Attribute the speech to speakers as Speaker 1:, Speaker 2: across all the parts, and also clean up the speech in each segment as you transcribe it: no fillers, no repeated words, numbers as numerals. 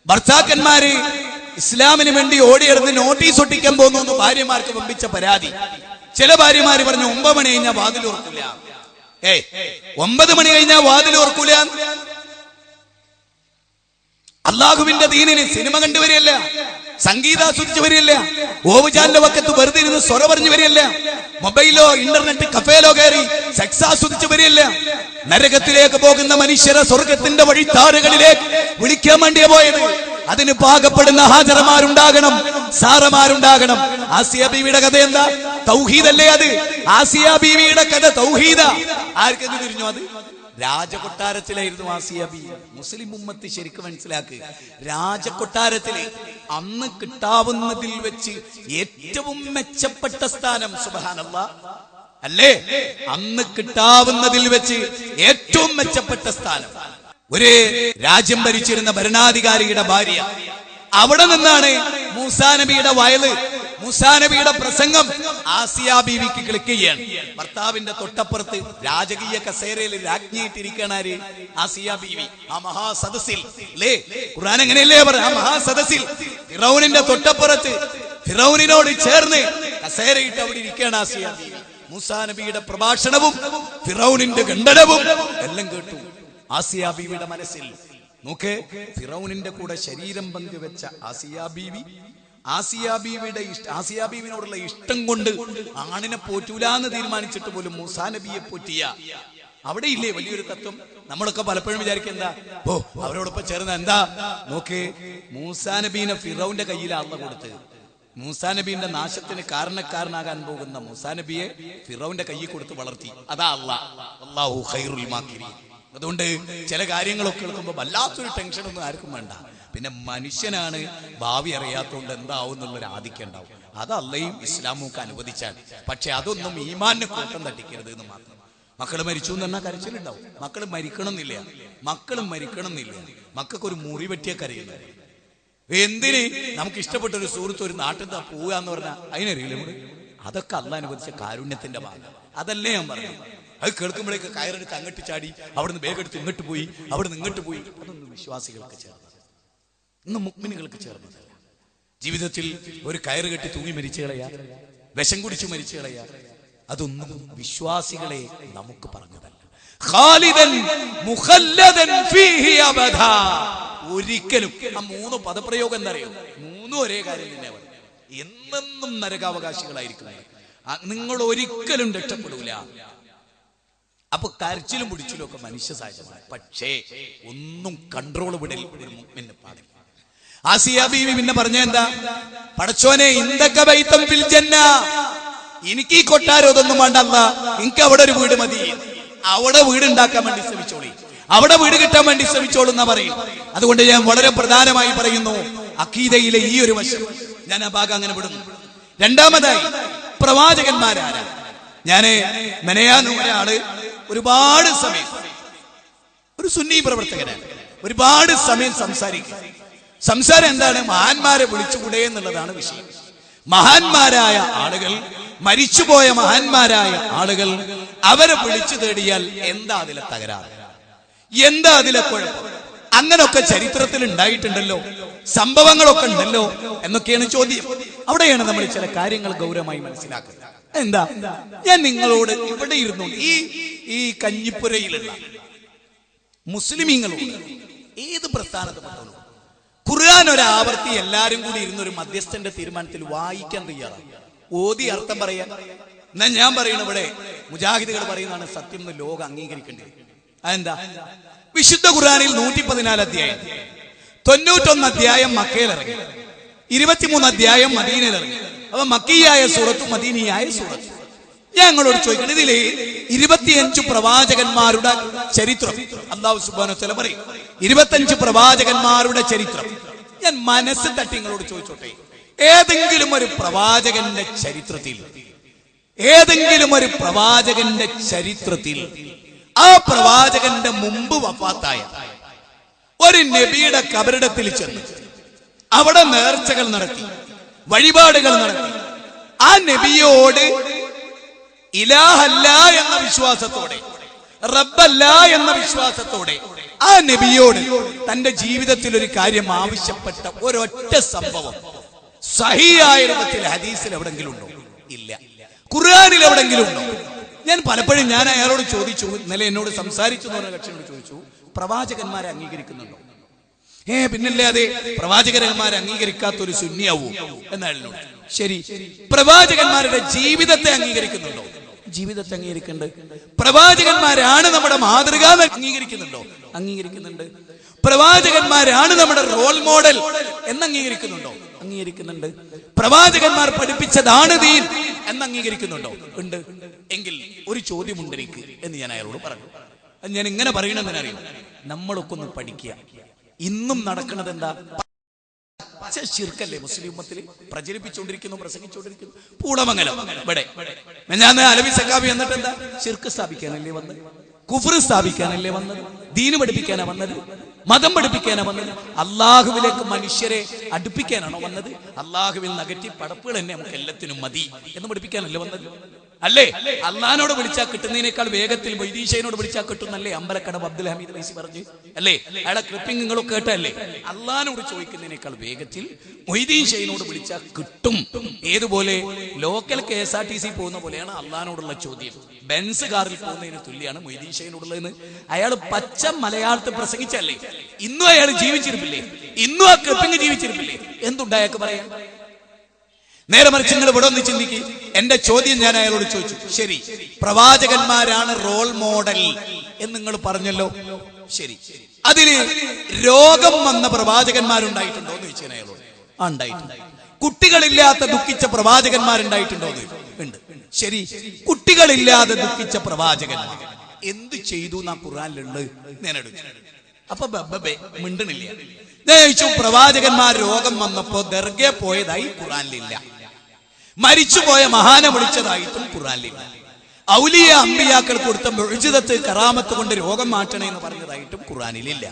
Speaker 1: ഭർത്താക്കന്മാര് ഇസ്ലാമിന് വേണ്ടി ഓടിയിടന്ന് നോട്ടീസ് ഒട്ടിക്കാൻ പോകുന്നു എന്ന് ഭാര്യമാർക്ക് വമ്പിച്ച പരാതി. ചില ഭാര്യമാര് പറഞ്ഞു 9 മണി കഴിഞ്ഞാൽ വാതിൽ ഓർക്കൂല. 9 മണി കഴിഞ്ഞാൽ വാതിൽ ഓർക്കൂല. അള്ളാഹുവിന്റെ ദീനിന് സിനിമ കണ്ടുവരികയല്ല, സംഗീതം ആസ്വദിച്ചു വരികയല്ല, ഓവുചാലിന്റെ വക്കത്ത് വെറുതെ ഇരുന്ന് സ്വര പറഞ്ഞു വരികയല്ല, മൊബൈലോ ഇന്റർനെറ്റ് കഫേലോ കയറി സെക്സ് ആസ്വദിച്ചു വരികയല്ല. നരകത്തിലേക്ക് പോകുന്ന മനുഷ്യരെ സ്വർഗത്തിന്റെ വഴിത്താരകളിലേക്ക് വിളിക്കാൻ വേണ്ടിയാ പോയത്. അതിന് പാകപ്പെടുന്ന ഹാജറമാരുണ്ടാകണം, സാറമാരുണ്ടാകണം. ആസിയ ബീവിയുടെ കഥ എന്താ? തൗഹീദല്ലേ അത്? ആസിയ ബീവിയുടെ കഥ തൗഹീദ. ആർക്കെന്ത് തിരിഞ്ഞു? അത് രാജകൊട്ടാരത്തിലായിരുന്നു ആസിയ ബീവി. മുസ്ലിം ഉമ്മത്ത് ശരിക്കും മനസ്സിലാക്കുക, രാജകൊട്ടാരത്തില് അന്ന് കിട്ടാവുന്നതിൽ വെച്ച് ഏറ്റവും മെച്ചപ്പെട്ട സ്ഥാനം, സുബ്ഹാനല്ലാഹ് അല്ലേ, അന്ന് കിട്ടാവുന്നതിൽ വെച്ച് ഏറ്റവും മെച്ചപ്പെട്ട സ്ഥാനം. ഒരു രാജ്യം ഭരിച്ചിരുന്ന ഭരണാധികാരിയുടെ ഭാര്യ, അവിടെ നിന്നാണ് മൂസാ നബിയുടെ വയല്, മൂസാ നബിയുടെ പ്രസംഗം ആസിയ ബീവിക്ക് ക്ലിക്ക് ചെയ്യാണ്. ഭർത്താവിന്റെ തൊട്ടപ്പുറത്ത് രാജകീയ കസേരയിൽ രാജ്ഞിയിട്ടിരിക്കണാര്? ആസിയ ബീവി. ആ മഹാസദസ്സിൽ അല്ലേ, ഖുർആൻ എങ്ങനെയല്ലേ പറ, ആ മഹാസദസ്സിൽ ഫിറൗനിന്റെ തൊട്ടപ്പുറത്ത് ഫിറൗനിനോട് ചേർന്ന് കസേരയിട്ട് അവിടെ ഇരിക്കുകയാണ് ആസിയ ബീവി. മൂസാ നബിയുടെ പ്രഭാഷണവും ഫിറൗനിന്റെ ഖണ്ഡനവും എല്ലാം കേട്ടു ആസിയ ബീവിയുടെ മനസ്സിൽ. നോക്ക്, ഫിറൗനിന്റെ കൂടെ ശരീരം പങ്കുവെച്ച ആസിയ ബീവി, ആസിയ ബീവിനോടുള്ള ഇഷ്ടം കൊണ്ട് ആണിനെ പോറ്റൂലെന്ന് തീരുമാനിച്ചിട്ട് പോലും മൂസാ നബിയെ പോറ്റിയ അവിടെ ഇല്ലേ വലിയൊരു തത്വം. നമ്മളൊക്കെ പലപ്പോഴും വിചാരിക്കുക എന്താ, അവരോടൊപ്പം ചേർന്ന് എന്താ? നോക്ക്, മൂസാ നബീനെ ഫിറൗന്റെ കയ്യിലാണ് അള്ളാഹ് കൊടുത്തത്. മൂസാ നബീന്റെ നാശത്തിന് കാരണക്കാരനാകാൻ പോകുന്ന മൂസാ നബിയെ ഫിറൗന്റെ കയ്യിൽ കൊടുത്ത് വളർത്തി. അതാ അല്ലാഹു ഖൈറുൽ മാക്കിരീൻ. അതുകൊണ്ട് ചില കാര്യങ്ങളൊക്കെ കേൾക്കുമ്പോൾ വല്ലാത്തൊരു ടെൻഷനൊന്നും ആർക്കും വേണ്ട. പിന്നെ മനുഷ്യനാണ്, ഭാവി അറിയാത്തതുകൊണ്ട് എന്താവും എന്നുള്ളൊരു ആധിക്യം ഉണ്ടാവും. അത് അള്ളയും ഇസ്ലാമും ഒക്കെ അനുവദിച്ചാൽ. പക്ഷെ അതൊന്നും ഈമാനിന് കൂട്ടം തട്ടിക്കരുത് എന്ന് മാത്രം. മക്കൾ മരിച്ചു എന്ന് പറഞ്ഞാൽ കരച്ചിലുണ്ടാവും. മക്കൾ മരിക്കണമെന്നില്ല, മക്കൾക്കൊരു മുറി പറ്റിയ കരയില്ല. എന്തിന്? നമുക്ക് ഇഷ്ടപ്പെട്ട ഒരു സുഹൃത്ത് ഒരു നാട്ടിൽ നിന്ന് പോവുക എന്ന് പറഞ്ഞാൽ അതിനറിയില്ല. അതൊക്കെ അള്ളാഹ് അനുവദിച്ച കാരുണ്യത്തിന്റെ ഭാഗം. അതല്ലേ ഞാൻ പറഞ്ഞു. അത് കേൾക്കുമ്പോഴേക്ക് കയറെടുത്ത് അങ്ങോട്ട് ചാടി, അവിടുന്ന് ബേഗെടുത്ത് ഇങ്ങോട്ട് പോയി, അവിടുന്ന് ഇങ്ങോട്ട് പോയി. അതൊന്നും വിശ്വാസികൾക്ക് ചേർന്നത്, ഇന്ന് മുഅ്മിനുകൾക്ക് ചേർന്നതല്ല. ജീവിതത്തിൽ ഒരു കയറ് കെട്ടി തൂങ്ങി മരിച്ചു കളയാ, വിഷം കുടിച്ചു മരിച്ചു കളയാ, അതൊന്നും വിശ്വാസികളെ നമുക്ക് പറഞ്ഞതല്ല. ഖാലിദൻ മുഖല്ലദൻ ഫീഹി അബദാ. ഒരിക്കലും ആ 3 പദപ്രയോഗം എന്നറിയോ? 3 ഒരേ കാര്യം തന്നെ പറയും. എന്നെന്നും നരകാവകാശികളായിരിക്കും നിങ്ങൾ, ഒരിക്കലും രക്ഷപ്പെടൂല. അപ്പൊ കരച്ചിലും പിടിച്ചിലും ഒക്കെ മനുഷ്യ സഹജമാണ്. പക്ഷേ ഒന്നും കൺട്രോൾ വിടൽ ഒരു മുഅ്മിന് പാടില്ല. ആസിയ ബീവി പിന്നെ പറഞ്ഞ എന്താ? പടച്ചോനെ, ഇന്ദക ബൈതം ഫിൽ ജന്ന, എനിക്ക് ഈ കൊട്ടാരം ഒന്നും വേണ്ട അല്ലാഹ്, എനിക്ക് അവിടെ ഒരു വീട് മതി. അവിടെ വീട് ഉണ്ടാക്കാൻ വേണ്ടി ശ്രമിച്ചോളി, അവിടെ വീട് കിട്ടാൻ വേണ്ടി ശ്രമിച്ചോളൂ എന്നാ പറയും. അതുകൊണ്ട് ഞാൻ വളരെ പ്രധാനമായി പറയുന്നു, അഖീദയിലെ ഈ ഒരു വശം ഞാൻ ആ ഭാഗം അങ്ങനെ വിടുന്നു. രണ്ടാമതായി പ്രവാചകന്മാരാരാ? ഞാന് മെനയാന്ന് ഒരാള് ഒരുപാട് സമയം, ഒരു സുന്നി പ്രവർത്തകനാണ്, ഒരുപാട് സമയം സംസാരം എന്താണ്? മഹാന്മാരെ വിളിച്ചുകൂടെ എന്നുള്ളതാണ് വിഷയം. മഹാന്മാരായ ആളുകൾ, മരിച്ചുപോയ മഹാന്മാരായ ആളുകൾ, അവരെ വിളിച്ചു തേടിയാൽ എന്താ അതിലെ തകരാറ്, എന്താ അതിലെ കുഴപ്പം? അങ്ങനൊക്കെ ചരിത്രത്തിൽ ഉണ്ടായിട്ടുണ്ടല്ലോ, സംഭവങ്ങളൊക്കെ ഉണ്ടല്ലോ എന്നൊക്കെയാണ് ചോദ്യം. അവിടെയാണ് നമ്മൾ ചില കാര്യങ്ങൾ ഗൗരവമായി മനസ്സിലാക്കുന്നത്. എന്താ? ഞാൻ നിങ്ങളോട് ഇവിടെ ഇരുന്നു ഈ കഞ്ഞിപ്പുരയിലുള്ള മുസ്ലിമീങ്ങളോട്, ഏത് പ്രസ്ഥാനത്തിൽപ്പെട്ടവരും ഖുർആൻ ഒരാവർത്തി എല്ലാരും കൂടി ഇരുന്നൊരു മധ്യസ്ഥന്റെ തീരുമാനത്തിൽ വായിക്കാൻ തയ്യാറാണ്, ഓതി അർത്ഥം പറയാൻ. എന്നാൽ ഞാൻ പറയണ ഇവിടെ മുജാഹിദുകൾ പറയുന്നതാണ് സത്യം എന്ന് ലോകം അംഗീകരിക്കേണ്ടത്. അതെന്താ? വിശുദ്ധ ഖുർആനിൽ 114 അധ്യായം, 91 അധ്യായം മക്കയിൽ ഇറങ്ങി, 23 അധ്യായം മദീനയിൽ ഇറങ്ങി. അപ്പൊ മക്കിയായ സൂറത്തും മദീനിയായ സൂറത്തും. ഞാൻ നിങ്ങളോട് ചോദിക്കണം, ഇതില് 25 പ്രവാചകന്മാരുടെ ചരിത്രം അല്ലാഹു സുബ്ഹാനഹു വ തആല പറയും. 25 പ്രവാചകന്മാരുടെ ചരിത്രം ഞാൻ മനസ്സ് തട്ടി നിങ്ങളോട് ചോദിച്ചോട്ടെ. ഏതെങ്കിലും ഒരു പ്രവാചകന്റെ ചരിത്രത്തിൽ ആ പ്രവാചകന്റെ മുമ്പ് വഫാത്തായ ഒരു നബിയുടെ ഖബറിടത്തിൽ ചെന്ന് അവിടെ നേർച്ചകൾ നടത്തി, വഴിപാടുകൾ നടത്തി, ആ നബിയോട് ഇലാഹല്ല എന്ന വിശ്വാസത്തോടെ, റബ്ബല്ല എന്ന വിശ്വാസത്തോടെ ആ നബിയോട് തന്റെ ജീവിതത്തിൽ ഒരു കാര്യം ആവശ്യപ്പെട്ട ഒരൊറ്റ സംഭവം സഹിയായ രൂപത്തിൽ ഹദീസിൽ എവിടെങ്കിലും ഉണ്ടോ? ഇല്ല. ഖുർആനിൽ എവിടെങ്കിലും ഉണ്ടോ? ഞാൻ പലപ്പോഴും അയാളോട് ചോദിച്ചു, ഇന്നലെ എന്നോട് സംസാരിച്ചു എന്ന് പറഞ്ഞ കക്ഷിയോട് ചോദിച്ചു, പ്രവാചകന്മാരെ അംഗീകരിക്കുന്നുണ്ടോ? പിന്നല്ലേ അതെ, പ്രവാചകന്മാരെ അംഗീകരിക്കാത്ത ഒരു സുന്നിയാവൂ എന്നായിരുന്നു. ശരി, പ്രവാചകന്മാരുടെ ജീവിതത്തെ അംഗീകരിക്കുന്നുണ്ടോ? ജീവിതത്തെ അംഗീകരിക്കുന്നുണ്ട്. പ്രവാചകന്മാരാണ് നമ്മുടെ മാതൃക അംഗീകരിക്കുന്നുണ്ടോ? അംഗീകരിക്കുന്നുണ്ട്. പ്രവാചകന്മാരാണ് നമ്മുടെ റോൾ മോഡൽ എന്ന് അംഗീകരിക്കുന്നുണ്ടോ? അംഗീകരിക്കുന്നുണ്ട്. പ്രവാചകന്മാർ പഠിപ്പിച്ചതാണ് ദീൻ എന്ന് അംഗീകരിക്കുന്നുണ്ടോ? ഉണ്ട്. എങ്കിൽ ഒരു ചോദ്യമുണ്ട് എനിക്ക് എന്ന് ഞാൻ അയാളോട് പറഞ്ഞു. ഞാൻ ഇങ്ങനെ പറയണമെന്നറിയും, നമ്മളൊക്കെ ഒന്ന് പഠിക്കുക. ഇന്നും നടക്കുന്നത് എന്താ? ശിർക്കല്ലേ മുസ്ലിം ഉമ്മത്തിൽ പ്രചരിപ്പിച്ചുകൊണ്ടിരിക്കുന്നു, പ്രസംഗിച്ചുകൊണ്ടിരിക്കുന്നു. പൂളമംഗലം ഇവിടെ ഞാൻ അലവി സഖാബി എന്നിട്ട് എന്താ? ശിർക്ക് സ്ഥാപിക്കാനല്ലേ വന്നത്? കുഫ്ർ സ്ഥാപിക്കാനല്ലേ വന്നത്? ദീന് പഠിപ്പിക്കാനാ വന്നത്? മതം പഠിപ്പിക്കാനാ വന്നത്? അള്ളാഹുവിലേക്ക് മനുഷ്യരെ അടുപ്പിക്കാനാണോ വന്നത്? അള്ളാഹുവിൽ നഗറ്റി പടപ്പുകൾ തന്നെ നമുക്ക് എല്ലാത്തിനും മതി എന്ന് പഠിപ്പിക്കാനല്ലേ വന്നത്? അല്ലേ? അള്ളഹാനോട് വിളിച്ചാൽ കിട്ടുന്നതിനേക്കാൾ വേഗത്തിൽ വൈദീശയോട് വിളിച്ചാൽ കിട്ടുന്നല്ലേ അമ്പലക്കടവ് അബ്ദുൽ ഹമീദ് റൈസി പറഞ്ഞു അല്ലേ? അയാളെ ക്ലിപ്പിംഗ് നിങ്ങളൊക്കെ കേട്ടല്ലേ? അള്ളഹാനോട് ചോദിക്കുന്നതിനേക്കാൾ വേഗത്തിൽ മൊയ്തീൻഷയോട് വിളിച്ചാൽ കിട്ടും. ഏതുപോലെ ലോക്കൽ KSRTC പോകുന്ന പോലെയാണ് അള്ളഹാനോടുള്ള ചോദ്യം. ബെൻസ് കാറിൽ പോകുന്നതിന് തുല്യാണ് മൊയ്തീൻഷയോടുള്ളതെന്ന് അയാൾ പച്ച മലയാളത്തിൽ പ്രസംഗിച്ചല്ലേ? ഇന്നും അയാൾ ജീവിച്ചിരിപ്പില്ലേ? ഇന്നും ആ ക്ലിപ്പിംഗ് ജീവിച്ചിരിപ്പില്ലേ? എന്തുണ്ടായൊക്കെ പറയാം. നേരെ മറിച്ച് നിങ്ങൾ ഇവിടെ ഒന്ന് ചിന്തിക്ക്. എന്റെ ചോദ്യം ഞാൻ അയാളോട് ചോദിച്ചു, ശരി, പ്രവാചകന്മാരാണ് റോൾ മോഡൽ എന്ന് നിങ്ങൾ പറഞ്ഞല്ലോ, ശരി, അതില് രോഗം വന്ന പ്രവാചകന്മാരുണ്ടായിട്ടുണ്ടോ എന്ന് ചോദിച്ചാൽ അയാളോട്. ഉണ്ടായിട്ടുണ്ട്. കുട്ടികളില്ലാത്ത ദുഃഖിച്ച പ്രവാചകന്മാരുണ്ടായിട്ടുണ്ടോ എന്ന് ഉണ്ട്. ശരി, കുട്ടികളില്ലാതെ ദുഃഖിച്ച പ്രവാചകന്മാർ എന്ത് ചെയ്തു എന്നാ ഖുർആനിലുള്ളത്? ഞാൻ എടുത്തു. അപ്പൊ മിണ്ടണില്ല. ഞാൻ ചോദിച്ചു, പ്രവാചകന്മാർ രോഗം വന്നപ്പോ ദർഗയെ പോയതായി ഖുർആനിലില്ല. മരിച്ചുപോയ മഹാനെ വിളിച്ചതായിട്ടും ഖുർആനിലില്ല. ഔലിയ അമ്പിയാക്കൾ കൊടുത്ത മുഅ്ജിസത്ത് കറാമത്ത് കൊണ്ട് രോഗം മാറ്റണേ എന്ന് പറഞ്ഞതായിട്ടും ഖുർആനിലില്ല.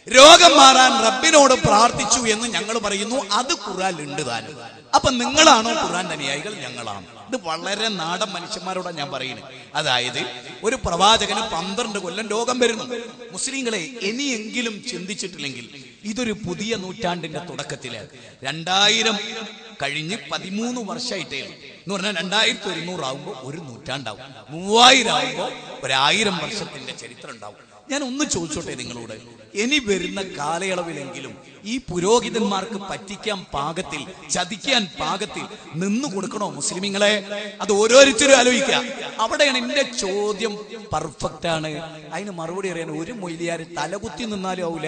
Speaker 1: രോഗം മാറാൻ റബ്ബിനോട് പ്രാർത്ഥിച്ചു എന്ന് ഞങ്ങൾ പറയുന്നു, അത് ഖുർആനിലുണ്ട് താനും. അപ്പൊ നിങ്ങളാണോ ഖുർആന്റെ അനുയായികൾ? ഞങ്ങളാണ്. ഇത് വളരെ നാടൻ മനുഷ്യന്മാരോടാണ് ഞാൻ പറയുന്നത്. അതായത് ഒരു പ്രവാചകന് 12 കൊല്ലം രോഗം വരുന്നു. മുസ്ലിങ്ങളെ ഇനിയെങ്കിലും ചിന്തിച്ചിട്ടില്ലെങ്കിൽ ഇതൊരു പുതിയ നൂറ്റാണ്ടിന്റെ തുടക്കത്തില് 2000 കഴിഞ്ഞ് 13 വർഷമായിട്ടേ എന്ന് പറഞ്ഞാൽ 2100 ആവുമ്പോ ഒരു നൂറ്റാണ്ടാവും. 3000 ആവുമ്പോ 1000 വർഷത്തിന്റെ ചരിത്രം ഉണ്ടാവും. ഞാൻ ഒന്ന് ചോദിച്ചോട്ടെ നിങ്ങളോട്, ഇനി വരുന്ന കാലയളവിലെങ്കിലും ഈ പുരോഹിതന്മാർക്ക് പറ്റിക്കാൻ പാകത്തിൽ, ചതിക്കാൻ പാകത്തിൽ നിന്നു കൊടുക്കണോ മുസ്ലിമീങ്ങളെ? അത് ഓരോരുത്തരും ആലോചിക്കുക. അവിടെയാണ് എന്റെ ചോദ്യം. പെർഫെക്റ്റ് ആണ്. അതിന് മറുപടി അറിയാൻ ഒരു മൊയ്ലിയാർ തലകുത്തി നിന്നാലും ആവൂല.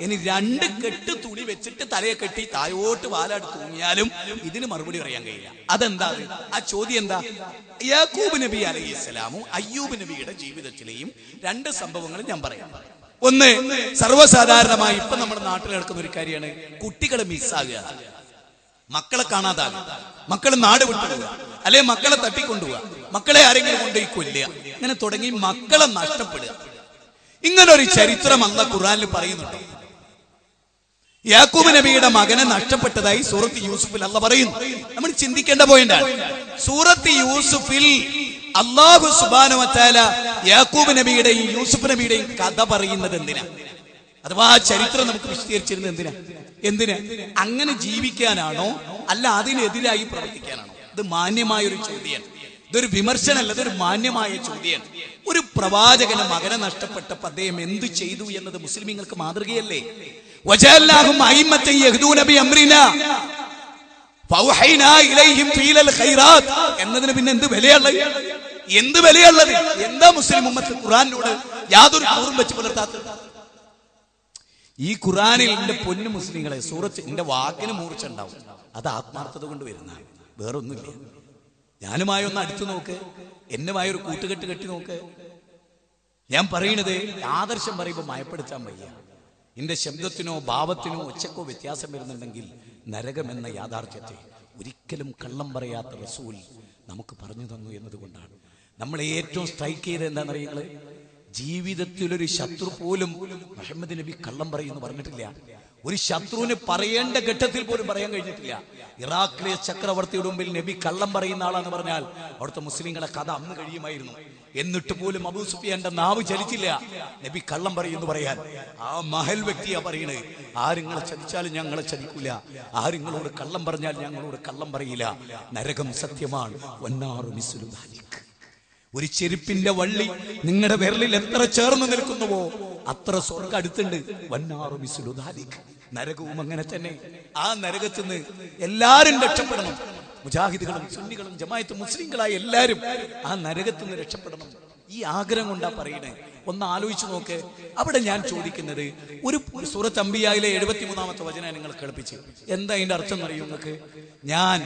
Speaker 1: ഇനി 2 കെട്ട് തുണി വെച്ചിട്ട് തലയെ കെട്ടി തായോട്ട് വാലാട് തൂങ്ങിയാലും ഇതിന് മറുപടി അറിയാൻ കഴിയില്ല. അതെന്താ? ആ ചോദ്യം എന്താ? യാക്കൂബ് നബി അലൈഹിസ്സലാമും അയ്യൂബ് നബിയുടെ ജീവിതത്തിലെയും 2 സംഭവങ്ങൾ ഞാൻ പറയാം. ഒന്ന്, സർവ്വസാധാരണമായി ഇപ്പൊ നമ്മുടെ നാട്ടിൽ നടക്കുന്ന ഒരു കാര്യമാണ് കുട്ടികളെ മിസ്സാകുക, മക്കളെ കാണാതാകുക, മക്കളെ നാട് വിട്ടുപോവുക, അല്ലെ മക്കളെ തട്ടിക്കൊണ്ടുപോവുക, മക്കളെ ആരെങ്കിലും കൊണ്ടുപോയി കൊല്ലുക, ഇങ്ങനെ തുടങ്ങി മക്കളെ നഷ്ടപ്പെടുക. ഇങ്ങനെ ഒരു ചരിത്രം അല്ലാഹു ഖുർആനിൽ പറയുന്നുണ്ട്. യാക്കൂബ് നബിയുടെ മകനെ നഷ്ടപ്പെട്ടതായി സൂറത്ത് യൂസുഫിൽ അല്ലാഹു പറയുന്നു. നമ്മൾ ചിന്തിക്കേണ്ട പോയിന്റാണ്. സൂറത്ത് യൂസുഫിൽ അല്ലാഹു സുബ്ഹാനഹു വ തആല യാക്കൂബ് നബിയുടെയും യൂസുഫ് നബിയുടെയും കഥ പറയുന്നത് എന്തിനാ? അഥവാ ആ ചരിത്രം നമുക്ക് വിശദീകരിച്ചിരുന്നത് എന്തിനാ? അങ്ങനെ ജീവിക്കാനാണോ അല്ല അതിനെതിരായി പ്രവർത്തിക്കാനാണോ? ഇത് മാന്യമായൊരു ചോദ്യമാണ്. ഇതൊരു വിമർശനമല്ല, ഇതൊരു മാന്യമായ ചോദ്യമാണ്. ഒരു പ്രവാചകന് മകനെ നഷ്ടപ്പെട്ടപ്പോൾ അദ്ദേഹം എന്തു ചെയ്തു എന്നത് മുസ്ലിമീങ്ങൾക്ക് മാതൃകയല്ലേ? വജഅൽനാഹും അയിമ്മത്തൻ യഹ്ദൂന ബിഅംരിനാ ഫൗഹൈനാ ഇലൈഹിം ഫീലൽ ഖൈറാത്ത് എന്നതിന് പിന്നെ എന്ത് വിലയുള്ളത്? എന്ത് വിലയുള്ളത്? എന്താ മുസ്ലിം ഉമ്മത്ത് ഖുർആനിനോട് യാതൊരു കൂറും വെച്ച് പുലർത്താത്തത്? ഈ ഖുർആനിൽ എന്റെ പൊന്നു മുസ്ലിങ്ങളെ സൂറത്ത് എന്റെ വാക്കിന് മൂർച്ച ഉണ്ടാവും. അത് ആത്മാർത്ഥത കൊണ്ട് വരുന്നതാണ്, വേറൊന്നുമില്ല. ഞാനുമായി ഒന്ന് അടുത്തു നോക്ക്, എന്നുമായി ഒരു കൂട്ടുകെട്ട് കെട്ടി നോക്ക്. ഞാൻ പറയുന്നത് ആദർശം പറയുമ്പോൾ മയപ്പെടുത്താൻ വയ്യ. എന്റെ ശബ്ദത്തിനോ ഭാവത്തിനോ ഒച്ചക്കോ വ്യത്യാസം വരുന്നുണ്ടെങ്കിൽ നരകമെന്ന യാഥാർത്ഥ്യത്തെ ഒരിക്കലും കള്ളം പറയാത്ത റസൂൽ നമുക്ക് പറഞ്ഞു തന്നു എന്നതുകൊണ്ടാണ്. നമ്മളെ ഏറ്റവും സ്ട്രൈക്ക് ചെയ്ത് എന്താണെന്നറിയുന്നത്? ജീവിതത്തിലൊരു ശത്രു പോലും മുഹമ്മദ് നബി കള്ളം പറയുമെന്ന് പറഞ്ഞിട്ടില്ല. ഒരു ശത്രുവിന് പറയേണ്ട ഘട്ടത്തിൽ പോലും പറയാൻ കഴിഞ്ഞിട്ടില്ല. ഇറാഖിലെ ചക്രവർത്തിയുടെ മുമ്പിൽ നബി കള്ളം പറയുന്ന ആളാന്ന് പറഞ്ഞാൽ അവിടുത്തെ മുസ്ലിങ്ങളെ കഥ അന്ന് കഴിയുമായിരുന്നു. എന്നിട്ട് പോലും അബൂ സുഫിയാന്റെ നാവ് ചലിച്ചില്ല നബി കള്ളം പറയുന്നു പറയാൻ. ആ മഹൽ വ്യക്തിയാ പറയണത്, ആരിങ്ങളെ ചതിച്ചാലും ഞങ്ങളെ ചതിക്കൂല, ആരിങ്ങളോട് കള്ളം പറഞ്ഞാൽ ഞങ്ങളോട് കള്ളം പറയില്ല, നരകം സത്യമാണ്. വന്നാറു മിസ്ലു ദാലിക്. ഒരു ചെരുപ്പിന്റെ വള്ളി നിങ്ങളുടെ വിരലിൽ എത്ര ചേർന്ന് നിൽക്കുന്നുവോ അത്ര സ്വർഗ്ഗം അടുത്തുണ്ട്. വന്നാറു മിസ്ലു ദാലിക്. നരകവും അങ്ങനെ തന്നെ. ആ നരകത്തിൽ നിന്ന് എല്ലാരും രക്ഷപ്പെടണം. മുജാഹിദുകളും സുന്നികളും ജമാഅത്ത് മുസ്ലിങ്ങളായ എല്ലാരും ആ നരകത്തിൽ നിന്ന് രക്ഷപ്പെടണം. ഈ ആഗ്രഹം കൊണ്ടാ പറയണേ. ഒന്ന് ആലോചിച്ച് നോക്ക്. അവിടെ ഞാൻ ചോദിക്കുന്നത്, ഒരു സൂറത്ത് അംബിയായിലെ 73-ാമത്തെ വചനം നിങ്ങൾ കേൾപ്പിച്ചു. എന്താ അതിന്റെ അർത്ഥം എന്നറിയോ നിങ്ങൾക്ക്? ഞാൻ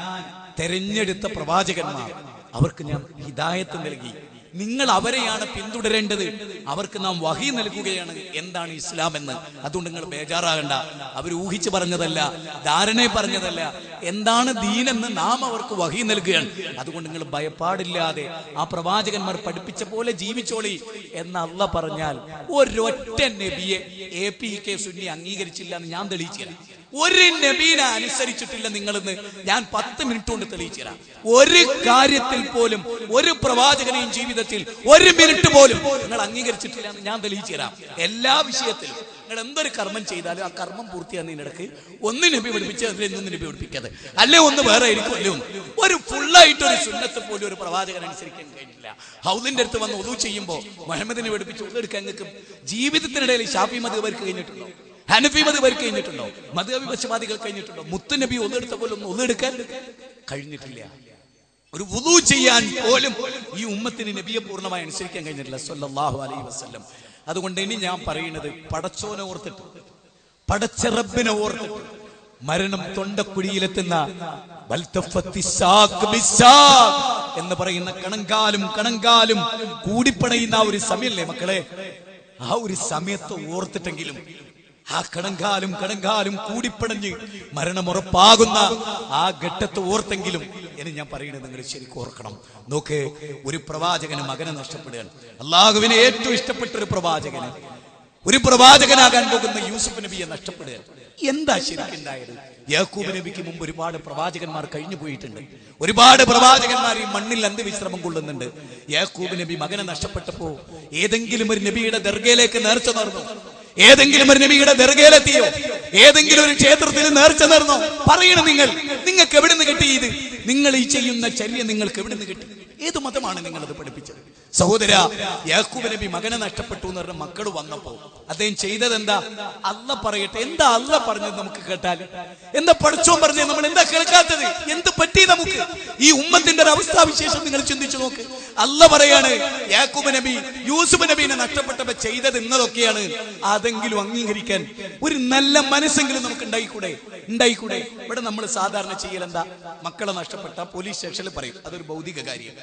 Speaker 1: തെരഞ്ഞെടുത്ത പ്രവാചകന്മാർ, അവർക്ക് ഞാൻ ഹിദായത്ത് നൽകി. നിങ്ങൾ അവരെയാണ് പിന്തുടരേണ്ടത്. അവർക്ക് നാം വഹി നൽകുകയാണ് എന്താണ് ഇസ്ലാം എന്ന്. അതുകൊണ്ട് നിങ്ങൾ ബേജാറാകണ്ട. അവർ ഊഹിച്ചു പറഞ്ഞതല്ല, ധാരണ പറഞ്ഞതല്ല. എന്താണ് ദീനെന്ന് നാം അവർക്ക് വഹി നൽകുകയാണ്. അതുകൊണ്ട് നിങ്ങൾ ഭയപ്പാടില്ലാതെ ആ പ്രവാചകന്മാർ പഠിപ്പിച്ച പോലെ ജീവിച്ചോളി എന്ന് അള്ളാഹ് പറഞ്ഞാൽ ഒരൊറ്റ നബിയെ APK സുന്നി അംഗീകരിച്ചില്ല എന്ന് ഞാൻ തെളിയിച്ചു തരാം. ഒരു നബീനെ അനുസരിച്ചിട്ടില്ല നിങ്ങളെന്ന് ഞാൻ 10 മിനിറ്റ് കൊണ്ട് തെളിയിച്ചു തരാം. ഒരു കാര്യത്തിൽ പോലും ഒരു പ്രവാചകനെയും ജീവിതത്തിൽ 1 മിനിറ്റ് പോലും നിങ്ങൾ അംഗീകരിച്ചിട്ടില്ല എന്ന് ഞാൻ തെളിയിച്ചു തരാം. എല്ലാ വിഷയത്തിലും നിങ്ങൾ എന്തൊരു കർമ്മം ചെയ്താലും ആ കർമ്മം പൂർത്തിയാകുന്നതിനിടക്ക് ഒന്ന് നബി പഠിപ്പിച്ച് അതിൽ ഇന്നൊന്ന് നബി പഠിപ്പിക്കാതെ, അല്ലെ ഒന്ന് വേറെ ആയിരിക്കും, അല്ലേ ഒന്ന് ഒരു ഫുള്ളായിട്ടൊരു സുന്നത്ത് പോലും ഒരു പ്രവാചകൻ അനുസരിക്കാൻ കഴിഞ്ഞില്ല. ഹൗദിന്റെ അടുത്ത് വന്ന് ഒതു ചെയ്യുമ്പോൾ മുഹമ്മദിനെ പഠിപ്പിച്ച് ഒന്നെടുക്കാൻ നിങ്ങൾക്ക് ജീവിതത്തിനിടയിൽ ഷാഫി മദ്ഹബ് കഴിഞ്ഞിട്ടുണ്ടോ? ഹനഫി മദ്ഹബ് കഴിഞ്ഞിട്ടുണ്ടോ? മദ്ഹബി പക്ഷപാതികൾ കഴിഞ്ഞിട്ടുണ്ടോ? മുത്തുനബി ഒന്നെടുത്ത പോലും ഒന്ന് ഒന്നെടുക്കാൻ കഴിഞ്ഞിട്ടില്ല. ഒരു വുളു ചെയ്യാൻ പോലും ഈ ഉമ്മത്തിന് നബിയെ പൂർണ്ണമായി അനുസരിക്കാൻ കഴിഞ്ഞിട്ടില്ല സല്ലല്ലാഹു അലൈഹി വസല്ലം. അതുകൊണ്ട് ഇനി ഞാൻ പറയുന്നത്, പടച്ചോനെ ഓർത്തിട്ട്, പടച്ച റബ്ബിനെ ഓർത്തിട്ട് മരണം തൊണ്ടക്കുഴിയിലെത്തുന്ന എന്ന് പറയുന്ന കണങ്കാലും കൂടിപ്പണയുന്ന ആ ഒരു സമയല്ലേ മക്കളെ, ആ ഒരു സമയത്ത് ഓർത്തിട്ടെങ്കിലും, ആ കണങ്കാലും കൂടിപ്പണഞ്ഞ് മരണമുറപ്പാകുന്ന ആ ഘട്ടത്തെ ഓർത്തെങ്കിലും എന്ന് ഞാൻ പറയുന്നത് നിങ്ങൾ ശരിക്കും ഓർക്കണം. നോക്ക്, ഒരു പ്രവാചകന് മകനെ നഷ്ടപ്പെടുകയാണ്. അള്ളാഹുവിനെ ഏറ്റവും ഇഷ്ടപ്പെട്ട ഒരു പ്രവാചകനാകാൻ പോകുന്ന യൂസുഫ് നബിയെ നഷ്ടപ്പെടുകയാണ്. എന്താ ശരിക്കുണ്ടായത്? യാക്കൂബ് നബിക്ക് മുമ്പ് ഒരുപാട് പ്രവാചകന്മാർ കഴിഞ്ഞു പോയിട്ടുണ്ട്. ഒരുപാട് പ്രവാചകന്മാർ ഈ മണ്ണിൽ അന്ത്യവിശ്രമം കൊള്ളുന്നുണ്ട്. യാക്കൂബ് നബി മകനെ നഷ്ടപ്പെട്ടപ്പോ ഏതെങ്കിലും ഒരു നബിയുടെ ദർഗയിലേക്ക് നേർച്ച നേർന്നോ? ഏതെങ്കിലും ഒരു നബിയുടെ ദർഗയിലെത്തിയോ? ഏതെങ്കിലും ഒരു ക്ഷേത്രത്തിൽ നേർച്ച നേർന്നോ? പറയണം. നിങ്ങൾക്ക് എവിടെ നിന്ന് കിട്ടി ഇത്? നിങ്ങൾ ഈ ചെയ്യുന്ന ചര്യ നിങ്ങൾക്ക് എവിടെ നിന്ന് കിട്ടി? ഏത് മതമാണ് നിങ്ങളത് പഠിപ്പിച്ചത്? സഹോദര, യാക്കൂബ് നബി മകനെ നഷ്ടപ്പെട്ടു എന്ന് പറഞ്ഞ മക്കൾ വന്നപ്പോ അദ്ദേഹം ചെയ്തത് എന്താ? അള്ളാഹ് പറയട്ടെ, എന്താ അള്ളാഹ് പറഞ്ഞത് നമുക്ക് കേട്ടാൽ? എന്താ പടച്ചോൻ പറഞ്ഞത് നമ്മൾ എന്താ കേൾക്കാത്തത്? എന്ത് പറ്റി നമുക്ക്? ഈ ഉമ്മത്തിന്റെ ഒരു അവസ്ഥാവിശേഷം നിങ്ങൾ ചിന്തിച്ചു നോക്ക്. അള്ളാഹ് പറയാണ്, യാക്കൂബ് നബി യൂസുഫ് നബീനെ നഷ്ടപ്പെട്ടപ്പോ ചെയ്തത് ഇന്നതൊക്കെയാണ്. അതെങ്കിലും അംഗീകരിക്കാൻ ഒരു നല്ല മനസ്സെങ്കിലും നമുക്ക് ഉണ്ടായിക്കൂടെ? ഇവിടെ നമ്മൾ സാധാരണ ചെയ്യലെന്താ? മക്കളെ നഷ്ടപ്പെട്ട പോലീസ് സ്റ്റേഷനിൽ പറയും അതൊരു ഭൗതിക കാര്യം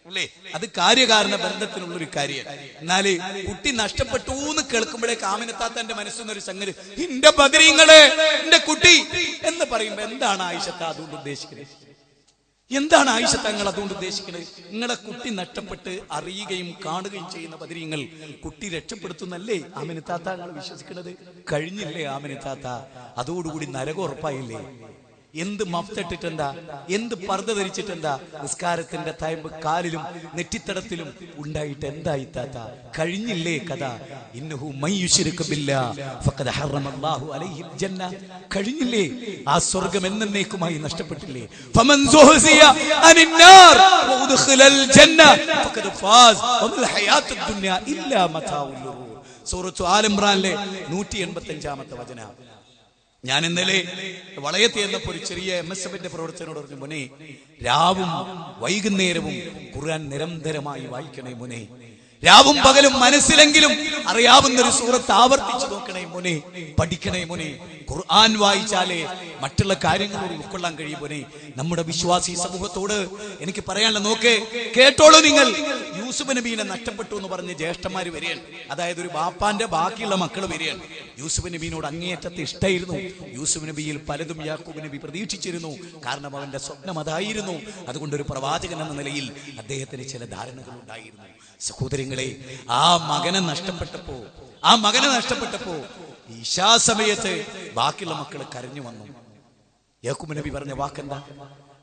Speaker 1: അല്ലേ, അത് കാര്യകാരണ ബന്ധത്തിനുള്ളൊരു കാര്യമാണ്. എന്നാല് കുട്ടി നഷ്ടപ്പെട്ടു എന്ന് കേൾക്കുമ്പോഴേക്ക് ആമിനത്താത്തന്റെ മനസ്സിന്നൊരു സംഗതി, എന്റെ ബദരീങ്ങളെ, എന്റെ കുട്ടി എന്ന് പറയുമ്പോ എന്താണ് ആയിഷത്ത അതുകൊണ്ട് ഉദ്ദേശിക്കുന്നത്? എന്താണ് ആയിഷ തങ്ങൾ അതുകൊണ്ട് ഉദ്ദേശിക്കുന്നത്? നിങ്ങളുടെ കുട്ടി നഷ്ടപ്പെട്ട് അറിയുകയും കാണുകയും ചെയ്യുന്ന ബദരീങ്ങൾ കുട്ടി രക്ഷപ്പെടുത്തുന്നല്ലേ ആമിനത്താത്ത നിങ്ങൾ വിശ്വസിക്കുന്നത്? കഴിഞ്ഞില്ലേ ആമിനത്താത്ത? അതോടുകൂടി നരകം ഉറപ്പായില്ലേ? എന്ത് മഫ്തിട്ടിട്ടെന്താ, എന്ത് പർദ്ദ ധരിച്ചിട്ടെന്താ? നിസ്കാരത്തിന്റെ തയമ്പ് കാലിലും നെറ്റിത്തടത്തിലും ഉണ്ടായിട്ട് എന്തായി താത്ത? കഴിഞ്ഞില്ലേ കഥ? ഇന്നഹു മയ്യുശ്രികു ബില്ലാഹ് ഫഖദ് ഹറമല്ലാഹു അലൈഹിൽ ജന്ന. കഴിഞ്ഞില്ലേ? ആ സ്വർഗ്ഗം എന്നേക്കുമായി നഷ്ടപ്പെട്ടില്ലേ? ഫമൻ സുഹ്സിയ അനിന്നാർ വഉദ്ഖിലൽ ജന്ന ഫഖദ് ഫാസ് വമൽ ഹയാത്തുദ് ദുനിയ ഇല്ലാ മതാഉൽ ഗുറൂർ. സൂറത്ത് ആൽ ഇംറാനിലെ 185-ാമത്തെ വചനം. ഞാൻ ഇന്നലെ വളയത്ത് എന്നപ്പോൾ ഒരു ചെറിയ MSFന്റെ പ്രവർത്തനോട് പറഞ്ഞു, മോനെ രാവും വൈകുന്നേരവും ഖുർആൻ നിരന്തരമായി വായിക്കണേ മോനെ. രാവും പകലും മനസ്സിലെങ്കിലും അറിയാവുന്നൊരു സൂറത്ത് ആവർത്തിച്ചു നോക്കണേ മോനെ, പഠിക്കണേ മോനെ. ഖുർആൻ വായിച്ചാലേ മറ്റുള്ള കാര്യങ്ങളോട് ഉൾക്കൊള്ളാൻ കഴിയും മോനെ. നമ്മുടെ വിശ്വാസി സമൂഹത്തോട് എനിക്ക് പറയാനുള്ള, നോക്ക്, കേട്ടോളൂ നിങ്ങൾ. യൂസുഫ് നബീനെ നഷ്ടപ്പെട്ടു എന്ന് പറഞ്ഞ് ജ്യേഷ്ഠന്മാര് വരികയാണ്. അതായത് ഒരു ബാപ്പാന്റെ ബാക്കിയുള്ള മക്കൾ വരികയാണ്. യൂസുഫ് നബീനോട് അങ്ങേയറ്റത്തെ ഇഷ്ടമായിരുന്നു. യൂസുഫ് നബിയിൽ പലതും യാക്കൂബ് നബി പ്രതീക്ഷിച്ചിരുന്നു. കാരണം അവന്റെ സ്വപ്നം അതായിരുന്നു. അതുകൊണ്ട് ഒരു പ്രവാചകൻ എന്ന നിലയിൽ അദ്ദേഹത്തിന് ചില ധാരണകൾ ഉണ്ടായിരുന്നു. സഹോദരങ്ങളെ, ആ മകനെ നഷ്ടപ്പെട്ടപ്പോ ഇശാ സമയത്ത് ബാക്കിയുള്ള മക്കൾ കരഞ്ഞു വന്നു. യാക്കൂബ് നബി പറഞ്ഞ വാക്കെന്താ?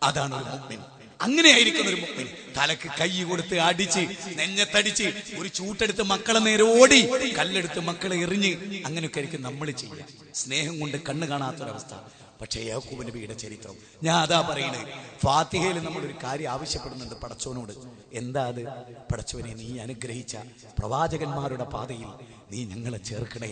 Speaker 1: അതാണ് ഒരു മുഅ്മിൻ. അങ്ങനെയായിരിക്കുന്ന ഒരു മുഅ്മിൻ. തലക്ക് കൈ കൊടുത്ത് അടിച്ച് നെഞ്ഞത്തടിച്ച് ഒരു ചൂട്ടെടുത്ത് മക്കളെ നേരെ ഓടി, കല്ലെടുത്ത് മക്കളെ എറിഞ്ഞ്, അങ്ങനെയൊക്കെ ആയിരിക്കും നമ്മൾ ചെയ്യുക. സ്നേഹം കൊണ്ട് കണ്ണ് കാണാത്തൊരവസ്ഥ. പക്ഷേ യാക്കൂബ് നബിയുടെ ചരിത്രം ഞാൻ അതാ പറയുന്നത്. ഫാത്തിഹയിൽ നമ്മളൊരു കാര്യം ആവശ്യപ്പെടുന്നുണ്ട് പടച്ചോനോട്. എന്താ അത്? പടച്ചോനെ, നീ അനുഗ്രഹിച്ച പ്രവാചകന്മാരുടെ പാതയിൽ നീ ഞങ്ങളെ ചേർക്കണേ.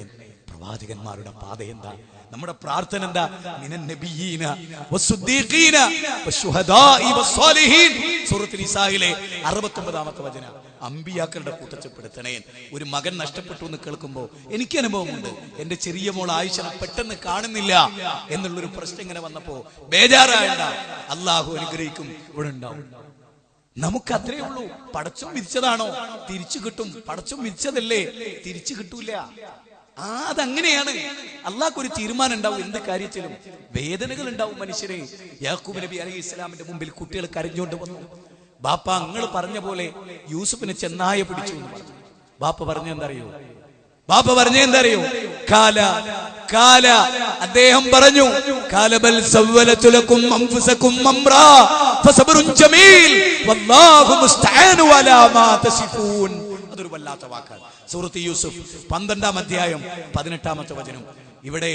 Speaker 1: പ്രവാചകന്മാരുടെ പാത എന്താ? നമ്മുടെ പ്രാർത്ഥന എന്താ? മിനൻ നബിയീന വസ്സുദ്ദീഖീന വശുഹദാഇ വസ്സാലിഹീൻ. സൂറത്തുൽ നിസായിലെ 69-ാമത്തെ വചനം. അമ്പിയാക്കളുടെ കൂട്ടത്തിൽപ്പെടുത്തണേ. ഒരു മകൻ നഷ്ടപ്പെട്ടു എന്ന് കേൾക്കുമ്പോൾ എനിക്ക് അനുഭവമുണ്ട്. എന്റെ ചെറിയ മോൾ ആയിഷനെ പെട്ടെന്ന് കാണുന്നില്ല എന്നുള്ളൊരു പ്രശ്നം ഇങ്ങനെ വന്നപ്പോ ബേജാറായണ്ട, അള്ളാഹു അനുഗ്രഹിക്കും, ഇവിടെ ഉണ്ടാവും. നമുക്ക് അത്രേ ഉള്ളൂ. പടച്ചോൻ വിധിച്ചതാണോ? തിരിച്ചു കിട്ടും. പടച്ചോൻ വിധിച്ചതല്ലേ? തിരിച്ചു കിട്ടൂല. അതങ്ങനെയാണ്. അള്ളാഹ്ക്ക് ഒരു തീരുമാനം ഉണ്ടാവും. എന്ത് കാര്യത്തിലും വേദനകൾ ഉണ്ടാവും മനുഷ്യരെ. യാക്കൂബ് നബി അലൈഹി ഇസ്ലാമിന്റെ മുമ്പിൽ കുട്ടികൾ കരഞ്ഞുകൊണ്ട് വന്നു. ബാപ്പ, നിങ്ങൾ പറഞ്ഞ പോലെ യൂസുഫിനെ ചെന്നായ പിടിച്ചു എന്ന് പറഞ്ഞു. ബാപ്പ പറഞ്ഞെന്തറിയോ? കാല കാല അദ്ദേഹം പറഞ്ഞു, കാലബൽ സവ്വലതു ലക്കും അൻഫുസകും അംറാ ഫസബ്റുൻ ജമീൽ വല്ലാഹു മുസ്തആനു അലാ മാ തസിഫൂൻ. അതൊരു വല്ലാത്ത വാക്കാണ്. സൂറത്ത് യൂസുഫ് 12-ാം അധ്യായം 18-ാമത്തെ വചനം. ഇവിടെ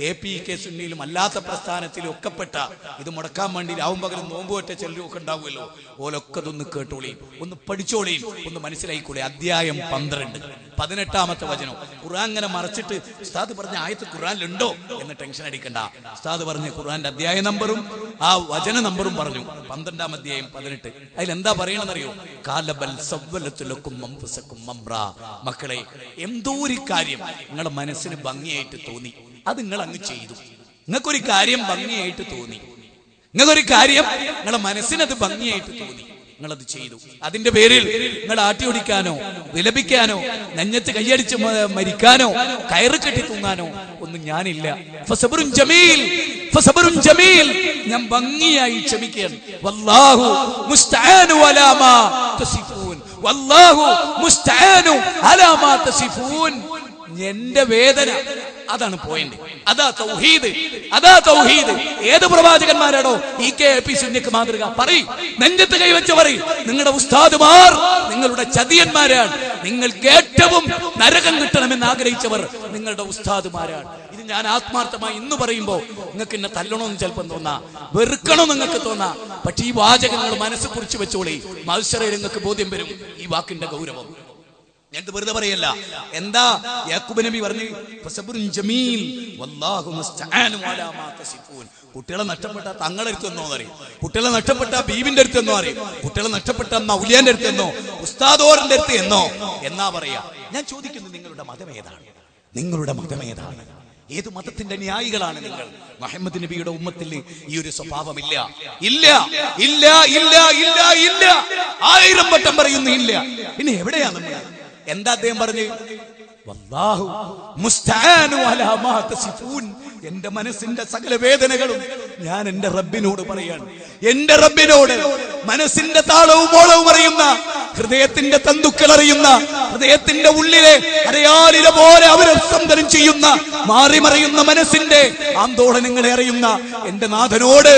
Speaker 1: APK സുന്നിയിലും അല്ലാത്ത പ്രസ്ഥാനത്തിലും ഒക്കെപ്പെട്ട ഇത് മുടക്കാൻ വേണ്ടി രാവും പകലും നോമ്പുവറ്റ ചെല്ലു ഒക്കെ ഉണ്ടാവുമല്ലോ. ഓലൊക്കെ ഇതൊന്ന് കേട്ടോളീം, ഒന്ന് പഠിച്ചോളീം, ഒന്ന് മനസ്സിലായിക്കൂടെ. അധ്യായം 12 18-ാമത്തെ വചനം. ഖുർആൻ ഇങ്ങനെ മറച്ചിട്ട് ഉസ്താദ് പറഞ്ഞ ആയത്ത് ഖുർആനിലുണ്ടോ എന്ന് ടെൻഷൻ അടിക്കണ്ട. ഉസ്താദ് പറഞ്ഞ ഖുർആന്റെ അധ്യായ നമ്പറും ആ വചന നമ്പറും പറഞ്ഞു. 12-ാം അധ്യായം 18. അതിലെന്താ പറയണമെന്നറിയോ? കാലബൽ സവ്വലതു ലക്കും അൻഫുസകും അംറാ. മക്കളെ, എന്തോ ഒരു കാര്യം നിങ്ങളുടെ മനസ്സിന് ഭംഗിയായിട്ട് തോന്നി, അത് നിങ്ങൾ അങ്ങ് ചെയ്തു. നിങ്ങൾക്കൊരു കാര്യം ഭംഗിയായിട്ട് തോന്നി, നിങ്ങൾക്കൊരു കാര്യം നിങ്ങളുടെ മനസ്സിനത് ഭംഗിയായിട്ട് തോന്നി, നിങ്ങളത് ചെയ്തു. അതിന്റെ പേരിൽ നിങ്ങൾ ആട്ടി ഓടിക്കാനോ വിലപിക്കാനോ നെഞ്ഞത്ത് കൈയടിച്ച് മരിക്കാനോ കയറ് കെട്ടി തൂങ്ങാനോ ഒന്നും ഞാനില്ല. ഫസബ്റുൻ ജമീൽ, ഫസബ്റുൻ ജമീൽ, ഞാൻ ഭംഗിയായി ക്ഷമിക്കുകയാണ്. വല്ലാഹു മുസ്തആനു അലാ മാ തസിഫൂൻ, വല്ലാഹു മുസ്തആനു അലാ മാ തസിഫൂൻ. എന്റെ വേദന അതാണ് പോയിന്റ്. അതാ തൗഹീദ്, അതാ തൗഹീദ്. ഏത് പ്രവാചകന്മാരാണോ ഈ KP സുന്നിക്ക് മാതൃക? പറയും, നെഞ്ചത്ത് കൈവച്ച് പറയും, നിങ്ങളുടെ ഉസ്താദുമാർ നിങ്ങളുടെ ചതിയന്മാരാണ്. നിങ്ങൾക്ക് ഏറ്റവും നരകം കിട്ടണമെന്ന് ആഗ്രഹിച്ചവർ നിങ്ങളുടെ ഉസ്താദുമാരാണ്. ഇത് ഞാൻ ആത്മാർത്ഥമായി ഇന്ന് പറയുമ്പോ നിങ്ങൾക്ക് എന്നെ തല്ലണമെന്ന് ചിലപ്പം തോന്നാ, വെറുക്കണം നിങ്ങൾക്ക് തോന്നാ. പക്ഷെ ഈ വാചകങ്ങൾ മനസ്സ് കുറിച്ച് വെച്ചോളി. മത്സരം നിങ്ങൾക്ക് ബോധ്യം വരും ഈ വാക്കിന്റെ ഗൗരവം. ഞാൻ വെറുതെ പറയല്ല. എന്താ യാക്കൂബ് നബി പറഞ്ഞു? ഫസബ്റുൻ ജമീൽ വല്ലാഹു മുസ്തആനു അലാ മാ തസിഫൂൻ. കുട്ടികളെ നഷ്ടപ്പെട്ട തങ്ങളുടെ അടുത്തെന്നോ അറിയും, കുട്ടികളെ നഷ്ടപ്പെട്ട ബീവിന്റെ അടുത്തെന്നോ അറിയും, കുട്ടികളെ നഷ്ടപ്പെട്ട ഔലിയാന്റെ അടുത്തെന്നോ ഉസ്താദോറിന്റെ അടുത്ത് എന്നോ എന്നാ പറയാ. ഞാൻ ചോദിക്കുന്നത്, നിങ്ങളുടെ മതം ഏതാണ്? നിങ്ങളുടെ മതം ഏതാണ്? ഏത് മതത്തിന്റെ ന്യായികളാണ് നിങ്ങൾ? മുഹമ്മദ് നബിയുടെ ഉമ്മത്തിൽ ഈ ഒരു സ്വഭാവമില്ല. ഇല്ല ഇല്ല ഇല്ല ഇല്ല ഇല്ല. 1000 വട്ടം പറയുന്നു ഇല്ല. ഇനി എവിടെയാ നമ്മൾ? എന്താ അദ്ദേഹം പറഞ്ഞു? വല്ലാഹു മുസ്തആനു അലാ മാ തസിഫൂൻ. എന്റെ മനസ്സിന്റെ സകല വേദനകളും ഞാൻ എന്റെ റബ്ബിനോട് പറയാണ്. എന്റെ റബ്ബിനോട് മനസ്സിന്റെ താളവും മോളവും അറിയുന്ന, ഹൃദയത്തിന്റെ തന്തുക്കൾ അറിയുന്ന, ഹൃദയത്തിന്റെ ഉള്ളിലെ അരയാലില പോലെ അവരസംതരം ചെയ്യുന്ന, മാറിമറിയുന്ന മനസ്സിന്റെ ആന്തോളനങ്ങളെ അറിയുന്ന എന്റെ നാഥനോട്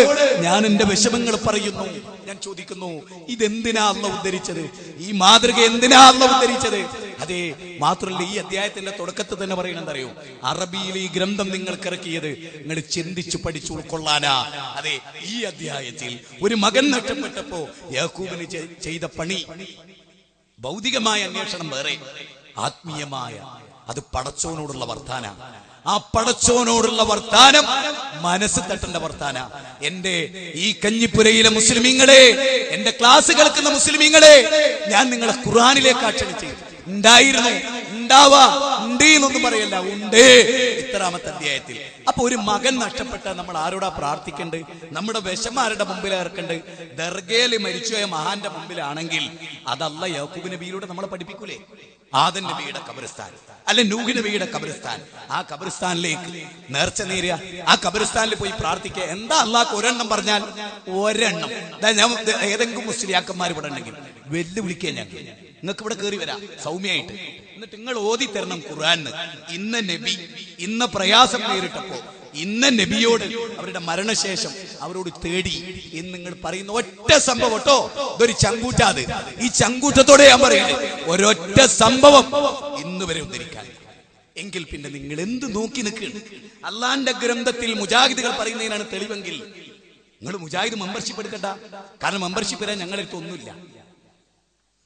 Speaker 1: ഞാൻ എന്റെ വിഷമങ്ങൾ പറയുന്നു. ഞാൻ ചോദിക്കുന്നു, ഇതെന്തിനാ അല്ലാഹു ഉദ്ധരിച്ചത്? ഈ മാതൃക എന്തിനാ അല്ലാഹു ഉദ്ധരിച്ചത്? അതെ, മാത്രമല്ല ഈ അധ്യായത്തിന്റെ തുടക്കത്തിൽ തന്നെ പറയണെന്തറിയോ? അറബിയിൽ ഈ ഗ്രന്ഥം നിങ്ങൾക്ക് ഇറക്കിയത് നിങ്ങൾ ചിന്തിച്ചു പഠിച്ചു ഉൾക്കൊള്ളാനാ. അതെ, ഈ അധ്യായത്തിൽ ഒരു മകൻ നഷ്ടപ്പെട്ടപ്പോ യാക്കൂബിന് ചെയ്ത പണി ഭൗതികമായ അന്വേഷണം വേറെ, ആത്മീയമായ അത് പടച്ചോനോടുള്ള വർത്താന. ആ പടച്ചോനോടുള്ള വർത്താനം മനസ്സ് തട്ടേണ്ട വർത്താന. എന്റെ ഈ കഞ്ഞിപ്പുരയിലെ മുസ്ലിമീങ്ങളെ, എന്റെ ക്ലാസ് കേൾക്കുന്ന മുസ്ലിമീങ്ങളെ, ഞാൻ നിങ്ങളെ ഖുർആനിലേക്ക് ക്ഷണിച്ചു. ഉണ്ടായിരുന്നു, ഉണ്ടാവാ, ഉണ്ട് എന്നൊന്നും പറയല്ല, ഉണ്ട്. 3-ാമത്തെ അധ്യായത്തിൽ. അപ്പൊ ഒരു മകൻ നഷ്ടപ്പെട്ട നമ്മൾ ആരോടാ പ്രാർത്ഥിക്കണ്ട്? നമ്മുടെ വിഷമാരുടെ മുമ്പിൽ ഇറക്കണ്ട്? ദർഗയിൽ മരിച്ചുപോയ മഹാന്റെ മുമ്പിലാണെങ്കിൽ അതല്ല യാക്കൂബ് നബിയിലൂടെ നമ്മളെ പഠിപ്പിക്കൂലേ? ആദം നബിയുടെ ഖബറിസ്ഥാൻ, അല്ലെ നൂഹ് നബിയുടെ ഖബറിസ്ഥാൻ. ആ ഖബറിസ്ഥാനിലേക്ക് നേർച്ച നേരുക, ആ ഖബറിസ്ഥാനിൽ പോയി പ്രാർത്ഥിക്കുക. എന്താ അള്ളാഹ് ഒരെണ്ണം പറഞ്ഞാൽ ഒരെണ്ണം. ഞാൻ ഏതെങ്കിലും മുസ്ലിയാക്കന്മാർ ഇവിടെ ഉണ്ടെങ്കിൽ വെല്ലുവിളിക്കുക. ഞങ്ങൾ നിങ്ങൾക്ക് ഇവിടെ കയറി വരാം സൗമ്യമായിട്ട്. എന്നിട്ട് നിങ്ങൾ ഓതി തരണം ഖുർആന്. ഇന്ന നബി ഇന്ന പ്രയാസം നേരിട്ടപ്പോ ഇന്ന നബിയോട് അവരുടെ മരണശേഷം അവരോട് തേടി എന്ന് നിങ്ങൾ പറയുന്ന ഒറ്റ സംഭവം കേട്ടോ. ഇതൊരു ചങ്കൂറ്റാത്. ഈ ചങ്കൂറ്റത്തോടെ ഞാൻ പറയുന്നത് ഒരൊറ്റ സംഭവം ഇന്ന് വരെ ഉദ്ധരിക്കാൻ. എങ്കിൽ പിന്നെ നിങ്ങൾ എന്ത് നോക്കി നിൽക്കുകയാണ്? അള്ളാന്റെ ഗ്രന്ഥത്തിൽ മുജാഹിദുകൾ പറയുന്നതിനാണ് തെളിവെങ്കിൽ നിങ്ങൾ മുജാഹിദ് മെമ്പർഷിപ്പ് എടുക്കണ്ട. കാരണം മെമ്പർഷിപ്പ് തരാൻ ഞങ്ങളുടെ അടുത്ത് ഒന്നുമില്ല.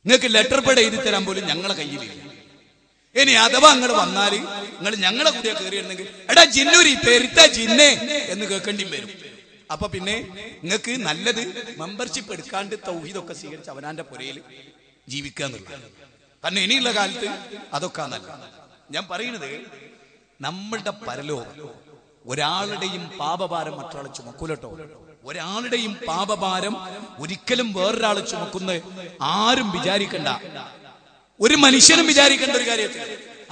Speaker 1: നിങ്ങൾക്ക് ലെറ്റർ പേഡ് എഴുതി തരാൻ പോലും ഞങ്ങളെ കയ്യിലില്ല. ഇനി അഥവാ നിങ്ങൾ വന്നാല് നിങ്ങൾ ഞങ്ങളെ കൂടെ കയറിയിരുന്നെങ്കിൽ എടാ ജിന്നൂരി പെരുത്ത ജിന്നെ എന്ന് കേൾക്കേണ്ടി വരും. അപ്പൊ പിന്നെ നിങ്ങൾക്ക് നല്ലത് മെമ്പർഷിപ്പ് എടുക്കാണ്ട് തൗഹീദൊക്കെ സ്വീകരിച്ച് അവനാന്റെ പുരയിൽ ജീവിക്കുക എന്നുള്ളത്. കാരണം ഇനിയുള്ള കാലത്ത് അതൊക്കെ നല്ല. ഞാൻ പറയുന്നത് നമ്മളുടെ പരലോകം ഒരാളുടെയും പാപഭാരം മറ്റൊരാളെ ചുമക്കൂലട്ടോ. ഒരാളുടെയും പാപഭാരം ഒരിക്കലും വേറൊരാളെ ചുമക്കുന്ന ആരും വിചാരിക്കണ്ട. ഒരു മനുഷ്യനും വിചാരിക്കേണ്ട ഒരു കാര്യത്തിൽ.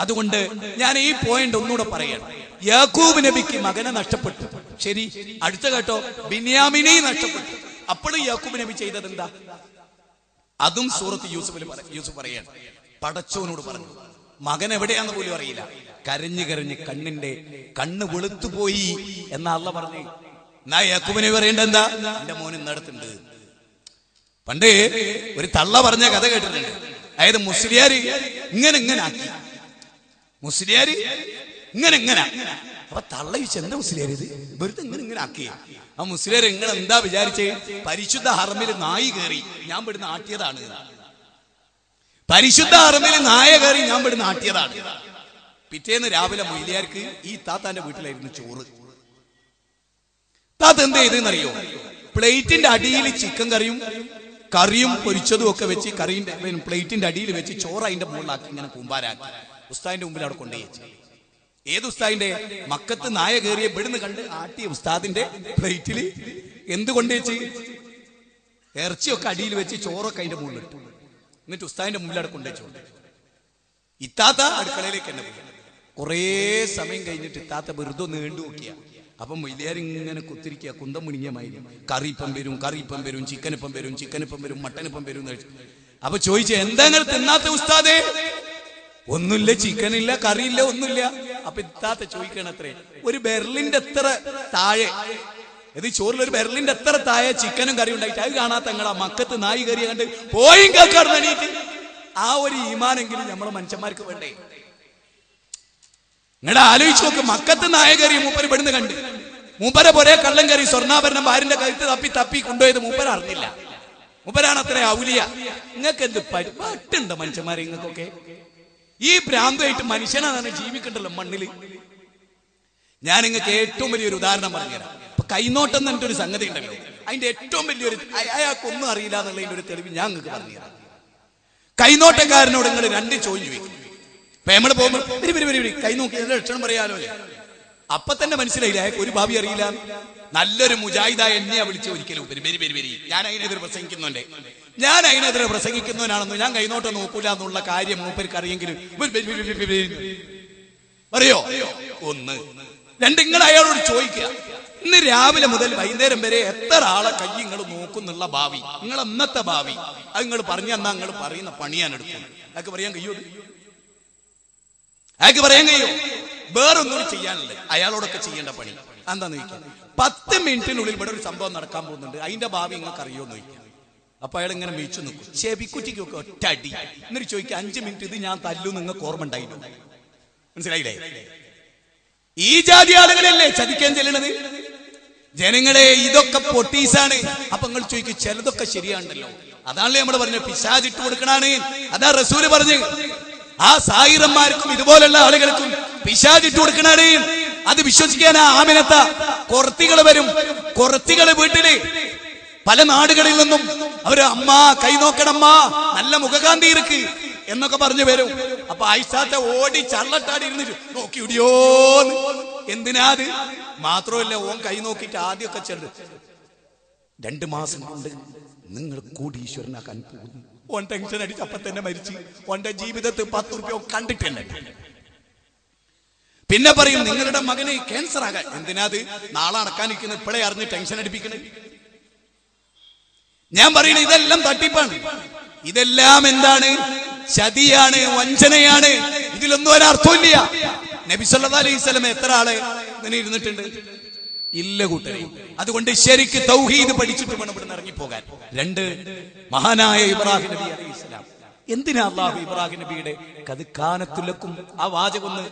Speaker 1: അതുകൊണ്ട് ഞാൻ ഈ പോയിന്റ് ഒന്നുകൂടെ പറയണം. യാക്കൂബ് നബിക്ക് മകനെ നഷ്ടപ്പെട്ടു, ശരി. അടുത്ത കേട്ടോ, ബിന്യാമിനെ നഷ്ടപ്പെട്ടു. അപ്പോഴും യാക്കൂബ് നബി ചെയ്തത് എന്താ? അതും സൂറത്ത് യൂസുഫ് പറയാണ്. പടച്ചോനോട് പറഞ്ഞു, മകൻ എവിടെയാന്ന് പോലും അറിയില്ല. കരഞ്ഞു കരഞ്ഞ് കണ്ണ് വെളുത്തുപോയി എന്നാ അള്ള പറഞ്ഞു. എന്നാ യാക്കൂബ് നബി പറയേണ്ടത് എന്താ? എന്റെ മോൻ ഇന്നടത്തുണ്ട്. പണ്ട് ഒരു തള്ള പറഞ്ഞ കഥ കേട്ടിട്ടുണ്ട്. അതായത് മുസ്ലിയാര് ഇങ്ങനെ ആക്കി, മുസ്ലിയാര് ഇങ്ങനെ. അപ്പൊ തള്ള ചോദിച്ചു, എന്താ മുസ്ലിയാർ ഇത് വെറുതെ ഇങ്ങനെ ആക്കി? ആ മുസ്ലിയാർ നിങ്ങൾ എന്താ വിചാരിച്ചേ? പരിശുദ്ധ ഹറമിൽ നായി കയറി ഞാൻ ഇവിടുന്ന് ആട്ടിയതാണ്. പരിശുദ്ധ ഹറമിൽ നായ കയറി ഞാൻ ഇവിടുന്ന് ആട്ടിയതാണ്. പിറ്റേന്ന് രാവിലെ മൊയ്ലിയാർക്ക് ഈ താത്താന്റെ വീട്ടിലായിരുന്നു ചോറ്. താത്ത എന്ത് ചെയ്തെന്നറിയോ? പ്ലേറ്റിന്റെ അടിയിൽ ചിക്കൻ കറിയും പൊരിച്ചതും ഒക്കെ വെച്ച് പ്ലേറ്റിന്റെ അടിയിൽ വെച്ച് ചോറ് അതിന്റെ മുകളിലാക്കി ഇങ്ങനെ കൂമ്പാരാക്കി ഉസ്താദിന്റെ മുമ്പിൽ അവിടെ കൊണ്ടുപോയി വെച്ചു. ഏത് ഉസ്താദിന്റെ? മക്കത്ത് നായ കയറിയ ഇവിടുന്ന് കണ്ട് ആട്ടിയ ഉസ്താദിന്റെ പ്ലേറ്റിൽ എന്ത് കൊണ്ടുവച്ച്? ഇറച്ചിയൊക്കെ അടിയിൽ വെച്ച് ചോറൊക്കെ അതിന്റെ മുകളിലിട്ടു. എന്നിട്ട് ഉസ്താദിന്റെ മുമ്പിൽ അവിടെ കൊണ്ടുവച്ചു. ഇത്താത്ത അടുക്കളയിലേക്ക് തന്നെ പോയി. കുറേ സമയം കഴിഞ്ഞിട്ട് ഇത്താത്ത വെറുതെ നീണ്ടു നോക്കിയ. അപ്പം വലിയാരിങ്ങനെ കുത്തിരിക്കുക, കുന്തം മുണിങ്ങിയമായിരി. കറിപ്പം വരും, ചിക്കനിപ്പം വരും, മട്ടനിപ്പം വരും എന്ന് കഴിച്ചു. അപ്പൊ ചോദിച്ചു, എന്താ നിങ്ങൾ തിന്നാത്ത ഉസ്താദേ? ഒന്നുമില്ല, ചിക്കനില്ല, കറിയില്ല, ഒന്നുമില്ല. അപ്പൊ ഇത്താത്ത ചോദിക്കണത്രേ, ഒരു ബെർലിന്റെ എത്ര താഴെ, ഇത് ചോറിൽ ഒരു ബെർലിന്റെ എത്ര താഴെ ചിക്കനും കറിയും ഉണ്ടായിട്ട് അത് കാണാത്ത നിങ്ങളാ മക്കത്ത് നായി കയറിയ കണ്ട് പോയും കേൾക്കാറുണ്ട് എണീറ്റ്. ആ ഒരു ഈമാനെങ്കിലും നമ്മളെ മനുഷ്യന്മാർക്ക് വേണ്ടേ? നിങ്ങളുടെ ആലോചിച്ച് നോക്ക്. മക്കത്ത് നായ കയറി മൂപ്പര് പെടുന്ന് കണ്ട്, മൂപ്പരെ പൊരേ കള്ളം കയറി സ്വർണ്ണാഭരണം ഭാര്യന്റെ കഴുത്ത് തപ്പി കൊണ്ടുപോയത് മൂപ്പര അറിഞ്ഞില്ല. മൂപ്പരാണ് അത്ര ഔലിയ. നിങ്ങൾക്ക് എന്ത് പറ്റുണ്ടോ മനുഷ്യന്മാരെ? നിങ്ങൾക്കൊക്കെ ഈ ഭ്രാന്തമായിട്ട് മനുഷ്യനാണ് ജീവിക്കണ്ടല്ലോ മണ്ണില്. ഞാൻ നിങ്ങൾക്ക് ഏറ്റവും വലിയൊരു ഉദാഹരണം പറഞ്ഞുതരാം. ഇപ്പൊ കൈനോട്ടം എന്ന് പറഞ്ഞിട്ടൊരു സംഗതി ഉണ്ടല്ലോ, അതിന്റെ ഏറ്റവും വലിയൊരു അയാൾക്കൊന്നും അറിയില്ല എന്നുള്ളതിന്റെ ഒരു തെളിവ് ഞാൻ നിങ്ങൾക്ക് പറഞ്ഞുതരാം. കൈനോട്ടക്കാരനോട് നിങ്ങൾ രണ്ട് ചോദ്യം ചോദിക്കും. ഇപ്പൊ നമ്മൾ പോകുമ്പോൾ കൈ നോക്കി ലക്ഷണം പറയാലോ അല്ലേ? അപ്പൊ തന്നെ മനസ്സിലായില്ല അയാൾക്ക് ഒരു ഭാവി അറിയില്ല. നല്ലൊരു മുജാഹിദായ എന്നെയാ വിളിച്ച് ഒരിക്കലും ഞാൻ അതിനെതിരെ പ്രസംഗിക്കുന്നവനാണെന്ന് ഞാൻ കൈനോട്ടം നോക്കൂല എന്നുള്ള കാര്യം മൂപ്പർക്ക് അറിയെങ്കിലും അറിയോ? ഒന്ന്. രണ്ട്, നിങ്ങൾ അയാളോട് ചോദിക്കുക, ഇന്ന് രാവിലെ മുതൽ വൈകുന്നേരം വരെ എത്ര ആളെ കൈ നിങ്ങൾ നോക്കുന്നുള്ള ഭാവി, നിങ്ങൾ അന്നത്തെ ഭാവി അത് നിങ്ങൾ പറഞ്ഞു തന്നാ നിങ്ങൾ പറയുന്ന പണിയാൻ എടുക്കും. അതൊക്കെ പറയാൻ കഴിയോ? അയാൾക്ക് പറയാൻ കഴിയോ? വേറൊന്നും ചെയ്യാനുള്ളത് അയാളോടൊക്കെ ചെയ്യേണ്ട പണി എന്താന്ന് ചോദിക്കാം. 10 മിനിറ്റിനുള്ളിൽ ഇവിടെ ഒരു സംഭവം നടക്കാൻ പോകുന്നുണ്ട്, അതിന്റെ ഭാവി നിങ്ങൾക്ക് അറിയോന്ന് ചോദിക്കാം. അപ്പൊ അയാൾ ഇങ്ങനെ വീച്ചു നിൽക്കും, ചെവിക്കുറ്റിക്കൊക്കെ ഒറ്റ അടി. എന്നിട്ട് ചോദിക്കുക, 5 മിനിറ്റ് ഇത് ഞാൻ തല്ലു നിങ്ങൾക്ക് ഓർമ്മ ഉണ്ടായിരുന്നു? മനസ്സിലായില്ലേ? ഈ ജാതി ആളുകളല്ലേ ചതിക്കാൻ ചെല്ലണത് ജനങ്ങളെ? ഇതൊക്കെ പൊട്ടീസാണ്. അപ്പൊ നിങ്ങൾ ചോദിക്കും, ചിലതൊക്കെ ശരിയാണല്ലോ. അതാണല്ലേ നമ്മൾ പറഞ്ഞ പിശാചിട്ട് കൊടുക്കണാണ്. അതാ റസൂല് പറഞ്ഞു, ആ സായിറന്മാർക്കും ഇതുപോലുള്ള ആളുകൾക്കും പിശാചിട്ട് കൊടുക്കണാണ്. അത് വിശ്വസിക്കാനാ ആമിനത്ത കുറത്തികള് വീട്ടില് പല നാടുകളിൽ നിന്നും അവര് അമ്മ കൈ നോക്കണമ്മ, നല്ല മുഖകാന്തി ഇருக்கு എന്നൊക്കെ പറഞ്ഞു വരും. അപ്പൊ ആയിഷാത്ത ഓടി ചള്ളട്ടാടി ഇരുന്നിട്ട് നോക്കി ഇടിയോന്ന്. എന്തിനാത്? മാത്രമല്ല, ഓൻ കൈ നോക്കിയിട്ട് ആദ്യമൊക്കെ ചെല്ലു 2 മാസം കൊണ്ട് നിങ്ങൾ കോടീശ്വരനാക്കാൻ പോകുന്നു. ഓൻ ടെൻഷൻ അടിച്ച് അപ്പൊ തന്നെ മരിച്ചു. ഓന്റെ ജീവിതത്തിൽ 10 രൂപയോ കണ്ടിട്ടില്ല. പിന്നെ പറയും, നിങ്ങളുടെ മകന് ക്യാൻസർ ആകാൻ. എന്തിനാത്? നാളെ അടക്കാനിരിക്കുന്ന ഇപ്പോഴേ അറിഞ്ഞ് ടെൻഷൻ അടിപ്പിക്കണേ. ഞാൻ പറയണ ഇതെല്ലാം തട്ടിപ്പാണ്. ഇതെല്ലാം എന്താണ്? ചതിയാണ്, വഞ്ചനയാണ്. ഇതിലൊന്നും ഒരർത്ഥമില്ല. നബി സല്ലല്ലാഹു അലൈഹി വസല്ലം എത്ര ആളെ ഇങ്ങനെ ഇരുന്നിട്ടുണ്ട്? ഇല്ല കൂട്ടരെ. അതുകൊണ്ട് ശരിക്ക് തൗഹീദ് പഠിച്ചിട്ട് വേണം ഇവിടെ ഇറങ്ങിപ്പോകാൻ. 2, മഹാനായ ഇബ്രാഹിം നബി അലൈഹിസ്സലാം. എന്തിനാ അല്ലാഹു ഇബ്രാഹിം നബിയുടെ കദ്കാനത്തുലക്കും ആ വാചകൊന്ന്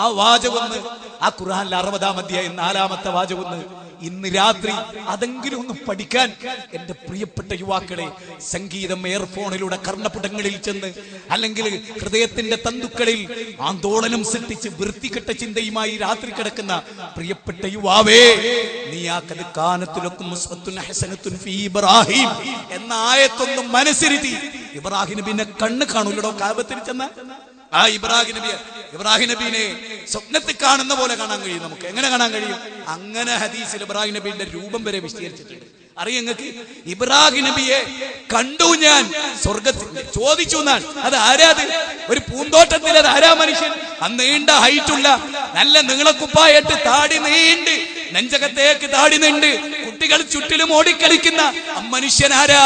Speaker 1: ആ ഖുർആനിലെ 60-ാം അധ്യായം 4-ാമത്തെ വാചകൊന്ന് ഇന്ന് രാത്രി അതെങ്കിലും ഒന്ന് പഠിക്കാൻ എന്റെ പ്രിയപ്പെട്ട യുവാക്കളെ, സംഗീതം എയർഫോണിലൂടെ കർണപുടങ്ങളിൽ ചെന്ന് അല്ലെങ്കിൽ ഹൃദയത്തിന്റെ തന്തുക്കളിൽ ആന്തോളനം സൃഷ്ടിച്ച് വൃത്തികെട്ട ചിന്തയുമായി രാത്രി കിടക്കുന്ന പ്രിയപ്പെട്ട യുവാവേ, നീ ആ കദ്കാനത്തുലക്കും ഉസ്വത്തുൻ ഹസനത്തുൻ ഫീ ഇബ്രാഹിം എന്ന ആയത്തൊന്നും മനസ്സിരുത്തി. ഇബ്രാഹിം നബിനെ കണ്ണ് കാണൂലോ കാബത്തിൽ ചെന്ന ആ ഇബ്രാഹിം നബീനെ സ്വപ്നത്തിൽ കാണുന്ന പോലെ കാണാൻ കഴിയും. നമുക്ക് എങ്ങനെ കാണാൻ കഴിയും? അങ്ങനെ ഹദീസിൽ ഇബ്രാഹിം നബിയുടെ രൂപം വരെ വിശദീകരിച്ചിട്ടുണ്ട്. അറിയാം നിങ്ങൾക്ക്? ഇബ്രാഹിം നബിയെ കണ്ടു ഞാൻ സ്വർഗത്തിൽ. ചോദിച്ചു എന്നാണ്, അത് ആരാത്? ഒരു പൂന്തോട്ടത്തിൽ അത് ആരാ മനുഷ്യൻ? ആ നീണ്ട ഹൈറ്റുള്ള നല്ല നീളക്കുപ്പായിട്ട് താടി നീണ്ട് നെഞ്ചകത്തേക്ക് താടി നീണ്ട് കുട്ടികൾ ചുറ്റിലും ഓടിക്കളിക്കുന്ന മനുഷ്യൻ ആരാ?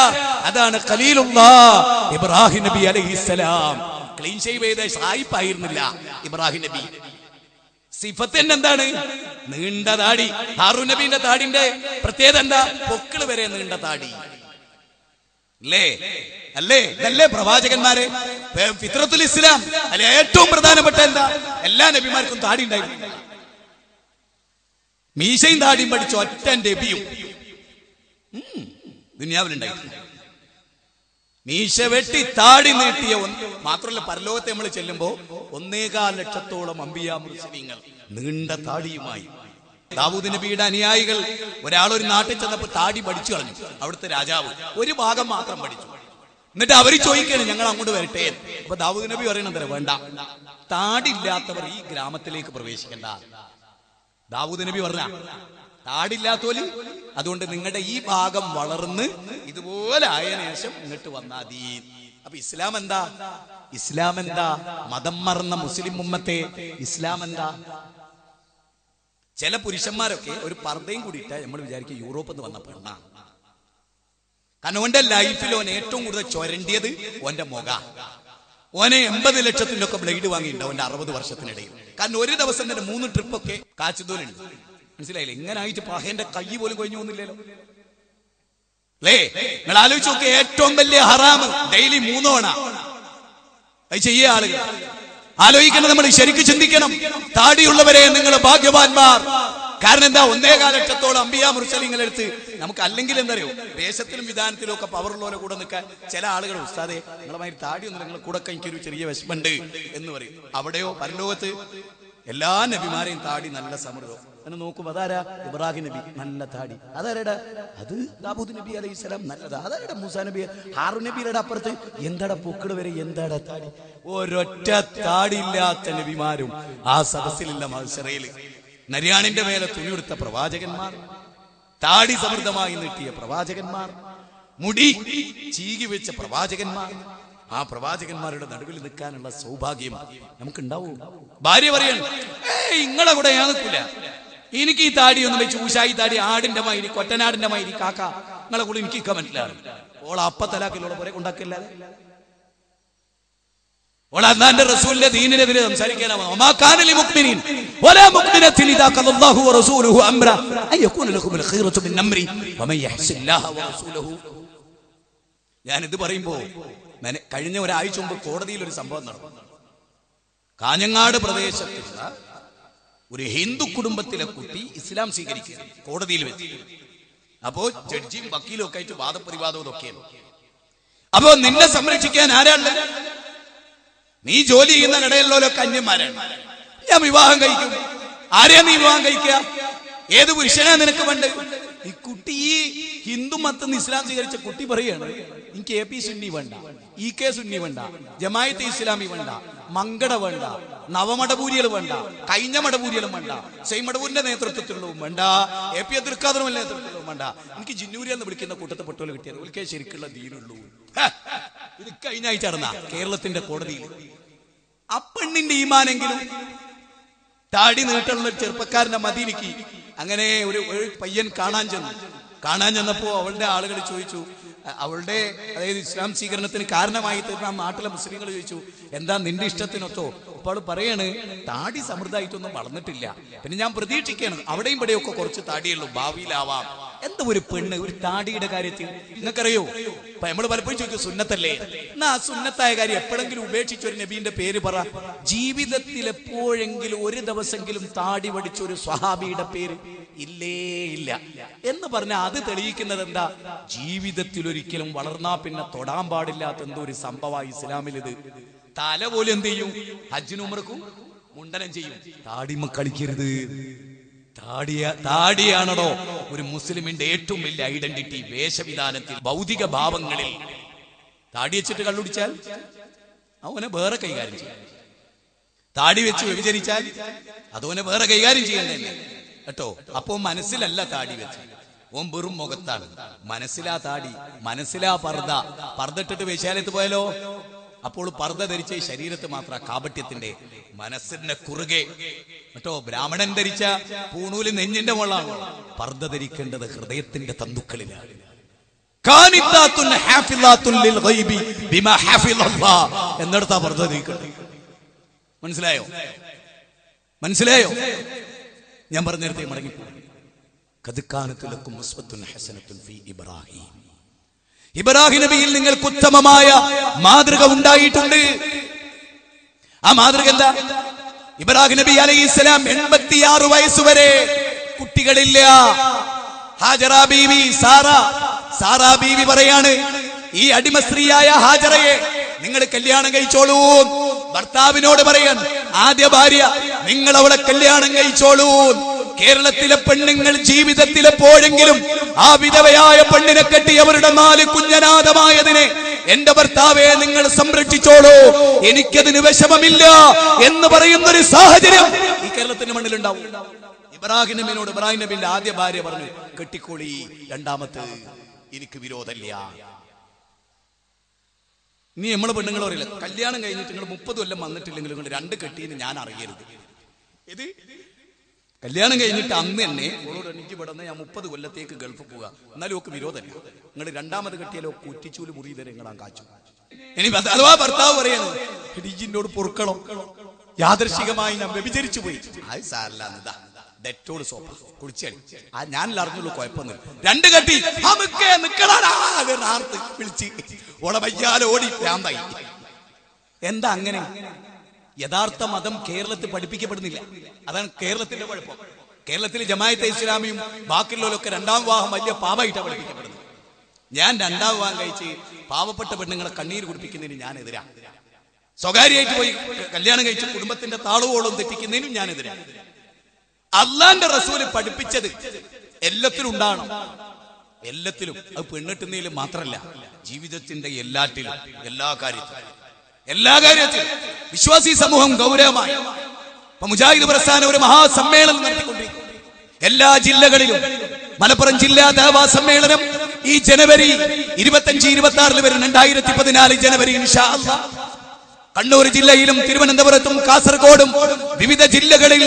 Speaker 1: അതാണ് ഖലീലുല്ലാഹ് ഇബ്രാഹിം നബി അലൈഹിസ്സലാം. ക്ലീൻ ഷേവ് ചെയ്ത സായിപ്പായിരുന്നില്ല ഇബ്രാഹിം നബി. സിഫത്ത് എന്താണ്? നീണ്ട താടി. ഹാറൂൻ നബിന്റെ താടിന്റെ പ്രത്യേകത എന്താ? പൊക്കിള് വരെ നീണ്ട താടി അല്ലേ? ഇതല്ലേ പ്രവാചകന്മാരെ ഫിത്രത്തുൽ ഇസ്ലാം അല്ലെ? ഏറ്റവും പ്രധാനപ്പെട്ട എന്താ? എല്ലാ നബിമാർക്കും താടി ഉണ്ടായിരുന്നു. മീശയും താടിയും പഠിച്ച ഒറ്റ നബിയും ദുനിയാവിലുണ്ടായിരുന്നു. മീശ വെട്ടി താടി നീട്ടിയ മാത്രമല്ല, പരലോകത്തെ നമ്മൾ ചെല്ലുമ്പോ 1.25 ലക്ഷത്തോളം അമ്പിയാ മുർസലീങ്ങൾ നീണ്ട താടിയുമായി. ദാവൂദ് നബിയുടെ അനുയായികൾ ഒരാളൊരു നാട്ടിൽ ചെന്നപ്പോ താടി പഠിച്ചു കളഞ്ഞു. അവിടുത്തെ രാജാവ് ഒരു ഭാഗം മാത്രം പഠിച്ചു. എന്നിട്ട് അവര് ചോദിക്കാണ്, ഞങ്ങൾ അങ്ങോട്ട് വരട്ടെ. അപ്പൊ ദാവൂദ് നബി പറയണത്, വേണ്ട, താടി ഇല്ലാത്തവർ ഈ ഗ്രാമത്തിലേക്ക് പ്രവേശിക്കണ്ട. ദാവൂദ് നബി പറഞ്ഞ താടില്ലാത്തോല്, അതുകൊണ്ട് നിങ്ങളുടെ ഈ ഭാഗം വളർന്ന് ഇതുപോലെ ആയ ശേഷം ഇങ്ങോട്ട് വന്നാതി. അപ്പൊ ഇസ്ലാം എന്താ? മതം മറന്ന മുസ്ലിം ഉമ്മത്തെ ഇസ്ലാം എന്താ? ചില പുരുഷന്മാരൊക്കെ ഒരു പർദ്ദയും കൂടിയിട്ടാ നമ്മൾ വിചാരിക്കും യൂറോപ്പിൽ നിന്ന് വന്ന പെണ്ണ. കാരണം ഓന്റെ ലൈഫിൽ ഓൻ ഏറ്റവും കൂടുതൽ ചൊരണ്ടിയത് ഓന്റെ മുഖ. ഓനെ 80 ലക്ഷത്തിന്റെ ഒക്കെ ബ്ലേഡ് വാങ്ങിയിട്ടുണ്ടാവും ഓന്റെ 60 വർഷത്തിനിടയിൽ. കാരണം ഒരു ദിവസം തന്നെ 3 ട്രിപ്പൊക്കെ കാച്ചുദൂരുണ്ട്. മനസ്സിലായില്ലേ? ഇങ്ങനെ ആയിട്ട് പഹേന്റെ കൈ പോലും കൊഴിഞ്ഞു പോകുന്നില്ലല്ലോ അല്ലേ? നിങ്ങൾ ആലോചിച്ച് നോക്കി, ഏറ്റവും വലിയ ഹറാമ് ഡെയിലി 3 തവണ അത് ചെയ്യ ആളുകൾ. ആലോചിക്കണം, നമ്മൾ ശരിക്കും ചിന്തിക്കണം. താടിയുള്ളവരെ നിങ്ങൾ ഭാഗ്യവാന്മാർ. കാരണം എന്താ? 1.25 ലക്ഷത്തോളം അമ്പിയാ മുർസലീങ്ങളെടുത്ത് നമുക്ക് അല്ലെങ്കിൽ എന്തറിയോ, ദേശത്തിലും വിധാനത്തിലും ഒക്കെ പവറുള്ളവരെ കൂടെ നിൽക്കാൻ ചില ആളുകൾ, ഉസ്താദേ നിങ്ങളുമായി താടിയൊന്നും നിങ്ങൾ കൂടെ എനിക്കൊരു ചെറിയ വിഷമുണ്ട് എന്ന് പറയും. അവിടെയോ പരലോകത്ത് എല്ലാ നബിമാരെയും താടി നല്ല സമൃദ്ധം. എന്ന് നോക്കും, അതാരാ? ഇബ്രാഹിം നബി നല്ല താടി. അതാരടാ? അത് ദാവൂദ് നബി അലൈഹിസ്സലാം നല്ലതാ. അതാരടാ? മൂസാ നബി. ഹാറൂൻ നബിയുടെ അപ്പുറത്ത് എന്താടാ പൂക്കള് വരെ എന്താടാ താടി? ഒരൊറ്റ താടിയില്ലാത്ത നബിമാരും ആ സദസ്സിലില്ല. മഹ്ശറയിൽ നരിയാണിന്റെ മേലെ തുണിയെടുത്ത പ്രവാചകന്മാർ, താടി സമൃദ്ധമായി നീട്ടിയ പ്രവാചകന്മാർ, മുടി ചീകി വെച്ച പ്രവാചകന്മാർ. ആ പ്രവാചകന്മാരുടെ നടുവിൽ നിൽക്കാനുള്ള സൗഭാഗ്യം നമുക്കുണ്ടാവും. ഭാര്യ പറയാണ്, ഇങ്ങളെ കൂടെ ഞാൻ നിൽക്കില്ല, എനിക്ക് ഈ താടി ഒന്നും വെച്ച് ഊശായി താടി ആടിന്റെ മാതിരി കൊറ്റനാടിന്റെ മാതിരി കാക്ക നിങ്ങളെ കൂടെ എനിക്ക് കമന്റിലാണ്. ഓളെ അപ്പത്തലാക്കിലുള്ള പോലെ ഉണ്ടാക്കില്ല. ഓളെ അല്ലാന്റെ റസൂലിന്റെ ദീനിനെതിരെ സംസാരിക്കാനാണ്. ഞാനിത് പറയുമ്പോ കഴിഞ്ഞ ഒരാഴ്ച മുമ്പ് കോടതിയിൽ ഒരു സംഭവം നടന്നു. കാഞ്ഞങ്ങാട് പ്രദേശത്തുള്ള ഒരു ഹിന്ദു കുടുംബത്തിലെ കുട്ടി ഇസ്ലാം സ്വീകരിക്കുക കോടതിയിൽ വെച്ച്. അപ്പോ ജഡ്ജിയും വക്കീലും ഒക്കെ ആയിട്ട് വാദപ്രതിവാദവും ഒക്കെയാണ്. അപ്പോ നിന്നെ സംരക്ഷിക്കാൻ ആരാണ്? നീ ജോലി ചെയ്യുന്ന കടയിലുള്ളവരൊക്കെ അന്യന്മാരാണ്. ഞാൻ വിവാഹം കഴിക്കും. ആരെയാ നീ വിവാഹം കഴിക്കുക? ഏത് പുരുഷനാ നിനക്ക് വേണ്ട? ഈ കുട്ടി, ഈ ഹിന്ദു മതത്തിൽ ഇസ്ലാം സ്വീകരിച്ച കുട്ടി പറയാണ്, എനിക്ക് AP സുന്നി വേണ്ട, EK സുന്നി വേണ്ട, ജമാഅത്തെ ഇസ്ലാമി വേണ്ട, മങ്കട വേണ്ട, നവമടപൂരികൾ വേണ്ട, കഴിഞ്ഞ മടപൂരികളും വേണ്ട, സൈമടപൂരിന്റെ നേതൃത്വത്തിലുള്ളതും വേണ്ട, AP അബ്ദുൽ ഖാദർ നേതൃത്വത്തിലുള്ളതും വേണ്ട, എനിക്ക് ജിന്നൂരി എന്ന് വിളിക്കുന്ന കൂട്ടത്തെ പെട്ടോല് കിട്ടിയത് ഒരിക്കേ ശരിക്കുള്ള ദീനുള്ളൂ. ഇത് കഴിഞ്ഞ ആഴ്ച നടന്ന കേരളത്തിന്റെ കോടതിയിൽ. ആ പെണ്ണിന്റെ ഈമാനെങ്കിലും താടി നീട്ടുള്ള ഒരു ചെറുപ്പക്കാരന്റെ മദീനയ്ക്ക് അങ്ങനെ ഒരു പയ്യൻ കാണാൻ ചെന്നപ്പോ അവളുടെ ആളുകൾ ചോദിച്ചു, അവളുടെ അതായത് ഇസ്ലാം സ്വീകരണത്തിന് കാരണമായി തീർന്ന നാട്ടിലെ മുസ്ലിങ്ങൾ ചോദിച്ചു, എന്താ നിന്റെ ഇഷ്ടത്തിനൊത്തോ? അപ്പോൾ അവൾ പറയാണ്, താടി സമൃദ്ധമായിട്ടൊന്നും വളർന്നിട്ടില്ല, പിന്നെ ഞാൻ പ്രതീക്ഷിക്കുകയാണ് അവിടെയും ഇവിടെയൊക്കെ കുറച്ച് താടിയുള്ളൂ, ഭാവിയിലാവാം. എന്താ ഒരു പെണ്ണ് ഒരു താടിയുടെ കാര്യത്തിൽ നിങ്ങൾക്കറിയോ? അപ്പൊ നമ്മൾ പലപ്പോഴും ചോദിക്കും സുന്നത്തല്ലേ, എന്നാ ആ സുന്നത്തായ കാര്യം എപ്പോഴെങ്കിലും ഉപേക്ഷിച്ച ഒരു നബീന്റെ പേര് പറ. ജീവിതത്തിൽ എപ്പോഴെങ്കിലും ഒരു ദിവസമെങ്കിലും താടി വടിച്ച ഒരു സ്വഹാബിയുടെ പേര് ഇല്ലേ ഇല്ല എന്ന് പറഞ്ഞാൽ അത് തെളിയിക്കുന്നത് എന്താ? ജീവിതത്തിൽ ഒരിക്കലും വളർന്നാ പിന്നെ തൊടാൻ പാടില്ലാത്ത എന്തോ ഒരു സംഭവമായി ഇസ്ലാമിൽ. ഇത് തല പോലും എന്ത് ചെയ്യും? ഹജ്ജിനും ഉംറക്കും മുണ്ടനം ചെയ്യും. താടിമ കളിക്കരുത്. താടിയാണോ ഒരു മുസ്ലിമിന്റെ ഏറ്റവും വലിയ ഐഡന്റിറ്റി? വേഷവിധാനത്തിൽ, ഭൗതിക ഭാവങ്ങളിൽ. താടി വെച്ചിട്ട് കള്ളുടിച്ചാൽ അവനെ വേറെ കൈകാര്യം ചെയ്യും. താടി വെച്ച് വ്യഭിചരിച്ചാൽ അതോനെ വേറെ കൈകാര്യം ചെയ്യണ്ടേ കേട്ടോ. അപ്പോ മനസ്സിലല്ല താടി വെച്ച്, ഓൻ വെറും മുഖത്താണ്. മനസ്സിലാ താടി, മനസ്സിലാ പർദ്ദ. പർദ്ദട്ടിട്ട് വേശ്യാലയത്ത് പോയാലോ? അപ്പോൾ പർദ്ദ ധരിച്ച ശരീരത്ത് മാത്രം കാപട്യത്തിന്റെ, മനസ്സിന്റെ കുറുകെ കേട്ടോ. ബ്രാഹ്മണൻ ധരിച്ച പൂണൂല് നെഞ്ഞിന്റെ മുകളാണ്. പർദ്ദ ധരിക്കേണ്ടത് ഹൃദയത്തിന്റെ തന്തുക്കളിലാണ്. എന്നിടത്താ പർദ്ദ ധരിക്കേണ്ടത്. മനസ്സിലായോ? മനസ്സിലായോ? ഞാൻ പറഞ്ഞിടത്തേ മടങ്ങിപ്പോ. ഇബ്രാഹിം നബിയിൽ നിങ്ങൾക്ക് ഉത്തമമായ മാതൃക ഉണ്ടായിട്ടുണ്ട്. ആ മാതൃക എന്താ? ഇബ്രാഹിം നബി അലൈഹിസ്സലാം 86 വയസ്സുവരെ കുട്ടികളില്ല. ഹാജറ ബീവി, സാറാ ബീവി പറയാണ്, ഈ അടിമ സ്ത്രീയായ ഹാജറയെ നിങ്ങൾ കല്യാണം കഴിച്ചോളൂ. ഭർത്താവിനോട് പറയാൻ, ആദ്യ ഭാര്യ നിങ്ങൾ അവളെ കല്യാണം കഴിച്ചോളൂ. കേരളത്തിലെ പെണ്ണുങ്ങൾ ജീവിതത്തിൽ എപ്പോഴെങ്കിലും ആ വിധവയായ പെണ്ണിനെ കെട്ടി അവരുടെ 4 കുഞ്ഞനാഥമായതിനെ എന്റെ ഭർത്താവെ നിങ്ങൾ സംരക്ഷിച്ചോളൂ, എനിക്കതിന് വിഷമമില്ല എന്ന് പറയുന്ന ഒരു സാഹചര്യം ഈ കേരളത്തിന്റെ മണ്ണിലുണ്ടാവും. ഇബ്രാഹിം നബിന്റെ ആദ്യ ഭാര്യ പറഞ്ഞു, കെട്ടിക്കോളി, രണ്ടാമത്തെ എനിക്ക് വിരോധമില്ല. നീ നമ്മളെ പെണ്ണുങ്ങൾ അറിയില്ല, കല്യാണം കഴിഞ്ഞിട്ട് നിങ്ങൾ 30 കൊല്ലം വന്നിട്ടില്ലെങ്കിൽ നിങ്ങൾ 2 കെട്ടിയെന്ന് ഞാൻ അറിയരുത്. ഇത് കല്യാണം കഴിഞ്ഞിട്ട് അന്ന് തന്നെ ഓളോട് എനിക്ക് പെടുന്ന ഞാൻ 30 കൊല്ലത്തേക്ക് ഗൾഫ് പോവുക, എന്നാലും ഒക്കെ വിരോധമല്ല. നിങ്ങൾ രണ്ടാമത് കെട്ടിയാലോ കുറ്റിച്ചൂല് മുറി തരെ നിങ്ങളാൻ കാച്ചു. ഇനി അഥവാ ഭർത്താവ് പറയണു, ഡിജിനോട് പൊറുക്കണം, യാദൃശികമായി ഞാൻ വ്യഭിചരിച്ചു പോയി, അത് സാരല്ല, ഡെറ്റോട് സോപ്പ് കുളിച്ചടി, ഞാനല്ല അറിഞ്ഞുള്ളൂ, കുഴപ്പമൊന്നും. 2 കെട്ടി വിളിച്ച് ഓളെ വയ്യാലെ ഓടി പ്രാന്തായി. എന്താ അങ്ങനെ? യഥാർത്ഥ മതം കേരളത്തിൽ പഠിപ്പിക്കപ്പെടുന്നില്ല. അതാണ് കേരളത്തിന്റെ കുഴപ്പം. കേരളത്തിൽ ജമാഅത്തെ ഇസ്ലാമിയും ബാക്കിയുള്ളവരൊക്കെ 2ാം വിവാഹം വലിയ പാപമായിട്ടാണ് പഠിപ്പിക്കപ്പെടുന്നത്. ഞാൻ 2ാം വിവാഹം കഴിച്ച് പാവപ്പെട്ട പെണ്ണുങ്ങളെ കണ്ണീര് കുടിപ്പിക്കുന്നതിന് ഞാൻ എതിരാണ്. സ്വകാര്യമായിട്ട് പോയി കല്യാണം കഴിച്ച് കുടുംബത്തിന്റെ താളവോളം തെറ്റിക്കുന്നതിനും ഞാൻ എതിരാണ്. അള്ളാന്റെ റസൂല് പഠിപ്പിച്ചത് എല്ലാത്തിലും ഉണ്ടാകണം. എല്ലാത്തിലും, അത് പെണ്ണിട്ടുന്നതിലും മാത്രമല്ല, ജീവിതത്തിന്റെ എല്ലാറ്റിലും, എല്ലാ കാര്യത്തിലും വിശ്വാസി സമൂഹം ഗൗരവമായി. മുജാഹിദ് പ്രസ്ഥാനം ഒരു മഹാസമ്മേളനം നടത്തിക്കൊണ്ടിരിക്കും എല്ലാ ജില്ലകളിലും. മലപ്പുറം ജില്ലാ ദഅവാ സമ്മേളനം ഈ ജനുവരി 25-26 വരും. 2014 ജനുവരി ഇൻഷാ അല്ലാഹ്. കണ്ണൂർ ജില്ലയിലും തിരുവനന്തപുരത്തും കാസർഗോഡും വിവിധ ജില്ലകളിൽ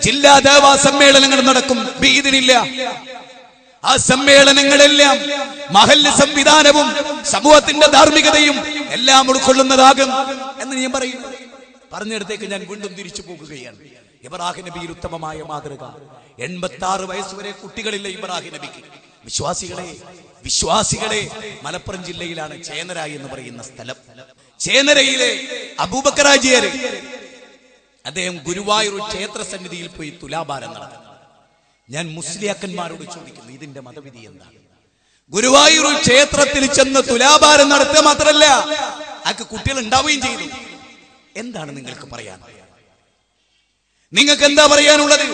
Speaker 1: ജില്ലാ ദഅവാ സമ്മേളനങ്ങൾ നടക്കും ബിഇദ്നില്ലാഹ്. ആ സമ്മേളനങ്ങളെല്ലാം മഹല്ല് സംവിധാനവും സമൂഹത്തിന്റെ ധാർമ്മികതയും എല്ലാം ഉൾക്കൊള്ളുന്നതാകും എന്ന് ഞാൻ പറയും. പറഞ്ഞിടത്തേക്ക് ഞാൻ വീണ്ടും തിരിച്ചു പോകുകയാണ്. ഇബ്രാഹിം നബിയിൽ ഉത്തമമായ മാതൃക. 86 വയസ്സുവരെ കുട്ടികളില്ല ഇബ്രാഹിം നബിക്ക്. വിശ്വാസികളെ മലപ്പുറം ജില്ലയിലാണ് ചേനര എന്ന് പറയുന്ന സ്ഥലം. ചേനരയിലെ അബൂബക്കർ ഹാജിയാര് അദ്ദേഹം ഗുരുവായൂർ ക്ഷേത്ര സന്നിധിയിൽ പോയി തുലാഭാരം നടത്തി. ഞാൻ മുസ്ലിയാക്കന്മാരോട് ചോദിക്കുന്നു, ഇതിന്റെ മതവിധി എന്താണ്? ഗുരുവായൂർ ക്ഷേത്രത്തിൽ ചെന്ന് തുലാഭാരം നടത്തുക മാത്രമല്ല, ആക്ക് കുട്ടികൾ ഉണ്ടാവുകയും ചെയ്തു. എന്താണ് നിങ്ങൾക്ക് പറയാൻ? നിങ്ങൾക്ക് എന്താ പറയാനുള്ളത്?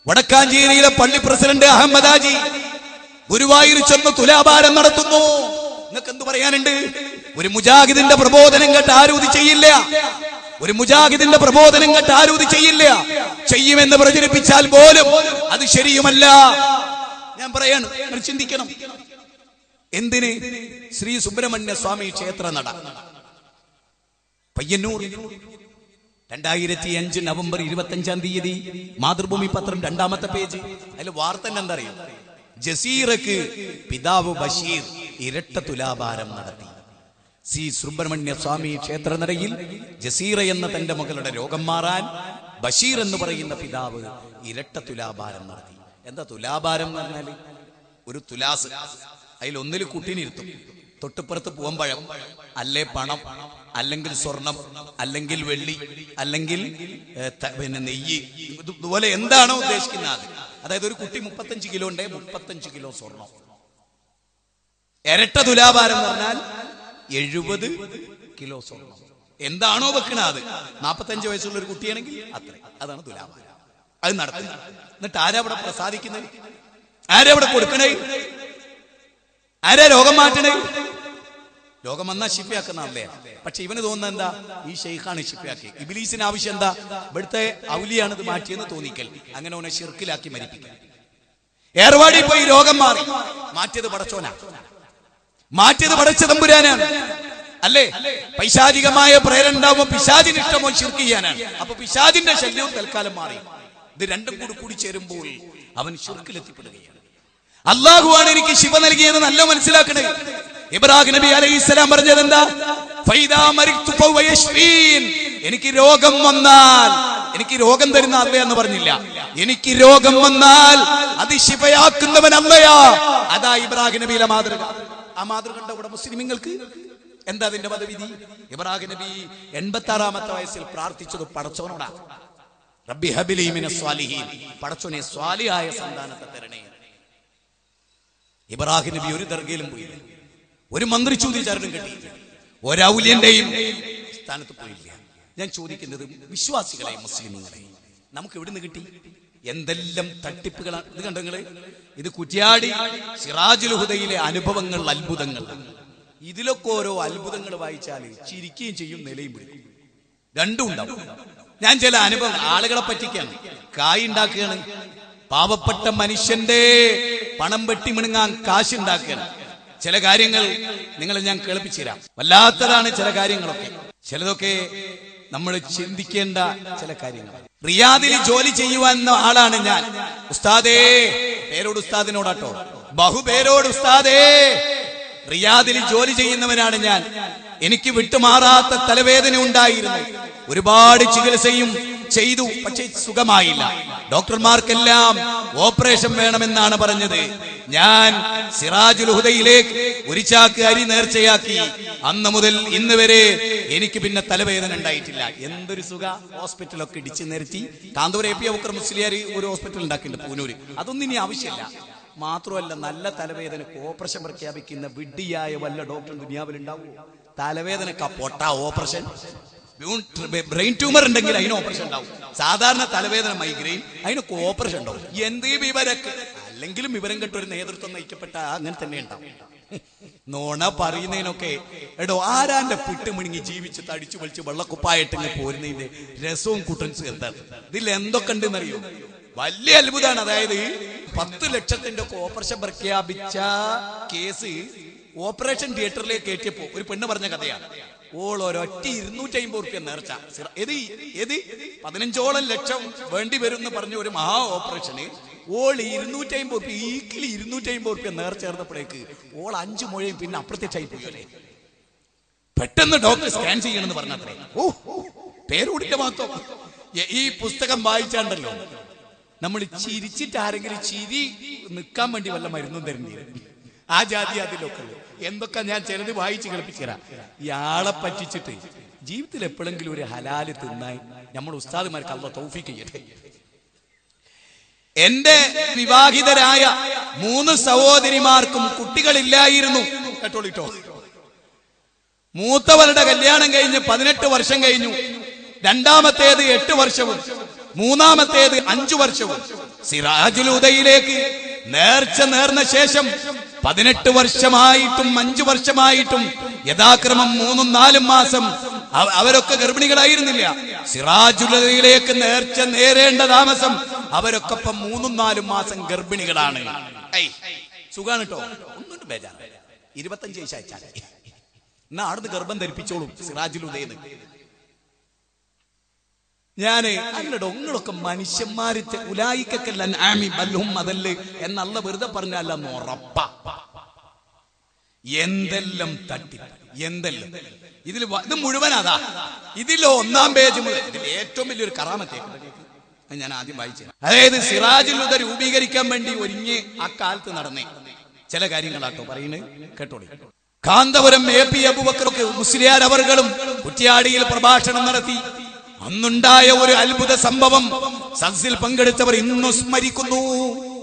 Speaker 1: വടക്കാഞ്ചേരിയിലെ പള്ളി പ്രസിഡന്റ് അഹമ്മദ് ഹാജി ഗുരുവായൂർ ചെന്ന് തുലാഭാരം നടത്തുന്നു. നിങ്ങൾക്ക് എന്ത് പറയാനുണ്ട്? ഒരു മുജാഹിദിന്റെ പ്രബോധനം കേട്ട് ആരൂതി ചെയ്യില്ല. ഒരു മുജാഹിദിന്റെ പ്രബോധനം കേട്ട് ആരൂതി ചെയ്യില്ല. ചെയ്യുമെന്ന് പ്രചരിപ്പിച്ചാൽ പോലും അത് ശരിയുമല്ല. ഞാൻ പറയാണ്, ചിന്തിക്കണം. എന്തിന്? ശ്രീ സുബ്രഹ്മണ്യ സ്വാമി ക്ഷേത്ര നട പയ്യന്നൂർ 2005 നവംബർ 25-ാം തീയതി മാതൃഭൂമി പത്രം 2ാമത്തെ പേജ്. അതിൽ വാർത്ത എന്താ അറിയാം? ജസീറക്ക് പിതാവ് ബഷീർ ഇരട്ട തുലാഭാരം നടത്തി. സി സുബ്രഹ്മണ്യ സ്വാമി ക്ഷേത്രനടയിൽ ജസീറ എന്ന തന്റെ മകളുടെ രോഗം മാറാൻ ബഷീർ എന്ന് പറയുന്ന പിതാവ് ഇരട്ട തുലാഭാരം നടത്തി. എന്താ തുലാഭാരം എന്ന് പറഞ്ഞാല്? ഒരു തുലാസ്, അതിലൊന്നിൽ കുട്ടീനിരുത്തും, തൊട്ടുപ്പുറത്ത് പൂവമ്പഴം, അല്ലേ പണം, അല്ലെങ്കിൽ സ്വർണം, അല്ലെങ്കിൽ വെള്ളി, അല്ലെങ്കിൽ പിന്നെ നെയ്യ്, ഇതുപോലെ എന്താണോ ഉദ്ദേശിക്കുന്നത്. അതായത് ഒരു കുട്ടി 35 കിലോ ഉണ്ട്, 35 കിലോ സ്വർണം. ഇരട്ട തുലാഭാരം എന്ന് പറഞ്ഞാൽ 70 കിലോ സ്വർണം. എന്താണോ വെക്കണത്, 45 വയസ്സുള്ള ഒരു കുട്ടിയാണെങ്കിൽ അത്ര, അതാണ് തുലാഭാരം. അത് നടത്തുക. എന്നിട്ട് ആരാ അവിടെ പ്രസാദിക്കുന്നത്? ആരാ അവിടെ കൊടുക്കണേ? ആരാ രോഗം മാറ്റണേ? രോഗം വന്നാൽ ശിഫയാക്കുന്ന അല്ലേ? പക്ഷെ ഇവന് തോന്നുന്നത് എന്താ? ഈ ഷെയ്ഖാണ് ശിഫയാക്കി. ഇബ്ലീസിന് ആവശ്യം എന്താ? ഇവിടുത്തെ ഔലിയാണ് ഇത് മാറ്റിയെന്ന് തോന്നിക്കൽ. അങ്ങനെ അവനെ ശിർക്കിലാക്കി മരിപ്പിക്കൽ. ഏർവാടി പോയി രോഗം മാറി, മാറ്റിയത് പടച്ചോനാ, മാറ്റിയത് പടച്ച തമ്പുരാനാണ് അല്ലേ? പൈശാചികമായ പ്രേരണ ഉണ്ടാവുമ്പോൾ പിശാചിന് ഇഷ്ടമോ ശിർക്ക് ചെയ്യാനാണ്. അപ്പൊ പിശാചിന്റെ ശല്യവും തൽക്കാലം മാറി. ഇത് രണ്ടും കൂടി ചേരുമ്പോൾ അവൻ ശിർക്കിലെത്തിപ്പെടുകയാണ്. അള്ളാഹുവാണ് എനിക്ക് ശിവ നൽകിയത് നല്ല മനസ്സിലാക്കണേ. ഇബ്രാഹിം നബി അലൈഹിസ്സലാം പറഞ്ഞത് എന്താ? എനിക്ക് രോഗം വന്നാൽ, എനിക്ക് രോഗം തരുന്ന അല്ല എന്ന് പറഞ്ഞില്ല, എനിക്ക് രോഗം വന്നാൽ അത് ശിഫയാക്കുന്നവൻ അല്ലയാ. അതാ ഇബ്രാഹിം നബിയിലെ മാതൃക. ആ മാതൃക കണ്ട ഇവിടെ മുസ്ലിമീങ്ങൾക്ക് എന്താ അതിന്റെ മതവിധി? ഇബ്രാഹിം നബി 86-ാമത്തെ വയസ്സിൽ പ്രാർത്ഥിച്ചത് പടച്ചവനോടാ, റബ്ബി ഹബിലി മിനസ് സ്വാലിഹീൻ, പടച്ചോനെ സ്വാലിഹായ സന്താനത്തെ തരണേ. ഇബ്രാഹിം നബി ഒരു ദർഗയിലും പോയില്ല, ഒരു മന്ത്രിച്ചൂതിചാരനും കിട്ടിയില്ല, ഒരൗലിയന്റെയും സ്ഥാനത്ത് പോയില്ല. ഞാൻ ചോദിക്കുന്നത് വിശ്വാസികളെ, മുസ്ലിമീങ്ങളെ, നമുക്ക് എവിടുന്ന് കിട്ടി? എന്തെല്ലാം തട്ടിപ്പുകളാണ് ഇത് കണ്ടങ്ങള്. ഇത് കുറ്റ്യാടി സിറാജുൽ ഹുദയിലെ അനുഭവങ്ങൾ, അത്ഭുതങ്ങൾ. ഇതിലൊക്കെ ഓരോ അത്ഭുതങ്ങൾ വായിച്ചാൽ ചിരിക്കുകയും ചെയ്യും, നിലയും പിടിക്കും, രണ്ടും ഉണ്ടാവും. ഞാൻ ചില അനുഭവം, ആളുകളെ പറ്റിക്കാണ്, കായ് ഉണ്ടാക്കുകയാണ്, പാവപ്പെട്ട മനുഷ്യന്റെ പണം വെട്ടിമിണുങ്ങാൻ കാശുണ്ടാക്കുകയാണ്. ചില കാര്യങ്ങൾ നിങ്ങളെ ഞാൻ കേൾപ്പിച്ചു തരാം. വല്ലാത്തതാണ് ചില കാര്യങ്ങളൊക്കെ. ചിലതൊക്കെ നമ്മൾ ചിന്തിക്കേണ്ട ചില കാര്യങ്ങൾ. റിയാദിൽ ജോലി ചെയ്യുവാൻ ആളാണ് ഞാൻ. ഉസ്താദേ, പേരോട് ഉസ്താദിനോടാട്ടോ, ബഹുപേരോട് ഉസ്താദേ, റിയാദിൽ ജോലി ചെയ്യുന്നവനാണ് ഞാൻ. എനിക്ക് വിട്ടുമാറാത്ത തലവേദന ഉണ്ടായിരുന്നു. ഒരുപാട് ചികിത്സയും ചെയ്തു, പക്ഷേ സുഖമായില്ല. ഡോക്ടർമാർക്കെല്ലാം ഓപ്പറേഷൻ വേണമെന്നാണ് പറഞ്ഞത്. ഞാൻ സിറാജുൽ ഹുദയിലേക്ക് ഒരു ചാക്ക് അരി നേർച്ചയാക്കി. അന്ന് മുതൽ ഇന്ന് വരെ എനിക്ക് പിന്നെ തലവേദന ഉണ്ടായിട്ടില്ല. എന്തൊരു സുഖ! ഹോസ്പിറ്റലൊക്കെ ഇടിച്ചു നിരത്തി. കാന്തൂർ എ പി അബൂബക്കർ മുസ്ലിയാർ ഒരു ഹോസ്പിറ്റൽ ഉണ്ടാക്കിയിട്ടുണ്ട് പൂനൂര്. അതൊന്നും ഇനി ആവശ്യമില്ല. മാത്രമല്ല, നല്ല തലവേദനക്ക് ഓപ്പറേഷൻ പ്രഖ്യാപിക്കുന്ന വിഡ്ഢിയായ വല്ല ഡോക്ടർ ദുനിയാവിൽ ഉണ്ടാവുമോ? തലവേദനക്ക് പൊട്ട ഓപ്പറേഷൻ. ബ്രെയിൻ ട്യൂമർ ഉണ്ടെങ്കിൽ അതിന് ഓപ്പറേഷൻ ഉണ്ടാവും. സാധാരണ തലവേദന, മൈഗ്രെയിൻ, അതിനൊക്കെ ഓപ്പറേഷൻ ഉണ്ടാവും. എന്തേ വിവരക്ക്? അല്ലെങ്കിലും വിവരം കെട്ട ഒരു നേതൃത്വം നയിക്കപ്പെട്ട അങ്ങനെ തന്നെ ഉണ്ടാവും. നോണ പറയുന്നതിനൊക്കെ എടോ, ആരാന്റെ പിട്ടുമിണുങ്ങി ജീവിച്ച് തടിച്ചു വലിച്ച് വെള്ളക്കുപ്പായിട്ടെങ്കിൽ പോരുന്നതിന്റെ രസവും കുട്ടൻസും എന്താണ്? ഇതിൽ എന്തൊക്കെ ഉണ്ടെന്നറിയോ? വലിയ അത്ഭുതമാണ്. അതായത് 10 ലക്ഷത്തിന്റെ ഒക്കെ ഓപ്പറേഷൻ പ്രഖ്യാപിച്ച കേസ് ഓപ്പറേഷൻ തിയേറ്ററിലേക്ക് കയറ്റിയപ്പോ ഒരു പെണ്ണ് പറഞ്ഞ കഥയാണ്. ഓൾ ഒരൊറ്റ 250 റുപ്യ നേർച്ച. ഏത് 15ഓളം ലക്ഷം വേണ്ടി വരും എന്ന് പറഞ്ഞ ഒരു മഹാ ഓപ്പറേഷന് ഓൾ 250 റുപ്യ, ഈക്കിലി 250 റുപ്യ നേർച്ച ചേർന്നപ്പോഴേക്ക് ഓൾ 5 മുഴയും പിന്നെ അപ്രത്യക്ഷമായി പോയല്ലേ. പെട്ടെന്ന് ഡോക്ടർ സ്കാൻ ചെയ്യണമെന്ന് പറഞ്ഞത്രേ. ഓ, പേരോടിന്റെ മാത്രം. ഈ പുസ്തകം വായിച്ചാണ്ടല്ലോ നമ്മൾ ചിരിച്ചിട്ട് ആരെങ്കിലും ചിരി നിൽക്കാൻ വേണ്ടി വല്ല മരുന്നും തരേണ്ടി വരും. ആ ജാതി അതിലൊക്കെ എന്തൊക്കെ ഞാൻ ചിലത് വായിച്ച് കേൾപ്പിച്ചു തരാം. ഇയാളെ പറ്റിച്ചിട്ട് ജീവിതത്തിൽ എപ്പോഴെങ്കിലും ഒരു ഹലാല് തിന്നായി നമ്മൾ ഉസ്താദുമാർക്ക് അല്ലാഹു തൗഫീഖ് ചെയ്യട്ടെ. എന്റെ വിവാഹിതരായ 3 സഹോദരിമാർക്കും കുട്ടികളില്ലായിരുന്നു. കേട്ടോളിട്ടോ, മൂത്തവരുടെ കല്യാണം കഴിഞ്ഞ് 18 വർഷം കഴിഞ്ഞു. രണ്ടാമത്തേത് 8 വർഷവും, മൂന്നാമത്തേത് 5 വർഷവും. സിറാജുൽ ഹുദയിലേക്ക് നേർച്ച നേർന്ന ശേഷം 18 വർഷമായിട്ടും 5 വർഷമായിട്ടും യഥാക്രമം 3-4 മാസം അവരൊക്കെ ഗർഭിണികളായിരുന്നില്ല. സിറാജുൽ ഹുദയിലേക്ക് നേർച്ച നേരേണ്ട താമസം അവരൊക്കെ ഇപ്പം 3-4 മാസം ഗർഭിണികളാണ്. സുഖാണ് കേട്ടോ, ഒന്നും ബേജാറ്. 25 വയസ്സ് അയച്ചാൽ എന്നാ അവിടുന്ന് ഗർഭം ധരിപ്പിച്ചോളും സിറാജുൽ ഹുദയിൽ. ഞാന് അല്ലടോ, നിങ്ങളൊക്കെ മനുഷ്യന്മാര് ഉലായിക്കല്ല അതല്ലേ എന്നല്ല വെറുതെ പറഞ്ഞല്ലെന്ന് ഉറപ്പാ. എന്തെല്ലാം തട്ടിപ്പ്, എന്തെല്ലാം ഇതിൽ ഇത് മുഴുവൻ അതാ. ഇതിൽ 1-ാം പേജ് മുതൽ ഇതിൽ ഏറ്റവും വലിയൊരു കറാമത്തേക്ക് ഞാൻ ആദ്യം വായിച്ചു. അതായത് സിറാജുൽ ഹുദ രൂപീകരിക്കാൻ വേണ്ടി ഒരുങ്ങി ആ കാലത്ത് നടന്നേ ചില കാര്യങ്ങളാട്ടോ പറയുന്നത്, കേട്ടോളി. കാന്തപുരം AP അബൂബക്കർ മുസ്ലിയാർ അവർകളും കുറ്റ്യാടിയിൽ പ്രഭാഷണം നടത്തി. അന്നുണ്ടായ ഒരു അത്ഭുത സംഭവം സദസ്സിൽ പങ്കെടുത്തവർ ഇന്നും സ്മരിക്കുന്നു.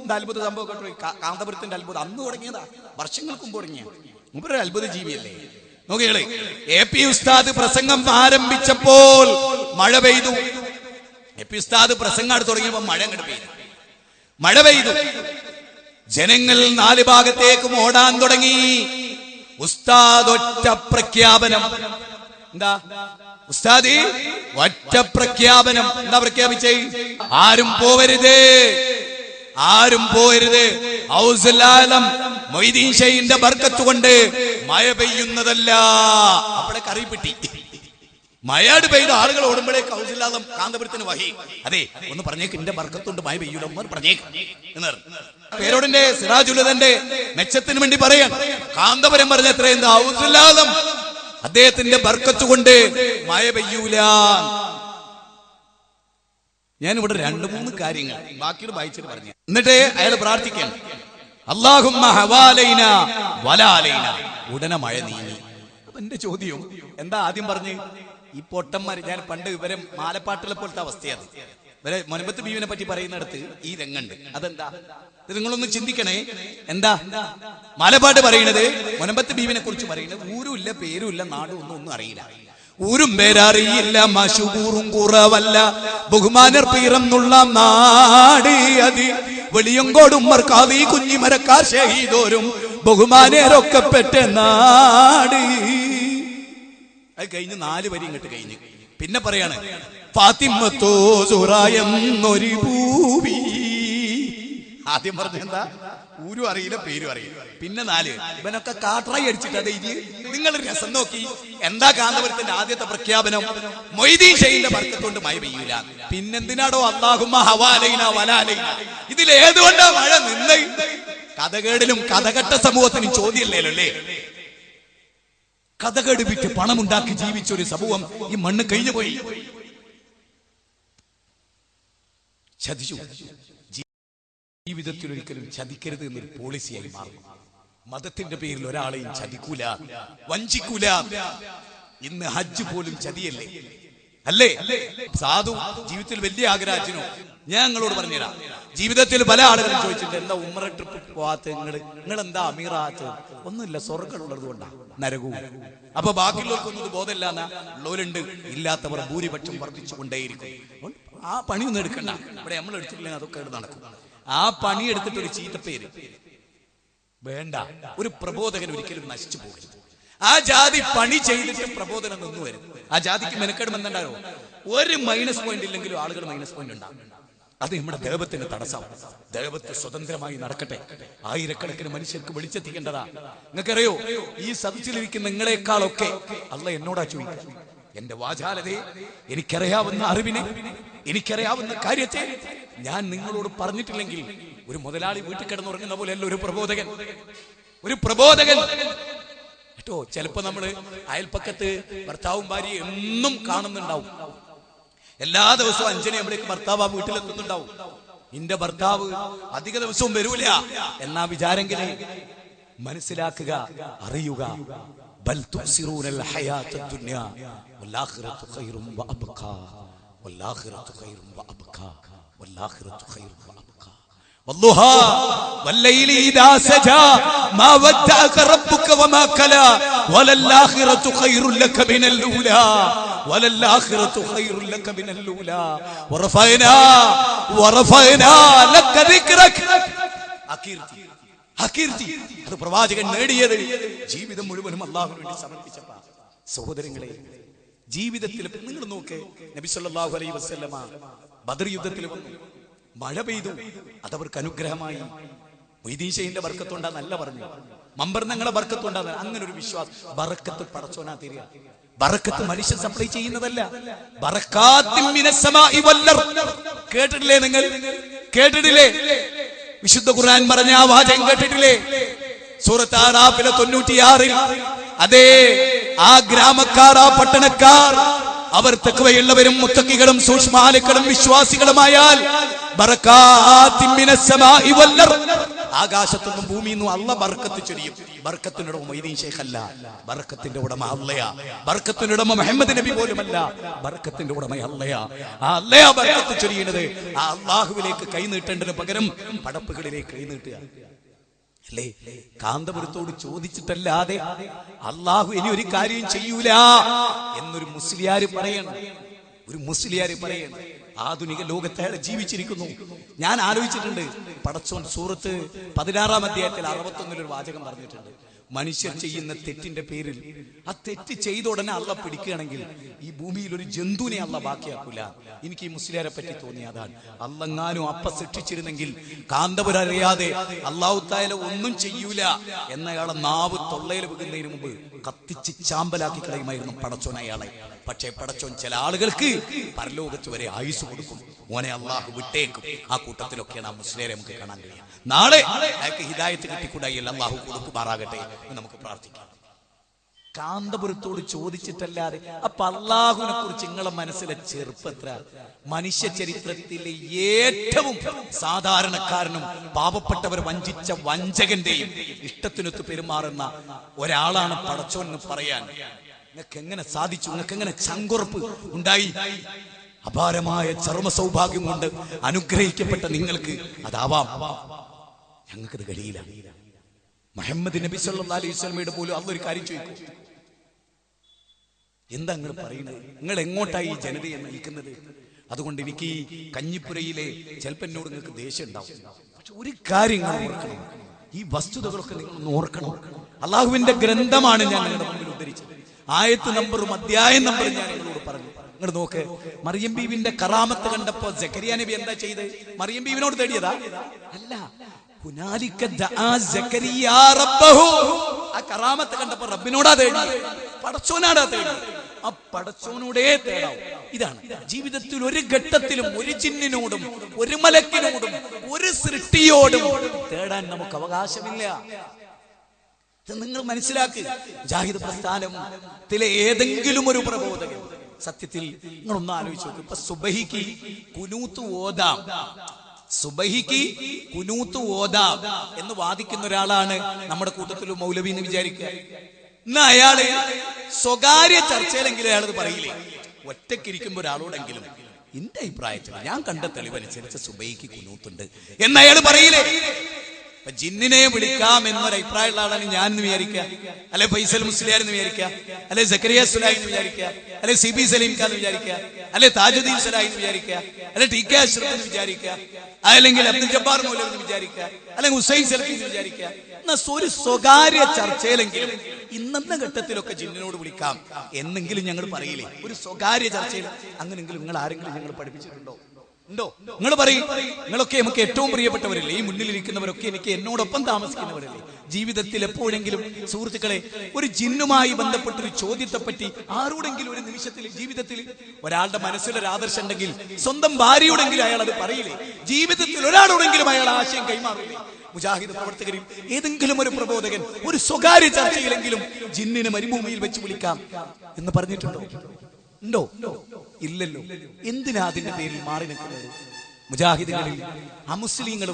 Speaker 1: എന്താ അത്ഭുത സംഭവം കേട്ടോ? കാന്തപുരത്തിന്റെ അത്ഭുതം അന്ന് തുടങ്ങിയതാ, വർഷങ്ങൾക്ക് മുമ്പ് തുടങ്ങിയ ഒരു അത്ഭുത ജീവിയല്ലേ. നോക്കികളെ, AP ഉസ്താദ് പ്രസംഗം ആരംഭിച്ചപ്പോൾ മഴ പെയ്തു. AP ഉസ്താദ് പ്രസംഗം തുടങ്ങിയപ്പോൾ മഴ അങ്ങോട്ട് പെയ്തു. മഴ പെയ്തു, ജനങ്ങൾ 4 ഭാഗത്തേക്കും ഓടാൻ തുടങ്ങി. ഉസ്താദ് ഒറ്റ പ്രഖ്യാപനം. എന്താ ഉസ്താദ് ഒറ്റ പ്രഖ്യാപനം? എന്താ പ്രഖ്യാപിച്ചേ? ആരും പോവരുത്, ആരും പോകരുത്. ഔസുൽ-ആലം മൊയ്തീൻ ഷെയ്ഖിന്റെ ബർക്കത്ത് കൊണ്ട് മഴ പെയ്യുന്നതല്ല. അവിടെ കറിപ്പെട്ടി മഴയാട് പെയ്ത ആളുകൾ ഓടുമ്പോഴേക്ക് ഔസുൽ-ആലം കാന്തപുരത്തിന് വഹി, അതെ ഒന്ന് പറഞ്ഞേക്ക്, എന്റെ ബർക്കത്തുകൊണ്ട് മഴ പെയ്യൂല പറഞ്ഞേക്ക് എന്ന് പേരോടിന്റെ സിറാജുൽ ഹുദന്റെ മെച്ചത്തിന് വേണ്ടി പറയാൻ. കാന്തപുരം പറഞ്ഞ എത്രയും ഔസുൽ-ആലം അദ്ദേഹത്തിന്റെ ബർക്കത്ത് കൊണ്ട് മഴ പെയ്യൂല. ഞാനിവിടെ 2-3 കാര്യങ്ങൾ ബാക്കിയോട് വായിച്ചിട്ട് പറഞ്ഞു. എന്നിട്ട് അയാൾ പ്രാർത്ഥിക്കണം, അല്ലാഹുമ്മ ഹവാലൈന വലാലൈന. ഉടനെ മഴ നീങ്ങി. അപ്പൊ എന്റെ ചോദ്യം എന്താ ആദ്യം പറഞ്ഞ്? ഈ പൊട്ടന്മാര്, ഞാൻ പണ്ട് ഇവരെ മാലപ്പാട്ടുകളെ പോലത്തെ അവസ്ഥയാണ്. ഇവരെ മുനമ്പത്ത് ബീവിനെ പറ്റി പറയുന്നിടത്ത് ഈ രംഗുണ്ട്. അതെന്താ? ഇത് നിങ്ങളൊന്ന് ചിന്തിക്കണേ. എന്താ മാലപ്പാട്ട് പറയുന്നത്? മുനമ്പത്ത് ബീവിനെ കുറിച്ച് പറയുന്നത് ഊരും ഇല്ല, പേരും ഇല്ല, നാടും ഒന്നും അറിയില്ല. ഊരും പേരറിയില്ല, മശുകൂറും കുറവല്ല, ബഹുമാനർ പീറന്നുള്ള നാട് അത്. വെളിയങ്കോടും മർക്കാവി കുഞ്ഞിമരക്കാർ ഷഹീദോരും ബഹുമാനരൊക്കെ പെറ്റ നാട്. അത് കഴിഞ്ഞ് 4 വരി ഇങ്ങോട്ട് കഴിഞ്ഞ് പിന്നെ പറയാണ്, ഫാത്തിമത്തോ സുറായെന്നൊരു ഭൂവി. ആദ്യം പറഞ്ഞ എന്താ? ഊരും അറിയില്ല, പേരും അറിയില്ല. പിന്നെ 4 ഇവനൊക്കെ കാട്രായി അടിച്ചിട്ട് അത് ഇത്. നിങ്ങൾ രസം നോക്കി. എന്താ കാന്തപുരത്തിന്റെ ആദ്യത്തെ പ്രഖ്യാപനം? മൊയ്തീൻ ഷെയ്ഖിന്റെ ബർക്കത്തുകൊണ്ട് മഴ പെയ്യൂല. പിന്നെന്തിനാടോ അല്ലാഹുമ്മ ഹവാലൈന വലാലൈന? ഇതിൽ ഏതുകൊണ്ടാ മഴ നിന്ന്? കഥകേടിലും കഥകെട്ട സമൂഹത്തിനും ചോദ്യമല്ലല്ലോ അല്ലേ? കഥകേട് വിറ്റ് പണമുണ്ടാക്കി ജീവിച്ച ഒരു സമൂഹം ഈ മണ്ണ് കഴിഞ്ഞു പോയി. ചതിച്ചു. ജീവിതത്തിൽ ഒരിക്കലും ചതിക്കരുത് എന്നൊരു പോളിസിയായി മാറും. മതത്തിന്റെ പേരിൽ ഒരാളെയും ചതിക്കൂല, വഞ്ചിക്കൂല. ഇന്ന് ഹജ്ജ് പോലും ചതിയല്ലേ, അല്ലേ? സാധു ജീവിതത്തിൽ വലിയ ആഗ്രഹത്തിനോ ഞാൻ നിങ്ങളോട് പറഞ്ഞുതരാം. ജീവിതത്തിൽ പല ആളുകളും ചോദിച്ചിട്ടുണ്ട്, എന്താ ഉംറ ട്രിപ്പ് പോവാത്ത നിങ്ങൾ എന്താ അമീറാത്ത്? ഒന്നുമില്ല, സ്വർഗ്ഗമുള്ളത് കൊണ്ടാ, നരകവും. അപ്പൊ ബാക്കിയുള്ളവർക്കൊന്നും ഇത് ബോധമില്ല എന്നാ? ഉള്ളവരുണ്ട്, ഇല്ലാത്തവർ ഭൂരിപക്ഷം വർദ്ധിച്ചു കൊണ്ടേയിരിക്കും. ആ പണിയൊന്നും എടുക്കണ്ട. ഇവിടെ നമ്മൾ എടുത്തിട്ടില്ലെങ്കിൽ അതൊക്കെ നടക്കും. ആ പണി എടുത്തിട്ട് ഒരു ചീത്തപ്പേര് വേണ്ട. ഒരു പ്രബോധകൻ ഒരിക്കലും നശിച്ചു പോകരുത്. ആ ജാതി പണി ചെയ്തിട്ട് പ്രബോധനം നിന്ന് വരും. ആ ജാതിക്ക് മെനക്കേട് ബന്ധമുണ്ടായോ? ഒരു മൈനസ് പോയിന്റ് ഇല്ലെങ്കിലും ആളുകൾ മൈനസ് പോയിന്റ് ഉണ്ടാകും. അത് നമ്മുടെ ദേവത്തിന് തടസ്സമാണ്. ദേവത്ത് സ്വതന്ത്രമായി നടക്കട്ടെ. ആയിരക്കണക്കിന് മനുഷ്യർക്ക് വെളിച്ചെത്തിക്കേണ്ടതാ. നിങ്ങൾക്കറിയോ, ഈ സദസ്സിലിരിക്കുന്ന നിങ്ങളെക്കാളൊക്കെ അള്ളാഹ് എന്നോടാ ചോദിക്കുക. എന്റെ വാചാലതയെ, എനിക്കറിയാവുന്ന അറിവിനെ, എനിക്കറിയാവുന്ന കാര്യത്തെ ഞാൻ നിങ്ങളോട് പറഞ്ഞിട്ടില്ലെങ്കിൽ ഒരു മുതലാളി വീട്ടിൽ കിടന്നുറങ്ങുന്ന പോലെയല്ല ഒരു പ്രബോധകൻ. ഒരു പ്രബോധകൻ കേട്ടോ. ചിലപ്പോ നമ്മള് അയൽപ്പക്കത്ത് ഭർത്താവും ഭാര്യയും എന്നും കാണുന്നുണ്ടാവും. എല്ലാ ദിവസവും 5 മണിയാകുമ്പോഴേക്ക് ഭർത്താവ് ആ വീട്ടിലെത്തുന്നുണ്ടാവും. നിന്റെ ഭർത്താവ് അധിക ദിവസവും വരൂല എന്നാ വിചാരെങ്കിലേ മനസ്സിലാക്കുക, അറിയുക. ബൽ തുസിറൂനൽ ഹയാത്തദ് ദുനിയ വൽആഖിറതു ഖൈറും വഅബ്ഖാ വൽആഖിറതു ഖൈറും വഅബ്ഖാ വൽആഖിറതു ഖൈറും വഅബ്ഖാ വല്ലുഹാ വല്ലൈലി ഇദാ സജാ മാ വദ്ദഅക റബ്ബുക വമാ കലാ വലൽആഖിറതു ഖൈറുൻ ലക മിനൽ ഊലാ വലൽആഖിറതു ഖൈറുൻ ലക മിനൽ ഊലാ വറഫഅനാ ലക ദിക്റക. അകീർത്തി അത് പ്രവാചകൻ നേടിയത് ജീവിതം മുഴുവനും അല്ലാഹുവിന് വേണ്ടി സമർപ്പിച്ചപ്പോ. സഹോദരങ്ങളെ, ജീവിതത്തിൽ നിങ്ങൾ നോക്ക്, നബി സല്ലല്ലാഹു അലൈഹി വസല്ലമ ബദർ യുദ്ധത്തിൽ വന്നു, മഴ പെയ്തു, അതവർക്ക് അനുഗ്രഹമായി. മൊയ്തീൻ ഷെയ്ഖിന്റെ ബർക്കത്തുണ്ടാന്നല്ല പറഞ്ഞു, മമ്പർന്നങ്ങളെ ബർക്കത്തുണ്ടാന്ന്. അങ്ങനെ ഒരു വിശ്വാസം. ബർക്കത്ത് പടച്ചോനാ തരിക. ബർക്കത്ത് മനുഷ്യൻ സപ്ലൈ ചെയ്യുന്നതല്ല. ബറകാത്തിൻ മിനസ് സമാഇ വൽ അർദ്. കേട്ടിട്ടില്ലേ നിങ്ങൾ? കേട്ടിട്ടില്ലേ? വിശുദ്ധ ഖുർആൻ പറഞ്ഞ ആ വാചകം കേട്ടിട്ടില്ലേ? സൂറത്ത് ആറാഫിലെ 96 അതേ ആ ഗ്രാമക്കാർ, ആ പട്ടണക്കാർ, അവർ തഖ്വയുള്ളവരും മുത്തഖികളും സൂക്ഷ്മാലുക്കളും വിശ്വാസികളുമായാൽ ബറകാത്തിൻ മിനസ് സമാഇ വൽ അർദ്, ആകാശത്തുനിന്നും ഭൂമിയിൽ നിന്നും അല്ലാഹ് ബർക്കത്ത് ചൊരിയും. ബർക്കത്തിന്റെ ഉടമ മൊയ്തീൻ ശൈഖ് അല്ല, ബർക്കത്തിന്റെ ഉടമ അല്ലാഹ്. ബർക്കത്തിന്റെ ഉടമ മുഹമ്മദ് നബി പോലുമല്ല, ബർക്കത്തിന്റെ ഉടമ അല്ലാഹ്. ആ അല്ലാഹ് ബർക്കത്ത് ചൊരിയുന്നത് ആ അല്ലാഹുവിലേക്ക് കൈ നീട്ടേണ്ടതിന് പകരം പടപ്പുകളിലേക്ക് കൈ നീട്ടുക അല്ലേ? കാന്തപുരത്തോട് ചോദിച്ചിട്ടല്ലാതെ അല്ലാഹു ഇനി ഒരു കാര്യം ചെയ്യൂല എന്നൊരു മുസ്ലിയാര് പറയണം. ഒരു മുസ്ലിയാര് പറയണം. ആധുനിക ലോകത്തെ അയാൾ ജീവിച്ചിരിക്കുന്നു. ഞാൻ ആലോചിച്ചിട്ടുണ്ട്, പടച്ചോൻ സൂറത്ത് 16-ാം അധ്യായത്തിൽ 61 ഒരു വാചകം പറഞ്ഞിട്ടുണ്ട്. മനുഷ്യർ ചെയ്യുന്ന തെറ്റിന്റെ പേരിൽ ആ തെറ്റ് ചെയ്ത ഉടനെ അള്ളാഹ് പിടിക്കുകയാണെങ്കിൽ ഈ ഭൂമിയിൽ ഒരു ജന്തുവിനെ അള്ളാഹ് ബാക്കിയാക്കൂല. എനിക്ക് ഈ മുസ്ലിയാരെ പറ്റി തോന്നിയ അതാണ്. അള്ളങ്ങാനും അപ്പ ശിക്ഷിച്ചിരുന്നെങ്കിൽ കാന്തപുരം അറിയാതെ അല്ലാഹു തആല ഒന്നും ചെയ്യൂല എന്നയാളെ നാവ് തൊള്ളയിൽ വെക്കുന്നതിന് മുമ്പ് കത്തിച്ച് ചാമ്പലാക്കി കളയുമായിരുന്നു പടച്ചോൻ അയാളെ. പക്ഷേ പടച്ചോൻ ചില ആളുകൾക്ക് പരലോകത്ത് വരെ ആയുസ് കൊടുക്കും. മോനെ അള്ളാഹു വിട്ടേക്കും. ആ കൂട്ടത്തിലൊക്കെയാണ് ആ മുസ്ലിയാരെ നമുക്ക് കാണാൻ കഴിയുക. നാളെ അയാൾക്ക് ഹിദായത്ത് കിട്ടിക്കൂടായില്ല, അള്ളാഹു കൊടുക്കുമാറാകട്ടെ എന്ന് നമുക്ക് പ്രാർത്ഥിക്കാം. കാന്തപുരത്തോട് ചോദിച്ചിട്ടല്ലാതെ അപ്പൊ അള്ളാഹുവിനെ കുറിച്ച് നിങ്ങളെ മനസ്സിലെ ചെറുപ്പത്ര മനുഷ്യ ചരിത്രത്തിലെ ഏറ്റവും സാധാരണക്കാരനും പാവപ്പെട്ടവർ വഞ്ചിച്ച വഞ്ചകന്റെയും ഇഷ്ടത്തിനൊത്ത് പെരുമാറുന്ന ഒരാളാണ് പടച്ചോൻ എന്ന് പറയാൻ നിങ്ങൾക്ക് എങ്ങനെ സാധിച്ചു? നിങ്ങൾക്ക് എങ്ങനെ ചങ്കുറപ്പ് ഉണ്ടായി? അപാരമായ ചർമ്മ സൗഭാഗ്യം കൊണ്ട് അനുഗ്രഹിക്കപ്പെട്ട നിങ്ങൾക്ക് അതാവാം, ഞങ്ങൾക്കത് കഴിയില്ല. മുഹമ്മദ് നബി സല്ലല്ലാഹു അലൈഹി വസല്ലമയുടെ പോലും അള്ളൊരു കാര്യം ചോദിക്കും, എന്താ നിങ്ങൾ പറയുന്നത്? നിങ്ങൾ എങ്ങോട്ടായി ഈ ജനതയെ നയിക്കുന്നത്? അതുകൊണ്ട് എനിക്ക് ഈ കഞ്ഞിപ്പുരയിലെ ചിലപ്പന്നോട് നിങ്ങൾക്ക് ദേഷ്യം ഉണ്ടാവും. പക്ഷെ ഒരു കാര്യം നിങ്ങൾ ഓർക്കണം, ഈ വസ്തുതകളൊക്കെ നിങ്ങൾ ഓർക്കണം. അള്ളാഹുവിന്റെ ഗ്രന്ഥമാണ് ഞാൻ നിങ്ങളുടെ മുമ്പിൽ ഉദ്ധരിച്ചത്. ആയത്ത് നമ്പറും അധ്യായ നമ്പറും ഞാൻ നിങ്ങളോട് പറഞ്ഞു. നിങ്ങൾ നോക്ക്, മറിയം ബീവിന്റെ കറാമത്ത് കണ്ടപ്പോ സക്കരിയ നബി എന്താ ചെയ്ത്? മറിയം ബീവിനോട് തേടിയതാ? അല്ല, ആ കറാമത്ത് കണ്ടപ്പോ റബ്ബിനോടാ തേടി, പടച്ചോനാടാ തേടി. ആ പടച്ചോനോടേ തേടാവും. ഇതാണ് ജീവിതത്തിൽ ഒരു ഘട്ടത്തിലും ഒരു ജിന്നിനോടും ഒരു മലക്കിനോടും ഒരു സൃഷ്ടിയോടും തേടാൻ നമുക്ക് അവകാശമില്ല. നിങ്ങൾ മനസ്സിലാക്കുക. ജാഹിദ് പ്രസ്ഥാനത്തിലെ ഏതെങ്കിലും ഒരു പ്രബോധകൻ സത്യത്തിൽ നിങ്ങളൊന്ന് ആലോചിച്ച് നോക്കും. ഇപ്പൊ സുബഹിക്ക് കുനൂത്ത് ഓതാം, സുബഹിക്ക് കുനൂത്ത് ഓതാം എന്ന് വാദിക്കുന്ന ഒരാളാണ് നമ്മുടെ കൂട്ടത്തിൽ മൗലവി എന്ന് വിചാരിക്കുക. എന്നാ അയാള് സ്വകാര്യ ചർച്ചയിലെങ്കിലും അയാളത് പറയില്ലേ? ഒറ്റക്കിരിക്കുമ്പോ ഒരാളോടെങ്കിലും എന്റെ അഭിപ്രായത്തിൽ ഞാൻ കണ്ട തെളിവനുസരിച്ച് സുബഹിക്ക് കുനൂത്തുണ്ട് എന്ന് അയാൾ പറയില്ലേ? ജിന്നിനെ വിളിക്കാം എന്നൊരു അഭിപ്രായമുള്ള ആളാണ് ഞാൻ എന്ന് വിചാരിക്കുക, അല്ലെ ഫൈസൽ മുസ്ലിയാർ എന്ന് വിചാരിക്കുക, അല്ലെ സക്കരിയ സുലായി എന്ന് വിചാരിക്കുക, അല്ലെ CB സലീം ഖാൻ എന്ന് വിചാരിക്കുക, അല്ലെ താജുദ്ദീൻ സലായി എന്ന് വിചാരിക്കുക, അല്ലെ TK അഷ്റഫ് എന്ന് വിചാരിക്കുക, അല്ലെങ്കിൽ അബ്ദുൽ ജബ്ബാർ മൗലവി എന്ന് വിചാരിക്കുക, അല്ലെങ്കിൽ ഹുസൈൻ സലഫി എന്ന് വിചാരിക്കുക. എന്നാ ഒരു സ്വകാര്യ ചർച്ചയിലെങ്കിലും ഇന്നത്തെ ഘട്ടത്തിലൊക്കെ ജിന്നിനോട് വിളിക്കാം എന്നെങ്കിലും ഞങ്ങൾ പറയില്ലേ? ഒരു സ്വകാര്യ ചർച്ചയിൽ അങ്ങനെങ്കിലും നിങ്ങൾ ആരെങ്കിലും ഞങ്ങൾ പഠിപ്പിച്ചിട്ടുണ്ടോ? ഉണ്ടോ? നിങ്ങൾ പറയും. നിങ്ങളൊക്കെ നമുക്ക് ഏറ്റവും പ്രിയപ്പെട്ടവരല്ലേ? ഈ മുന്നിലിരിക്കുന്നവരൊക്കെ എനിക്ക് എന്നോടൊപ്പം താമസിക്കുന്നവരല്ലേ? ജീവിതത്തിൽ എപ്പോഴെങ്കിലും സുഹൃത്തുക്കളെ ഒരു ജിന്നുമായി ബന്ധപ്പെട്ടൊരു ചോദ്യത്തെ പറ്റി ആരോടെങ്കിലും ഒരു നിമിഷത്തിൽ ജീവിതത്തിൽ ഒരാളുടെ മനസ്സിലൊരു ആദർശം ഉണ്ടെങ്കിൽ സ്വന്തം ഭാര്യയോടെങ്കിലും അയാൾ അത് പറയില്ലേ? ജീവിതത്തിൽ ഒരാളോടെങ്കിലും അയാൾ ആശയം കൈമാറില്ലേ? മുജാഹിദ് പ്രവർത്തകരും ഏതെങ്കിലും ഒരു പ്രബോധകൻ ഒരു സ്വകാര്യ ചർച്ചയിലെങ്കിലും ജിന്നിനെ മരുഭൂമിയിൽ വെച്ച് വിളിക്കാം എന്ന് പറഞ്ഞിട്ടുണ്ടോ? ഉണ്ടോ? ഇല്ലല്ലോ. എന്തിനാ അതിന്റെ പേരിൽ മാറി നിൽക്കുന്നത്? മുജാഹിദുകളിൽ അമുസ്ലിങ്ങൾ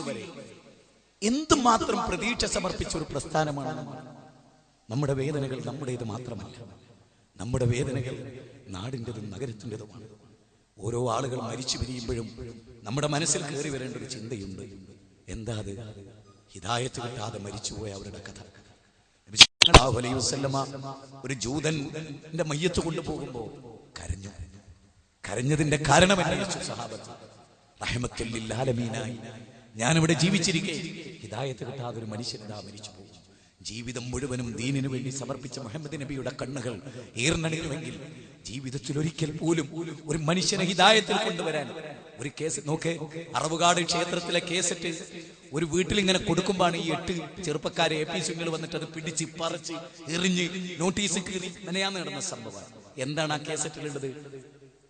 Speaker 1: വരെ എന്തുമാത്രം പ്രതീക്ഷ സമർപ്പിച്ച ഒരു പ്രസ്ഥാനമാണ്. നമ്മുടെ വേദനകൾ നമ്മുടേത് മാത്രമല്ല, നമ്മുടെ വേദനകൾ നാടിൻ്റെതും നഗരത്തിൻ്റെതുമാണ്. ഓരോ ആളുകൾ മരിച്ചു പിരിയുമ്പോഴും നമ്മുടെ മനസ്സിൽ കയറി വരേണ്ട ഒരു ചിന്തയുണ്ട്. എന്താ അത്? ഹിദായത്ത് കിട്ടാതെ മരിച്ചുപോയ അവരുടെ കഥ. ഒരു ജൂതന്റെ മയ്യത്ത് കൊണ്ടുപോകുമ്പോ കരഞ്ഞതിന്റെ കാരണം അന്വേഷിച്ചു സഹാബത്ത്. റഹ്മത്തുൽ ലിൽ ആലമീനായി ഞാനിവിടെ ജീവിച്ചിരിക്കെ ഹിദായത്ത് കിട്ടാതെ ഒരു മനുഷ്യനെന്താ മരിച്ചു പോകും? ജീവിതം മുഴുവനും ദീനിനു വേണ്ടി സമർപ്പിച്ച മുഹമ്മദ് നബിയുടെ കണ്ണുകൾ ഈർന്നണിയുമെങ്കിൽ ജീവിതത്തിൽ ഒരിക്കൽ പോലും ഒരു മനുഷ്യനെ ഹിദായത്തിൽ കൊണ്ടുവരാൻ ഒരു കേസ് നോക്കേ. അറവുകാട് ക്ഷേത്രത്തിലെ കേസറ്റ് ഒരു വീട്ടിൽ ഇങ്ങനെ കൊടുക്കുമ്പോഴാണ് ഈ 8 ചെറുപ്പക്കാരെ AP സുങ്ങൾ വന്നിട്ട് അത് പിടിച്ച് പറിച്ച് എറിഞ്ഞ് നോട്ടീസ് കീറി മെനയാന്ന് നടന്ന സംഭവമാണ്. എന്താണ് ആ കേസറ്റിലുള്ളത്?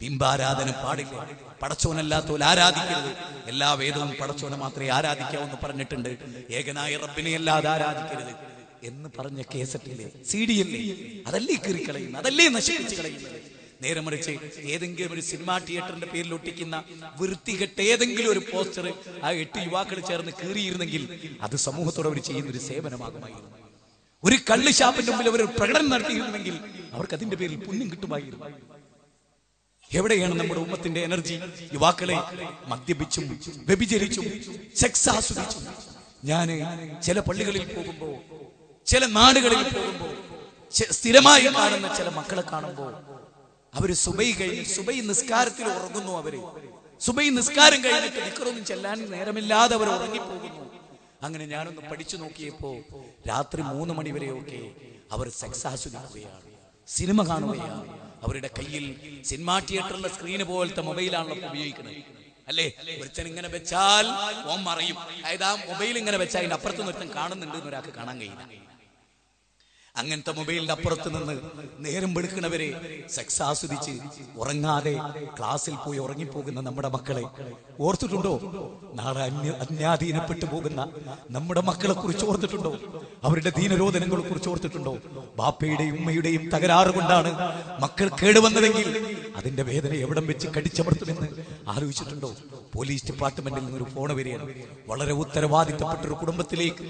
Speaker 1: ബിംബാരാധന പാടില്ല. പടച്ചോനല്ലാത്തോൽ ആരാധിക്കരുത്. എല്ലാ വേദവും പടച്ചോനെ മാത്രമേ ആരാധിക്കാവൂ എന്ന് പറഞ്ഞിട്ടുണ്ട്. ഏകനായ റബ്ബിനെ അല്ലാതെ ആരാധിക്കരുത് എന്ന് പറഞ്ഞ കേസറ്റില്ലേ, CD അല്ലേ, അതല്ലേ കീറിക്കളയുന്നത്, അതല്ലേ നശിപ്പിച്ച് കളയുന്നത്. നേരെ മറിച്ച് ഏതെങ്കിലും ഒരു സിനിമാ തിയേറ്ററിന്റെ പേരിൽ ഒട്ടിക്കുന്ന വൃത്തികെട്ട ഏതെങ്കിലും ഒരു പോസ്റ്റർ ആ 8 യുവാക്കൾ ചേർന്ന് കീറിയിരുന്നെങ്കിൽ അത് സമൂഹത്തോട് അവർ ചെയ്യുന്ന ഒരു സേവനമാകുമായിരുന്നു. ഒരു കള്ള് ഷാപ്പിന്റെ മുമ്പിൽ അവർ പ്രകടനം നടത്തിയിരുന്നെങ്കിൽ അവർക്ക് അതിന്റെ പേരിൽ പുണ്യം കിട്ടുമായിരുന്നു. എവിടെയാണ് നമ്മുടെ ഉമ്മത്തിന്റെ എനർജി? യുവാക്കളെ മദ്യപിച്ചും വ്യഭിചരിച്ചും സെക്സ് ആസ്വദിച്ചും. ഞാൻ ചില പള്ളികളിൽ പോകുമ്പോ, ചില നാടുകളിൽ പോകുമ്പോ സ്ഥിരമായി കാണുന്ന ചില മക്കളെ കാണുമ്പോ അവര് സുബൈ നിസ്കാരത്തിൽ ഉറങ്ങുന്നു. അവര് സുബൈ നിസ്കാരം കഴിഞ്ഞിട്ട് ദിക്റൊന്നും ചെല്ലാൻ നേരമില്ലാതെ അവർ ഉറങ്ങിപ്പോകുന്നു. അങ്ങനെ ഞാനൊന്ന് പഠിച്ചു നോക്കിയപ്പോ രാത്രി 3 മണി വരെയൊക്കെ അവർ സെക്സ് ആസ്വദിക്കുകയാണ്, സിനിമ കാണുകയാണ്. അവരുടെ കയ്യിൽ സിനിമാ തിയേറ്ററിലെ സ്ക്രീന് പോലത്തെ മൊബൈലാണല്ലോ ഉപയോഗിക്കുന്നത്, അല്ലേ? ഒരുത്തൻ ഇങ്ങനെ വെച്ചാൽ ഓം മറയും. അതായത് ആ മൊബൈൽ ഇങ്ങനെ വെച്ചാൽ അതിന്റെ അപ്പുറത്ത് നിർത്തം കാണുന്നുണ്ട് എന്ന് ഒരാൾക്ക് കാണാൻ കഴിയില്ല. അങ്ങനത്തെ മൊബൈലിന്റെ അപ്പുറത്ത് നിന്ന് നേരം വെളുക്കണവരെ സെക്സ് ആസ്വദിച്ച് ഉറങ്ങാതെ ക്ലാസ്സിൽ പോയി ഉറങ്ങിപ്പോകുന്ന നമ്മുടെ മക്കളെ ഓർത്തിട്ടുണ്ടോ? നാളെ അന്യാധീനപ്പെട്ടു പോകുന്ന നമ്മുടെ മക്കളെ കുറിച്ച് ഓർത്തിട്ടുണ്ടോ? അവരുടെ ദീനരോധനങ്ങളെ കുറിച്ച് ഓർത്തിട്ടുണ്ടോ? ബാപ്പയുടെയും ഉമ്മയുടെയും തകരാറ് കൊണ്ടാണ് മക്കൾ കേടുവന്നതെങ്കിൽ അതിന്റെ വേദന എവിടം വെച്ച് കടിച്ചമർത്തുമെന്ന് ആലോചിച്ചിട്ടുണ്ടോ? പോലീസ് ഡിപ്പാർട്ട്മെന്റിൽ നിന്നൊരു ഫോൺ വരികയാണ്. വളരെ ഉത്തരവാദിത്തപ്പെട്ടൊരു കുടുംബത്തിലേക്ക്,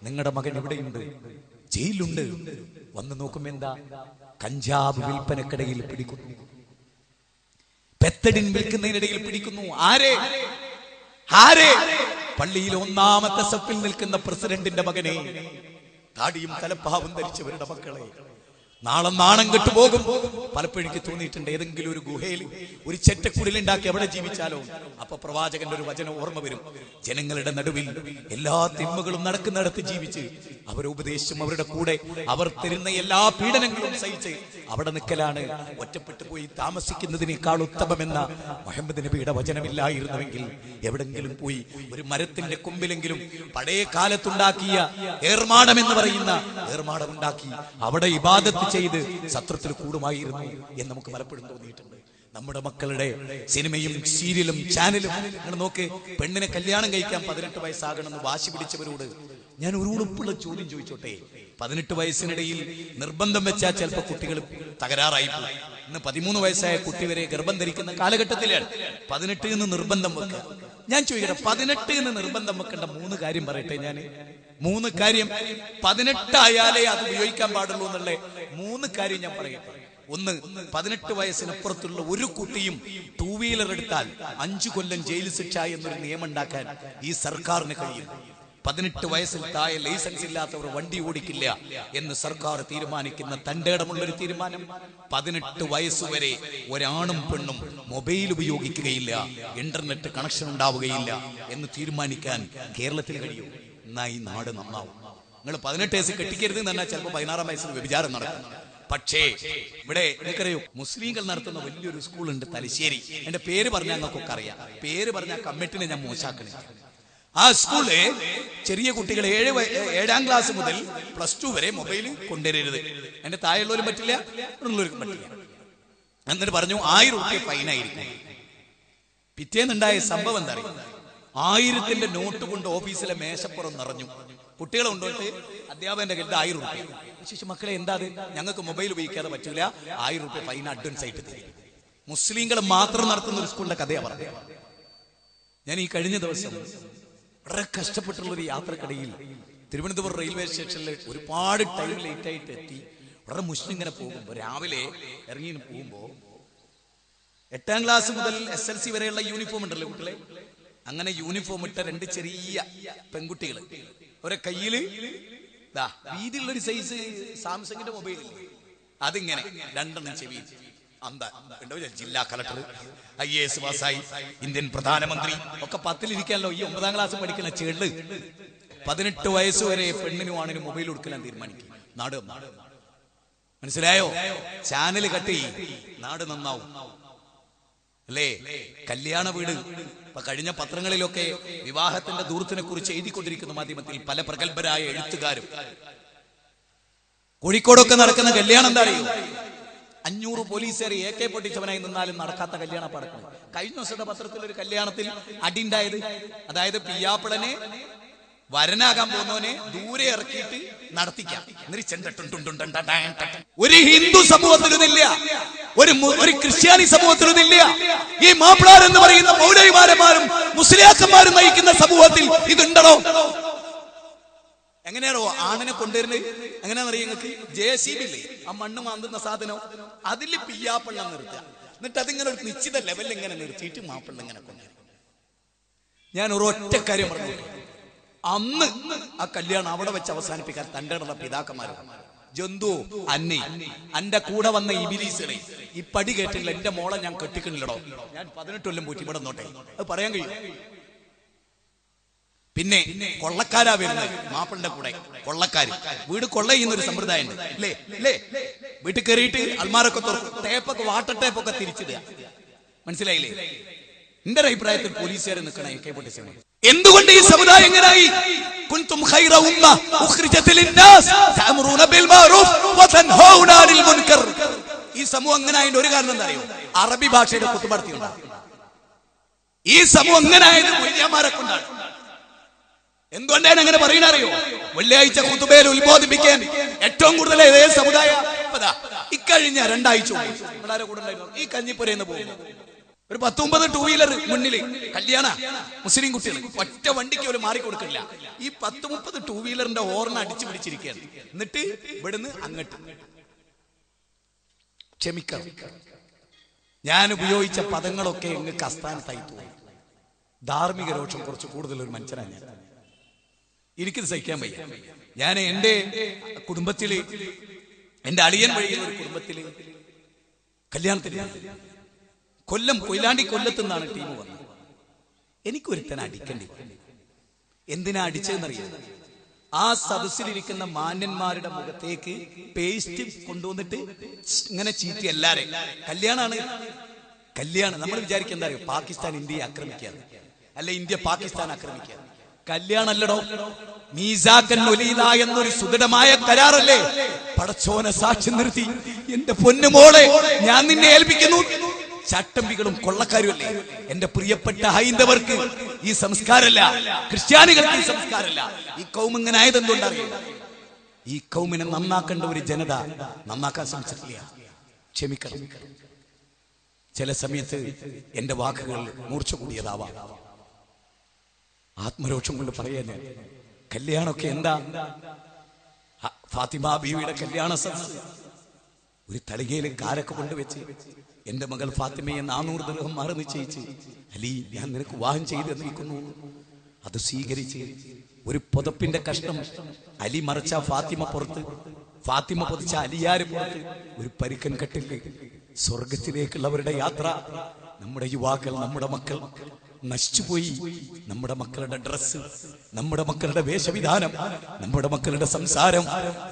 Speaker 1: നിങ്ങളുടെ മകൻ ഇവിടെയുണ്ട്, ജയിലുണ്ട്. വന്ന് നോക്കുമ്പോ എന്താ? കഞ്ചാബ് വിൽപ്പനക്കിടയിൽ പിടിക്കുന്നു, പെത്തഡിൻ വിൽക്കുന്നതിനിടയിൽ പിടിക്കുന്നു. ആരെ? പള്ളിയിൽ 1ാമത്തെ സഫിൽ നിൽക്കുന്ന പ്രസിഡന്റിന്റെ മകനെ, താടിയും തലപ്പാവും ധരിച്ചവരുടെ മക്കളെ. നാളെ നാണം കെട്ടുപോകും. പലപ്പോഴും എനിക്ക് തോന്നിയിട്ടുണ്ട്, ഏതെങ്കിലും ഒരു ഗുഹയിൽ ഒരു ചെറ്റക്കുടിലുണ്ടാക്കി എവിടെ ജീവിച്ചാലോ അപ്പൊ പ്രവാചകന്റെ ഒരു വചനം ഓർമ്മ വരും. ജനങ്ങളുടെ നടുവിൽ എല്ലാ തിന്മകളും നടക്കുന്നിടത്ത് ജീവിച്ച് അവരെ ഉപദേശിച്ചും അവരുടെ കൂടെ അവർ തരുന്ന എല്ലാ പീഡനങ്ങളും സഹിച്ച് അവിടെ നിൽക്കലാണ് ഒറ്റപ്പെട്ടു പോയി താമസിക്കുന്നതിനേക്കാൾ ഉത്തമമെന്ന മുഹമ്മദ് നബിയുടെ വചനമില്ലായിരുന്നുവെങ്കിൽ എവിടെങ്കിലും പോയി ഒരു മരത്തിന്റെ കൊമ്പിലെങ്കിലും പഴയ കാലത്തുണ്ടാക്കിയ ഏർമാടം എന്ന് പറയുന്ന ഏർമാടം ഉണ്ടാക്കി അവിടെ ഇബാദത്ത് ചെയ്ത് സത്രത്തിൽ കൂടുമായിരുന്നു എന്ന് നമുക്ക് പലപ്പോഴും തോന്നിയിട്ടുണ്ട്. നമ്മുടെ മക്കളുടെ സിനിമയും സീരിയലും ചാനലും നോക്ക്. പെണ്ണിനെ കല്യാണം കഴിക്കാൻ 18 വയസ്സാകണമെന്ന് വാശി പിടിച്ചവരോട് ഞാൻ ഒരു ഉറപ്പുള്ള ചോദ്യം ചോദിച്ചോട്ടെ. 18 വയസ്സിനിടയിൽ നിർബന്ധം വെച്ചാൽ ചിലപ്പോൾ കുട്ടികൾ തകരാറായി പോകും. ഇന്ന് 13 വയസ്സായ കുട്ടി വരെ ഗർഭം ധരിക്കുന്ന കാലഘട്ടത്തിലാണ് 18 എന്ന് നിർബന്ധം വെക്കുക. ഞാൻ ചോദിക്കട്ടെ, 18 എന്ന് നിർബന്ധം വെക്കേണ്ട 3 കാര്യം പറയട്ടെ. ഞാൻ 3 കാര്യം 18 ആയാലേ അത് ഉപയോഗിക്കാൻ പാടുള്ളൂ എന്നുള്ള 3 കാര്യം ഞാൻ പറയട്ടെ. 1, 18 വയസ്സിനപ്പുറത്തുള്ള ഒരു കുട്ടിയും 2 വീലർ എടുത്താൽ 5 കൊല്ലം ജയിൽ ശിക്ഷ എന്നൊരു നിയമം ഉണ്ടാക്കാൻ ഈ സർക്കാരിന് കഴിയും. 18 വയസ്സിൽ താഴെ ലൈസൻസ് ഇല്ലാത്തവർ വണ്ടി ഓടിക്കില്ല എന്ന് സർക്കാർ തീരുമാനിക്കുന്ന തന്റെ ഇടമുള്ളൊരു തീരുമാനം. 18 വയസ്സുവരെ ഒരാണും പെണ്ണും മൊബൈൽ ഉപയോഗിക്കുകയില്ല, ഇന്റർനെറ്റ് കണക്ഷൻ ഉണ്ടാവുകയില്ല എന്ന് തീരുമാനിക്കാൻ കേരളത്തിൽ കഴിയും. എന്നാ ഈ നാട് നന്നാവും. നിങ്ങൾ 18 വയസ്സ് കെട്ടിക്കരുത് എന്ന് പറഞ്ഞാൽ ചിലപ്പോൾ 16-ാം വയസ്സിൽ വ്യഭിചാരം നടക്കും. പക്ഷേ ഇവിടെ എനിക്കറിയോ, മുസ്ലിങ്ങൾ നടത്തുന്ന വലിയൊരു സ്കൂളുണ്ട് തലശ്ശേരി. എന്റെ പേര് പറഞ്ഞാൽ ഞങ്ങൾക്കൊക്കെ അറിയാം. പേര് പറഞ്ഞാൽ കമ്മിറ്റിനെ ഞാൻ മോശമാക്കണില്ല. ആ സ്കൂളിലെ ചെറിയ കുട്ടികൾ 7ാം ക്ലാസ് മുതൽ +2 വരെ മൊബൈൽ കൊണ്ടുവരരുത്. എന്റെ താഴെയുള്ളവരും പറ്റില്ല, ഉള്ളവർക്കും പറ്റില്ല. എന്നിട്ട് പറഞ്ഞു 1000 രൂപ ഫൈനായിരിക്കും. പിറ്റേന്നുണ്ടായ സംഭവം എന്താ അറിയാം? 1000ന്റെ നോട്ട് കൊണ്ട് ഓഫീസിലെ മേശപ്പുറം നിറഞ്ഞു. കുട്ടികളെ കൊണ്ടുപോയിട്ട് അധ്യാപകന്റെ കയ്യിൽ 1000 രൂപ. ശിശു മക്കളെ എന്താ അത്? ഞങ്ങൾക്ക് മൊബൈൽ ഉപയോഗിക്കാതെ പറ്റില്ല, 1000 രൂപ ഫൈൻ അഡ്വാൻസ് ആയിട്ട് തരും. മുസ്ലിങ്ങൾ മാത്രം നടത്തുന്ന ഒരു സ്കൂളിന്റെ കഥയാ പറഞ്ഞു. ഞാൻ ഈ കഴിഞ്ഞ ദിവസം വളരെ കഷ്ടപ്പെട്ടുള്ളൊരു യാത്രക്കിടയിൽ തിരുവനന്തപുരം റെയിൽവേ സ്റ്റേഷനിൽ ഒരുപാട് ടൈം ലേറ്റ് ആയിട്ട് എത്തി. വളരെ മുസ്ലിം ഇങ്ങനെ പോകുമ്പോ, രാവിലെ ഇറങ്ങി പോകുമ്പോ 8ാം ക്ലാസ് മുതൽ SLC വരെയുള്ള യൂണിഫോം ഉണ്ടല്ലോ കുട്ടികളെ, അങ്ങനെ യൂണിഫോം ഇട്ട 2 ചെറിയ പെൺകുട്ടികൾ അവരെ കയ്യില് വീതിയുള്ളൊരു സൈസ് സാംസങ്ങിന്റെ മൊബൈൽ അതിങ്ങനെ 2 ചെവി. ജില്ലാ കളക്ടർ, IAS പാസ്സായി, ഇന്ത്യൻ പ്രധാനമന്ത്രി ഒക്കെ 10-ലിരിക്കാനല്ലോ ഈ 9ാം ക്ലാസ് പഠിക്കുന്ന ചെള്ള് 18 വയസ്സ് വരെ പെണ്ണിനും ആണിനും മൊബൈൽ കൊടുക്കാൻ തീരുമാനിക്കും. നാട് മനസ്സിലായോ? ചാനൽ കട്ടി, നാട് നന്നാവും അല്ലേ? കല്യാണ വീട് ഇപ്പൊ കഴിഞ്ഞ പത്രങ്ങളിലൊക്കെ വിവാഹത്തിന്റെ ദൂരത്തിനെ കുറിച്ച് എഴുതിക്കൊണ്ടിരിക്കുന്ന മാധ്യമത്തിൽ പല പ്രഗത്ഭരായ എഴുത്തുകാരും. കോഴിക്കോടൊക്കെ നടക്കുന്ന കല്യാണം എന്താ അറിയോ? 500 പോലീസുകാർ AK പൊട്ടിച്ചവനായി നിന്നാലും നടക്കാത്ത കല്യാണ പടക്കം. കഴിഞ്ഞ ദിവസത്തെ പത്രത്തിൽ ഒരു കല്യാണത്തിൽ അടിണ്ടായത്, അതായത് പിയാപ്പിളനെ വരനാകാൻ പോകുന്നവനെ ദൂരെ ഇറക്കിയിട്ട് നടത്തിക്കാം. ഒരു ഹിന്ദു സമൂഹത്തിലൊന്നില്ല, ഒരു ക്രിസ്ത്യാനി സമൂഹത്തിലൊന്നില്ല. ഈ മാപ്പിളാർ എന്ന് പറയുന്ന മൗലവിമാരന്മാരും മുസ്ലിയാക്കന്മാരും നയിക്കുന്ന സമൂഹത്തിൽ ഇതുണ്ടോ? എങ്ങനെയാണോ ആണിനെ കൊണ്ടുവരുന്നത്? എങ്ങനെയാണെന്നറിയ നിങ്ങൾക്ക്? JCB ഇല്ലേ, ആ മണ്ണ് മാന്തുന്ന സാധനം, അതിൽ പിയ്യാപ്പിള്ള നിർത്തുക. എന്നിട്ട് അതിങ്ങനെ ഒരു നിശ്ചിത ലെവലിൽ ഇങ്ങനെ നിർത്തിയിട്ട് മാപ്പിള്ള ഇങ്ങനെ കൊണ്ടുവരും. ഞാൻ ഒരൊറ്റ കാര്യം പറഞ്ഞു, അന്ന് ആ കല്യാണം അവിടെ വെച്ച് അവസാനിപ്പിക്കാൻ തന്റെ പിതാക്കന്മാരാണ്. ജന്തു അന്നെ എന്റെ കൂടെ വന്ന ഇബിലീസുകളെ ഈ പടി കേട്ടില്ല, എന്റെ മോളെ ഞാൻ കെട്ടിക്കണില്ലടോ, ഞാൻ 18 കൊല്ലം പോയിട്ട് ഇവിടെ നോട്ടെ, അത് പറയാൻ കഴിയും? പിന്നെ കൊള്ളക്കാരാ വരുന്നത് മാപ്പിളിന്റെ കൂടെ, കൊള്ളക്കാര്. വീട് കൊള്ള ചെയ്യുന്ന ഒരു സമ്പ്രദായം ഉണ്ട് അല്ലേ അല്ലേ? വീട്ടിൽ കയറിയിട്ട് അൽമാരൊക്കെ തുറക്കും, ടേപ്പൊക്കെ വാട്ടർ ടേപ്പൊക്കെ തിരിച്ചിടുക. മനസ്സിലായില്ലേ? എന്റെ അഭിപ്രായത്തിൽ പോലീസുകാരെ നിൽക്കണം AK പൊട്ടിച്ചവനെ. എന്തുകൊണ്ട് ഈ സമുദായം എങ്ങനായി? കുൻതും ഖൈറ ഉമ്മ ഉഖ്രിജത് ലിന്നാസ് തഅമുറൂന ബിൽ മഅറൂഫ് വതൻഹൗന അനിൽ മുൻകർ. ഈ സമൂഹം എങ്ങനായതിന്റെ ഒരു കാരണം എന്താ അറിയോ? അറബി ഭാഷയുടെ കുത്തുബർത്തിയുണ്ടാണ്. ഈ സമൂഹം എങ്ങനായത് മുല്യന്മാരെ കൊണ്ടാണ്. എന്തുകൊണ്ടാണ് അങ്ങനെ പറയുന്നറിയോ? വെള്ളിയാഴ്ച ഖുതുബയിൽ ഉത്ബോധിപ്പിക്കാൻ ഏറ്റവും കൂടുതൽ ഏതേ സമുദായ ഇക്കഴിഞ്ഞ 2 ആഴ്ച കൂടെ ഉണ്ടായിരുന്നു. ഈ കഞ്ഞിപ്പുരന്ന് പോകുന്നു ഒരു 19 2 വീലർ മുന്നില് കല്യാണ മുസ്ലിം കുട്ടികൾ, ഒറ്റ വണ്ടിക്ക് ഒരു മാറി കൊടുക്കില്ല. ഈ 10-30 2 വീലറിന്റെ ഹോർൺ അടിച്ചു പിടിച്ചിരിക്കുകയാണ്. എന്നിട്ട് ഇവിടുന്ന് അങ്ങോട്ട് ക്ഷമിക്കണം, ഞാൻ ഉപയോഗിച്ച പദങ്ങളൊക്കെ നിങ്ങൾക്ക് അസ്ഥാനത്തായി തോന്നി. ധാർമ്മിക രോഷം കുറച്ച് കൂടുതൽ ഒരു മനുഷ്യനാണ് ഞാൻ. എനിക്കിത് സഹിക്കാൻ വയ്യ. ഞാൻ എൻ്റെ കുടുംബത്തില്, എൻ്റെ അളിയൻ വഴിയുള്ള ഒരു കുടുംബത്തില് കല്യാണത്തിന് കൊയിലാണ്ടി കൊല്ലത്തു നിന്നാണ് ടീം വന്നത്. എനിക്കൊരുത്തനെ അടിക്കേണ്ടി വന്നു. എന്തിനാ അടിച്ചതെന്നറിയാം? ആ സദസ്സിലിരിക്കുന്ന മാന്യന്മാരുടെ മുഖത്തേക്ക് പേസ്റ്റ് കൊണ്ടുവന്നിട്ട് ഇങ്ങനെ ചീറ്റി എല്ലാരെയും. കല്യാണം നമ്മൾ വിചാരിക്കുക എന്താ അറിയോ? പാകിസ്ഥാൻ ഇന്ത്യയെ ആക്രമിക്കാതെ, അല്ല ഇന്ത്യ പാകിസ്ഥാൻ ആക്രമിക്കാതെ. കല്യാണല്ലടോ, മീസാക്കൻ ഒലീല എന്നൊരു സുദൃഢമായ കരാറല്ലേ? പടച്ചോനെ സാക്ഷി നിർത്തി എന്റെ പൊന്നുമോളെ ഞാൻ നിന്നെ ഏൽപ്പിക്കുന്നു. ചട്ടമ്പികളും കൊള്ളക്കാരും അല്ലേ? എന്റെ പ്രിയപ്പെട്ട ഹൈന്ദവർക്ക് ഈ സംസ്കാരമല്ല, ക്രിസ്ത്യാനികൾക്ക് ഈ സംസ്കാരമല്ല. ഈ കൗം ഇങ്ങനെ ആയത് എന്തുകൊണ്ടറിയാം? ഈ കൗമിനെ നന്നാക്കേണ്ട ഒരു ജനത നന്നാക്കാൻ ശ്രമിച്ചിട്ടില്ല. ക്ഷമിക്കണം, ചില സമയത്ത് എന്റെ വാക്കുകൾ മൂർച്ച കൂടിയതാവാം. ആത്മരോഷം കൊണ്ട് പറയാൻ, കല്യാണമൊക്കെ എന്താ? ഫാത്തിമ ബീവിയുടെ കല്യാണ സദസ്സ് ഒരു തളികയിൽ കാരൊക്കെ കൊണ്ടുവച്ച് എന്റെ മകൾ ഫാത്തിമയെ 400 ദിർഹം മാറി നിശ്ചയിച്ച്, അലി ഞാൻ നിനക്ക് വിവാഹം ചെയ്ത് തന്നിരിക്കുന്നു. അത് സ്വീകരിച്ച് ഒരു പുതപ്പിന്റെ കഷ്ണം അലി മറച്ച ഫാത്തിമ പുറത്ത്, ഫാത്തിമ പൊതിച്ച അലിയാര് പുറത്ത്, ഒരു പരുക്കൻ കെട്ടില് സ്വർഗത്തിലേക്കുള്ളവരുടെ യാത്ര. നമ്മുടെ യുവാക്കൾ, നമ്മുടെ മക്കൾ നശിച്ചുപോയി. നമ്മുടെ മക്കളുടെ ഡ്രസ്സ്, നമ്മുടെ മക്കളുടെ വേഷവിധാനം, നമ്മുടെ മക്കളുടെ സംസാരം,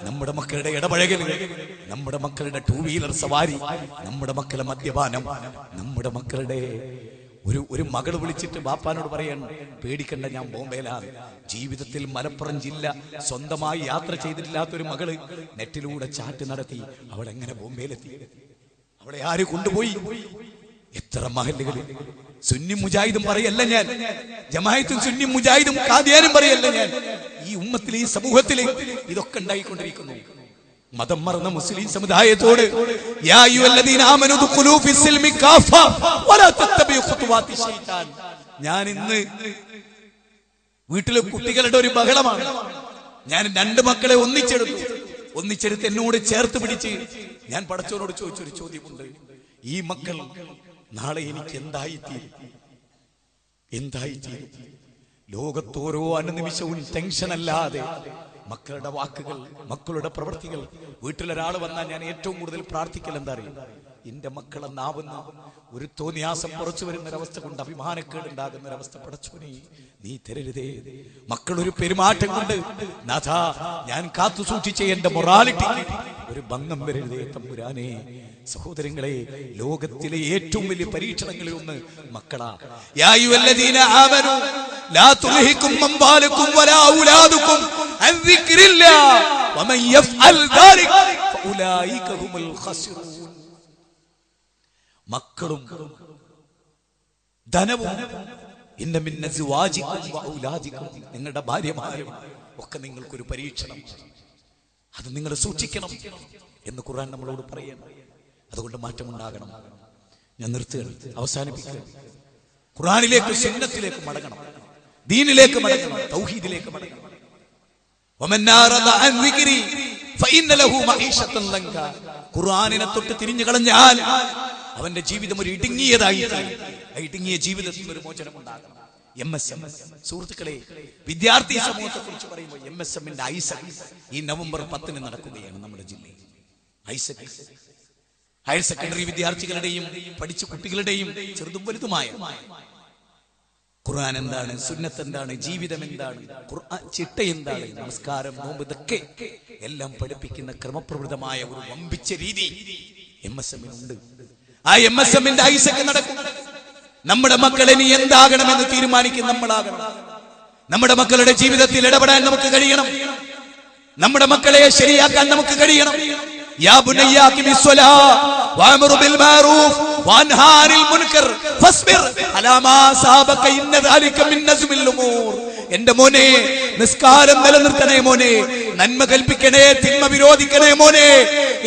Speaker 1: നമ്മുടെ മക്കളുടെ ഇടപഴകലുകൾ, നമ്മുടെ മക്കളുടെ 2 വീലർ സവാരി, നമ്മുടെ മക്കളുടെ മദ്യപാനം, നമ്മുടെ മക്കളുടെ ഒരു മകൾ വിളിച്ചിട്ട് ബാപ്പാനോട് പറയാൻ, പേടിക്കണ്ട ഞാൻ ബോംബെയിലാണ്. ജീവിതത്തിൽ മലപ്പുറം ജില്ല സ്വന്തമായി യാത്ര ചെയ്തിട്ടില്ലാത്തൊരു മകള് നെറ്റിലൂടെ ചാറ്റ് നടത്തി. അവൾ എങ്ങനെ ബോംബെയിലെത്തി? അവളെ ആര് കൊണ്ടുപോയി? എത്ര മഹല്ലുകളിൽ സുന്നി മുജാഹിദും പറയല്ല ഞാൻ, ജമാഅത്തും സുന്നി മുജാഹിദും ഖാദിയാനും പറയല്ല ഞാൻ. ഈ ഉമ്മത്തിൽ, ഈ സമൂഹത്തിൽ ഇതൊക്കെ ഉണ്ടായിക്കൊണ്ടിരിക്കുന്നു. മതം മറന്ന മുസ്ലിം സമുദായത്തോട് യാ അയ്യുഹല്ലദീന ആമനൂ ദുഖുലൂ ഫിസ്സിൽമി കാഫ വലാ തത്തബിഉ ഖുതുവാതി ശൈത്താൻ. ഞാൻ ഇന്ന് വീട്ടിലെ കുട്ടികളുടെ ഒരു ബഹളമാണ്. ഞാൻ 2 മക്കളെ ഒന്നിച്ചെടുത്ത് എന്നോട് ചേർത്ത് പിടിച്ച് ഞാൻ പടച്ചവനോട് ചോദിച്ചൊരു ചോദ്യമുണ്ട്. ഈ മക്കൾ നാളെ എനിക്ക് എന്തായിത്തീരും? ലോകത്തോരോ അനുനിമിഷവും ടെൻഷൻ അല്ലാതെ മക്കളുടെ വാക്കുകൾ, മക്കളുടെ പ്രവൃത്തികൾ. വീട്ടിലൊരാൾ വന്നാൽ ഞാൻ ഏറ്റവും കൂടുതൽ പ്രാർത്ഥിക്കൽ എന്താ അറിയാം? എന്റെ മക്കളെ നാവുന്ന ഒരു തോന്നിയാസം പുറച്ചു വരുന്നൊരവസ്ഥ കൊണ്ട് അഭിമാനക്കേടുണ്ടാകുന്ന ഒരവസ്ഥ പടച്ചോനെ നീ തരരുതേ. മക്കളൊരു പെരുമാറ്റം കൊണ്ട് നാഥാ ഞാൻ കാത്തു സൂക്ഷിച്ച എന്റെ മൊറാലിറ്റി ഒരു ഭംഗം വരരുതേ തമ്പുരാനെ. സഹോദരങ്ങളെ, ലോകത്തിലെ ഏറ്റവും വലിയ പരീക്ഷണങ്ങളിൽ ഒന്ന് മക്കളാ. യാ അയ്യുഹല്ലദീന ആമനൂ ലാ തുൽഹികും അംവാലുകും വലാ ഔലാദുകും അൻ ദിക്രില്ലാഹ് വമൻ യഫ്അൽ ദാലിക ഫഉലൈക ഹുമുൽ ഖാസിറൂൻ. മക്കളും ധനവും നിങ്ങളുടെ ഭാര്യമാരും ഒക്കെ നിങ്ങൾക്കൊരു പരീക്ഷണം, അത് നിങ്ങൾ സൂക്ഷിക്കണം എന്ന് ഖുർആൻ നമ്മളോട് പറയണം. അതുകൊണ്ട് മാറ്റമുണ്ടാകണം. ഞാൻ നിർത്തുകയാണ്, അവസാനിപ്പിക്കുകയാണ്. ഖുർആനിലേക്ക്, സുന്നത്തിലേക്ക് മടങ്ങണം, ദീനിലേക്ക് മടങ്ങണം, തൗഹീദിലേക്ക് മടങ്ങണം. ഖുർആനിനെ തൊട്ട് തിരിഞ്ഞു കളഞ്ഞാൽ അവന്റെ ജീവിതം ഒരു ഇടുങ്ങിയതായി, ഇടുങ്ങിയ ജീവിതത്തിൽ ഒരു മോചനം ഉണ്ടാകണം. MSM സുഹൃത്തുക്കളെ, വിദ്യാർത്ഥി സമൂഹത്തെ കുറിച്ച് പറയുമ്പോൾ MSMന്റെ ഐസക് ഈ നവംബർ 10 നടക്കുകയാണ് നമ്മുടെ ജില്ലയിൽ. ഐസക് ഹയർ സെക്കൻഡറി വിദ്യാർത്ഥികളുടെയും പഠിച്ച കുട്ടികളുടെയും ചെറുതും വലുതുമായ ഖുർആൻ എന്താണ്, സുന്നത്ത് എന്താണ്, ജീവിതം എന്താണ്, ഖുർആൻ ചിട്ട എന്താണ്, നമസ്കാരം, നോമ്പ്, ഇതൊക്കെ എല്ലാം പഠിപ്പിക്കുന്ന ക്രമപ്രവൃത്തമായ ഒരു വമ്പിച്ച രീതി MSMനുണ്ട്. ആ MSMന്റെ ഐസക് നടക്കും. നമ്മുടെ മക്കൾ ഇനി എന്താകണമെന്ന് തീരുമാനിക്കും നമ്മളാകണം. നമ്മുടെ മക്കളുടെ ജീവിതത്തിൽ ഇടപെടാൻ നമുക്ക് കഴിയണം. നമ്മുടെ മക്കളെ ശരിയാക്കാൻ നമുക്ക് കഴിയണം. യാ ബുനയ്യ അഖിമിസ് സ്വലാ വഅ്മുർ ബിൽ മഅറൂഫ് വൻഹാ അനിൽ മുൻകർ ഫസ്ബിർ അലാ മാ സാബക ഇന്ന ദാലിക മിൻ നസ്മിൽ ഉമൂർ. എന്റെ മോനെ, നിസ്കാരം നിലനിർത്തണേ മോനെ, നന്മ കൽപ്പിക്കണേ, തിന്മ വിരോധിക്കണേ മോനെ,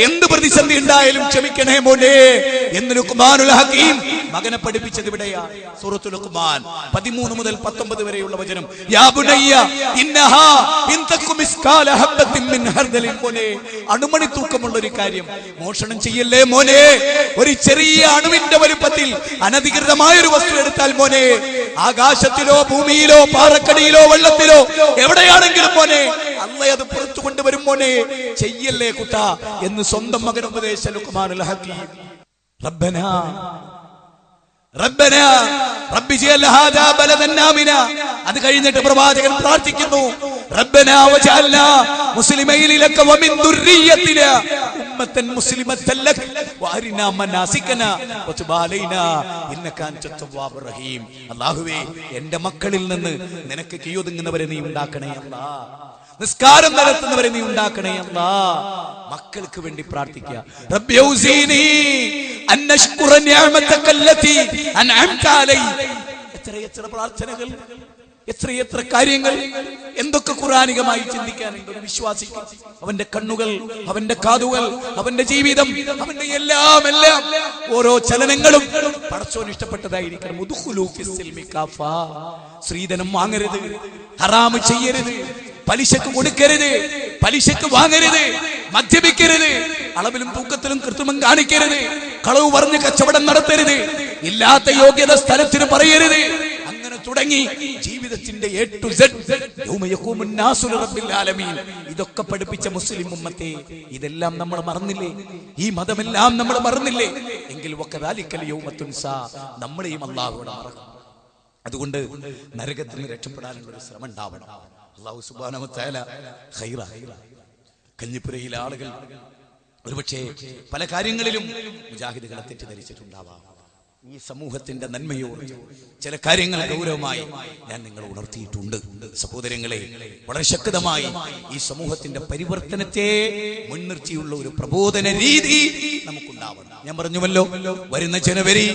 Speaker 1: എന്ത് പ്രതിസന്ധി ഉണ്ടായാലും ക്ഷമിക്കണേ മോനെ എന്ന് ലുഖ്മാനുൽ ഹകീം മകനെ പഠിപ്പിച്ചത് ഇവിടെയാണ്. സൂറത്തുൽ ലുഖ്മാൻ 13 മുതൽ 19 വരെയുള്ള വചനം. യാ ബുനയ്യ ഇന്നഹാ ഇൻ തകു മിസ്കാല ഹബ്ബത്തിൻ മിൻ ഹർദലിൻ. മോനെ, അണുമണി തൂക്കമുള്ള ഒരു കാര്യം മോഷണം ചെയ്യല്ലേ മോനെ. ഒരു ചെറിയ അണുവിന്റെ വലുപ്പത്തിൽ അനധികൃതമായ ഒരു വസ്തു എടുത്താൽ മോനെ, ആകാശത്തിലോ ഭൂമിയിലോ പാറക്കടിയിലോ വെള്ളത്തിലോ എവിടെയാണെങ്കിലും മോനെ, അല്ലാഹ് അത് പുറത്തു കൊണ്ടുവരും മോനെ, ചെയ്യല്ലേ കുട്ടാ എന്ന് സ്വന്തം മകൻ ഉപദേശിച്ച ലുഖ്മാനുൽ ഹകീം. റബ്ബനാ റബ്ബനാ റബ്ബി ജഅൽ ഹാദാ ബലദൻ ആമിന. അത് കഴിഞ്ഞിട്ട് പ്രവാചകൻ പ്രാർത്ഥിക്കുന്നു, റബ്ബനാ വജഅൽനാ മുസ്ലിമൈന ലക വമിൻ ദുർരിയ്യതിനാ ഉമ്മത്തൻ മുസ്ലിമത്തൻ ലക വഅരിനാ മനാസികനാ വതുബ് അലൈനാ ഇന്നക അൻത തവ്വാബുർ റഹീം. അല്ലാഹുവേ, എന്റെ മക്കളിൽ നിന്ന് നിനക്ക് കീയൊതുങ്ങുന്നവരെ നീ ഉണ്ടാക്കണേ അല്ലാഹ്, നിസ്കാരം നടത്തുന്നവരെ നീ ഉണ്ടാക്കണേ അല്ലാഹ്. മക്കൾക്ക് വേണ്ടി പ്രാർത്ഥിക്കുക. റബ്ബി ഔസീനി അൻ നഷ്കുറ നിഅമതക അല്ലതി അൻഅംത അലൈ. എത്ര പ്രാർത്ഥനകൾ, എത്ര കാര്യങ്ങൾ, എന്തൊക്കെ ഖുർആനികമായി ചിന്തിക്കാനുണ്ട് ഒരു വിശ്വാസിക്ക്. അവന്റെ കണ്ണുകൾ, അവന്റെ കാതുകൾ, അവന്റെ ജീവിതം, അവന്റെ എല്ലാം ഓരോ ചലനങ്ങളും പടച്ചോൻ ഇഷ്ടപ്പെട്ടതായിരിക്കണം. ഉദ്ഖുലൂ ഫിസ്സിൽമി കാഫാ. സ്ത്രീധനം വാങ്ങരുത്, ഹറാമ് ചെയ്യരുത്, പലിശക്ക് കൊടുക്കരുത്, പലിശക്ക് വാങ്ങരുത്, മദ്യപിക്കരുത്, അളവിലും തൂക്കത്തിലും കൃത്രിമം കാണിക്കരുത്, കളവ് പറഞ്ഞ് കച്ചവടം നടത്തരുത്, ഇല്ലാത്ത യോഗ്യത സ്ഥലത്തിന് പറയരുത്. അങ്ങനെ തുടങ്ങി ജീവിതത്തിന്റെ A to Z യൗമ യഖൂമുൻ നാസു ലിറബ്ബിൽ ആലമീൻ. ഇതൊക്കെ പഠിപ്പിച്ച മുസ്ലിം ഉമ്മത്തെ ഇതെല്ലാം നമ്മൾ മറന്നില്ലേ? ഈ മതമെല്ലാം നമ്മൾ മറന്നില്ലേ? എങ്കിൽ വകദാലിക്കൽ യൗമ തുൻസാ, നമ്മളെയും അല്ലാഹുവോട് മറക്കും. അതുകൊണ്ട് നരകത്തിൽ നിന്ന് രക്ഷപ്പെടാനുള്ള ഒരു ശ്രമം ഉണ്ടാവണം. അല്ലാഹു സുബ്ഹാനഹു വ തആല ഖൈറ. കഞ്ഞിപ്പുരയിലെ ആളുകൾ ഒരുപക്ഷെ പല കാര്യങ്ങളിലും മുജാഹിദുകളെ തെറ്റിദ്ധരിച്ചിട്ടുണ്ടാവാം. ഈ സമൂഹത്തിന്റെ നന്മയോട് ചില കാര്യങ്ങൾ ഗൗരവമായി ഞാൻ നിങ്ങൾ ഉണർത്തിയിട്ടുണ്ട്. സഹോദരങ്ങളെ, വളരെ ശക്തമായി ഈ സമൂഹത്തിന്റെ പരിവർത്തനത്തെ മുൻനിർത്തിയുള്ള ഒരു പ്രബോധന രീതി നമുക്കുണ്ടാവണം. ഞാൻ പറഞ്ഞുവല്ലോ, വരുന്ന ജനുവരി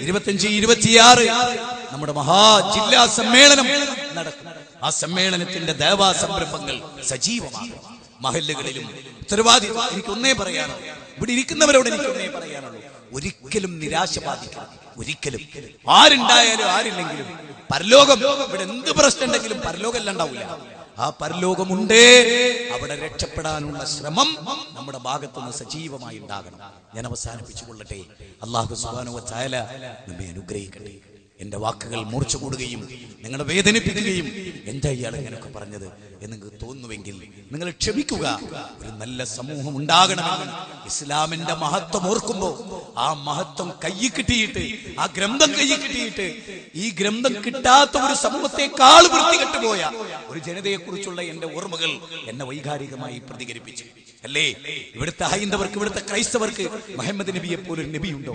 Speaker 1: 25, 26 നമ്മുടെ ജില്ലാ സമ്മേളനം നടക്കും. ആ സമ്മേളനത്തിന്റെ ദേവാ സംരംഭങ്ങൾ സജീവമാകും. മഹല്ലുകളിലും ഉത്തരവാദിത്വം. എനിക്കൊന്നേ പറയാനുള്ളൂ, ഇവിടെ ഇരിക്കുന്നവരോട് എനിക്കൊന്നേ പറയാനുള്ളൂ, ഒരിക്കലും നിരാശ ബാധിക്കണം. ഒരിക്കലും ആരുണ്ടായാലും ആരില്ലെങ്കിലും പരലോകം, ഇവിടെ എന്ത് പ്രശ്നം ഉണ്ടെങ്കിലും പരലോകം എല്ലാം ഉണ്ടാവില്ല. ആ പരലോകമുണ്ടേ, അവിടെ രക്ഷപ്പെടാനുള്ള ശ്രമം നമ്മുടെ ഭാഗത്തുനിന്ന് സജീവമായി ഉണ്ടാകണം. ഞാൻ അവസാനിപ്പിച്ചു കൊള്ളട്ടെ. അല്ലാഹു സുബ്ഹാനഹു വ തആല നമ്മെ അനുഗ്രഹിക്കട്ടെ. എന്റെ വാക്കുകൾ മൂർച്ച കൂടുകയും നിങ്ങളെ വേദനിപ്പിക്കുകയും എന്താ ഇയാൾ ഇങ്ങനെയൊക്കെ പറഞ്ഞത് എന്ന് നിങ്ങൾക്ക് തോന്നുന്നുവെങ്കിൽ നിങ്ങൾ ക്ഷമിക്കുക. ഒരു നല്ല സമൂഹം ഉണ്ടാകണമെന്ന് ഇസ്ലാമിന്റെ മഹത്വം ഓർക്കുമ്പോൾ ആ മഹത്വം കയ്യിൽ കിട്ടിയിട്ട്, ആ ഗ്രന്ഥം കയ്യിൽ കിട്ടിയിട്ട്, ഈ ഗ്രന്ഥം കിട്ടാത്ത ഒരു സമൂഹത്തെക്കാൾ വൃത്തികെട്ടുപോയ ഒരു ജനതയെ കുറിച്ചുള്ള എന്റെ ഓർമ്മകൾ എന്നെ വൈകാരികമായി പ്രതികരിപ്പിച്ചു. അല്ലേ, ഇവിടുത്തെ ഹൈന്ദവർക്ക്, ഇവിടുത്തെ ക്രൈസ്തവർക്ക് മുഹമ്മദ് നബിയെ പോലെ ഒരു നബിയുണ്ടോ?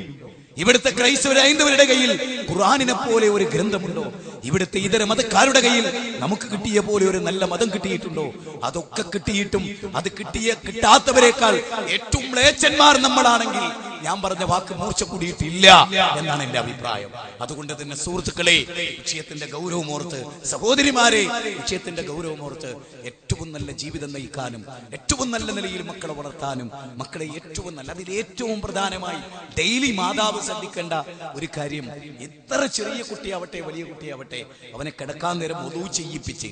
Speaker 1: ഇവിടുത്തെ ക്രൈസ്തവർ ഹൈന്ദവരുടെ കയ്യിൽ ഖുർആനിനെ പോലെ ഒരു ഗ്രന്ഥമുണ്ടോ? ഇവിടുത്തെ ഇതര മതക്കാരുടെ കയ്യിൽ നമുക്ക് കിട്ടിയ പോലെ ഒരു നല്ല മതം കിട്ടിയിട്ടുണ്ടോ? അതൊക്കെ കിട്ടിയിട്ടും അത് കിട്ടാത്തവരെക്കാൾ ഏറ്റവും മ്ലേച്ഛന്മാർ നമ്മളാണെങ്കിൽ ഞാൻ പറഞ്ഞ വാക്ക് മൂർച്ച കൂടിയിട്ടില്ല എന്നാണ് എന്റെ അഭിപ്രായം. അതുകൊണ്ട് തന്നെ സുഹൃത്തുക്കളെ, വിഷയത്തിന്റെ ഗൗരവമോർത്ത്, സഹോദരിമാരെ, വിഷയത്തിന്റെ ഗൗരവമോർത്ത് ഏറ്റവും നല്ല ജീവിതം നയിക്കാനും ഏറ്റവും നല്ല നിലയിൽ മക്കളെ വളർത്താനും മക്കളെ ഏറ്റവും നല്ല, അതിൽ ഏറ്റവും പ്രധാനമായി ഡെയിലി മാതാവ് ശ്രദ്ധിക്കേണ്ട ഒരു കാര്യം, എത്ര ചെറിയ കുട്ടിയാവട്ടെ വലിയ കുട്ടിയാവട്ടെ, അവനെ കിടക്കാൻ നേരം വുളൂ ചെയ്യിപ്പിച്ച്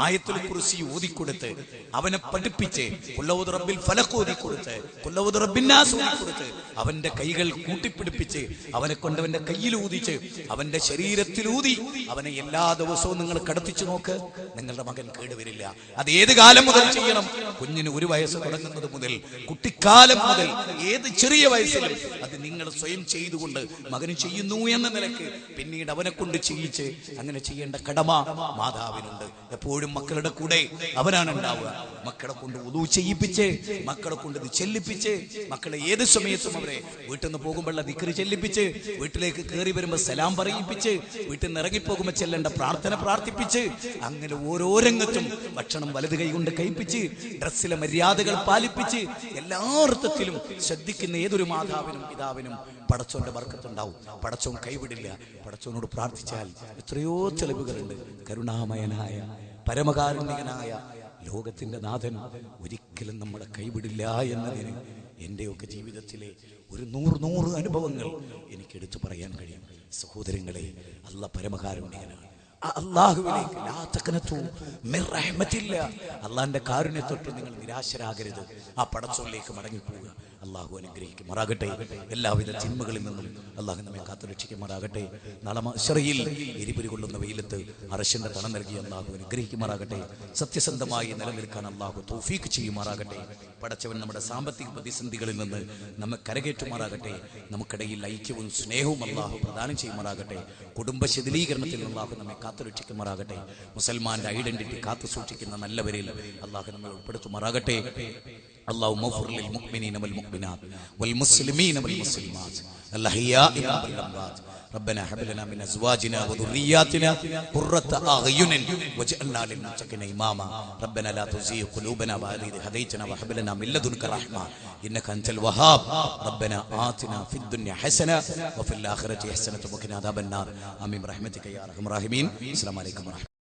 Speaker 1: ആയത്തുൽ കുർസി ഓതിക്കൊടുത്ത് അവനെ പഠിപ്പിച്ച് ഖുൽ റബ്ബിൽ ഫലഖ് ഓതിക്കൊടുത്ത് ഖുൽ റബ്ബിൻ നാസ് ഓതിക്കൊടുത്ത് അവന്റെ കൈകൾ കൂട്ടിപ്പിടിപ്പിച്ച് അവനെ കൊണ്ട് അവന്റെ കയ്യിൽ ഊതിച്ച് അവന്റെ ശരീരത്തിലൂതി അവനെ എല്ലാ ദിവസവും നിങ്ങൾ കടത്തിച്ചു നോക്ക്, നിങ്ങളുടെ മകൻ കേടുവരില്ല. അത് ഏത് കാലം മുതൽ ചെയ്യണം? കുഞ്ഞിന് 1 വയസ്സ് തുടങ്ങുന്നത് മുതൽ, കുട്ടിക്കാലം മുതൽ, ഏത് ചെറിയ വയസ്സിലും അത് നിങ്ങൾ സ്വയം ചെയ്തുകൊണ്ട് മകന് ചെയ്യുന്നു എന്ന നിലക്ക് പിന്നീട് അവനെ കൊണ്ട് ചെയ്യിച്ച് അങ്ങനെ ചെയ്യേണ്ട കടമ മാതാവിനുണ്ട്. എപ്പോഴും മക്കളുടെ കൂടെ അവനാണ് ഉണ്ടാവുക. മക്കളെ കൊണ്ട് വുളൂ ചെയ്യിപ്പിച്ച്, മക്കളെ കൊണ്ട് ഇത് ചെല്ലിപ്പിച്ച്, മക്കളെ ഏത് സമയത്തും അവരെ വീട്ടിൽ നിന്ന് പോകുമ്പോൾ ദിക്ർ ചെല്ലിപ്പിച്ച്, വീട്ടിലേക്ക് കയറി വരുമ്പോൾ സലാം പറയിപ്പിച്ച്, വീട്ടിൽ നിന്ന് ഇറങ്ങിപ്പോകുമ്പോൾ ചെല്ലേണ്ട പ്രാർത്ഥന പ്രാർത്ഥിപ്പിച്ച്, അങ്ങനെ ഓരോ രംഗത്തും ഭക്ഷണം വലത് കൈ കൊണ്ട് കഴിപ്പിച്ച്, ഡ്രസ്സിലെ മര്യാദകൾ പാലിപ്പിച്ച്, എല്ലാ അർത്ഥത്തിലും ശ്രദ്ധിക്കുന്ന ഏതൊരു മാതാവിനും പിതാവിനും പടച്ചോന്റെ ബർക്കത്തുണ്ടാവും. പടച്ചോൻ കൈവിടില്ല. പടച്ചോനോട് പ്രാർത്ഥിച്ചാൽ എത്രയോ തെളിവുകളുണ്ട്. കരുണാമയനായ പരമകാരുണികനായ ലോകത്തിന്റെ നാഥൻ ഒരിക്കലും നമ്മളെ കൈവിടില്ല എന്നതിന് എന്റെയൊക്കെ ജീവിതത്തിലെ ഒരു 100 അനുഭവങ്ങൾ എനിക്ക് എടുത്തു പറയാൻ കഴിയും. സഹോദരങ്ങളെ, അല്ലാഹ് പരമകാരുണികനാണ്. അല്ലാഹുവിലേക്ക് ലാ തഖനതു മിർ റഹ്മത്തില്ലാ, അല്ലാഹുവിന്റെ കാരുണ്യത്തൊട്ട് നിങ്ങൾ നിരാശരാകരുത്. ആ പടച്ചോനിലേക്ക് മടങ്ങിപ്പോവുക. അല്ലാഹു അനുഗ്രഹിക്കുമാറാകട്ടെ. എല്ലാവിധ തിന്മകളിൽ നിന്നും അല്ലാഹു നമ്മെ കാത്തുരക്ഷിക്കുമാറാകട്ടെ. നാളെ മഹ്ശറിൽ എരിപൊരി കൊള്ളുന്ന വെയിലത്ത് അർശിന്റെ തണം നൽകി അല്ലാഹു അനുഗ്രഹിക്കുമാറാകട്ടെ. സത്യസന്ധമായി നിലനിൽക്കാൻ അല്ലാഹു തൗഫീഖ് ചെയ്യുമാറാകട്ടെ. പടച്ചവൻ നമ്മുടെ സാമ്പത്തിക പ്രതിസന്ധികളിൽ നിന്ന് നമ്മെ കരകയറ്റുമാറാകട്ടെ. നമുക്കിടയിൽ ഐക്യവും സ്നേഹവും അല്ലാഹു പ്രദാനം ചെയ്യുമാറാകട്ടെ. കുടുംബ ശിഥിലീകരണത്തിൽ അല്ലാഹു നമ്മെ കാത്തുരക്ഷിക്കുമാറാകട്ടെ. മുസൽമാന്റെ ഐഡന്റിറ്റി കാത്തു സൂക്ഷിക്കുന്ന നല്ലവരിൽ അല്ലാഹു നമ്മെ ഉൾപ്പെടുത്തുമാറാകട്ടെ. اللهم اغفر للمؤمنين والمؤمنات والمسلمين والمسلمات الأحياء والأموات. ربنا هب لنا من ازواجنا وذرياتنا قرة اعين واجعلنا للمتقين اماما. ربنا لا تزغ قلوبنا بعد إذ هديتنا وهب لنا من لدنك رحمة انك انت الوهاب. ربنا آتنا في الدنيا حسنة وفي الآخرة حسنة وقنا عذاب النار. آمين برحمتك يا ارحم الراحمين. السلام عليكم ورحمة الله.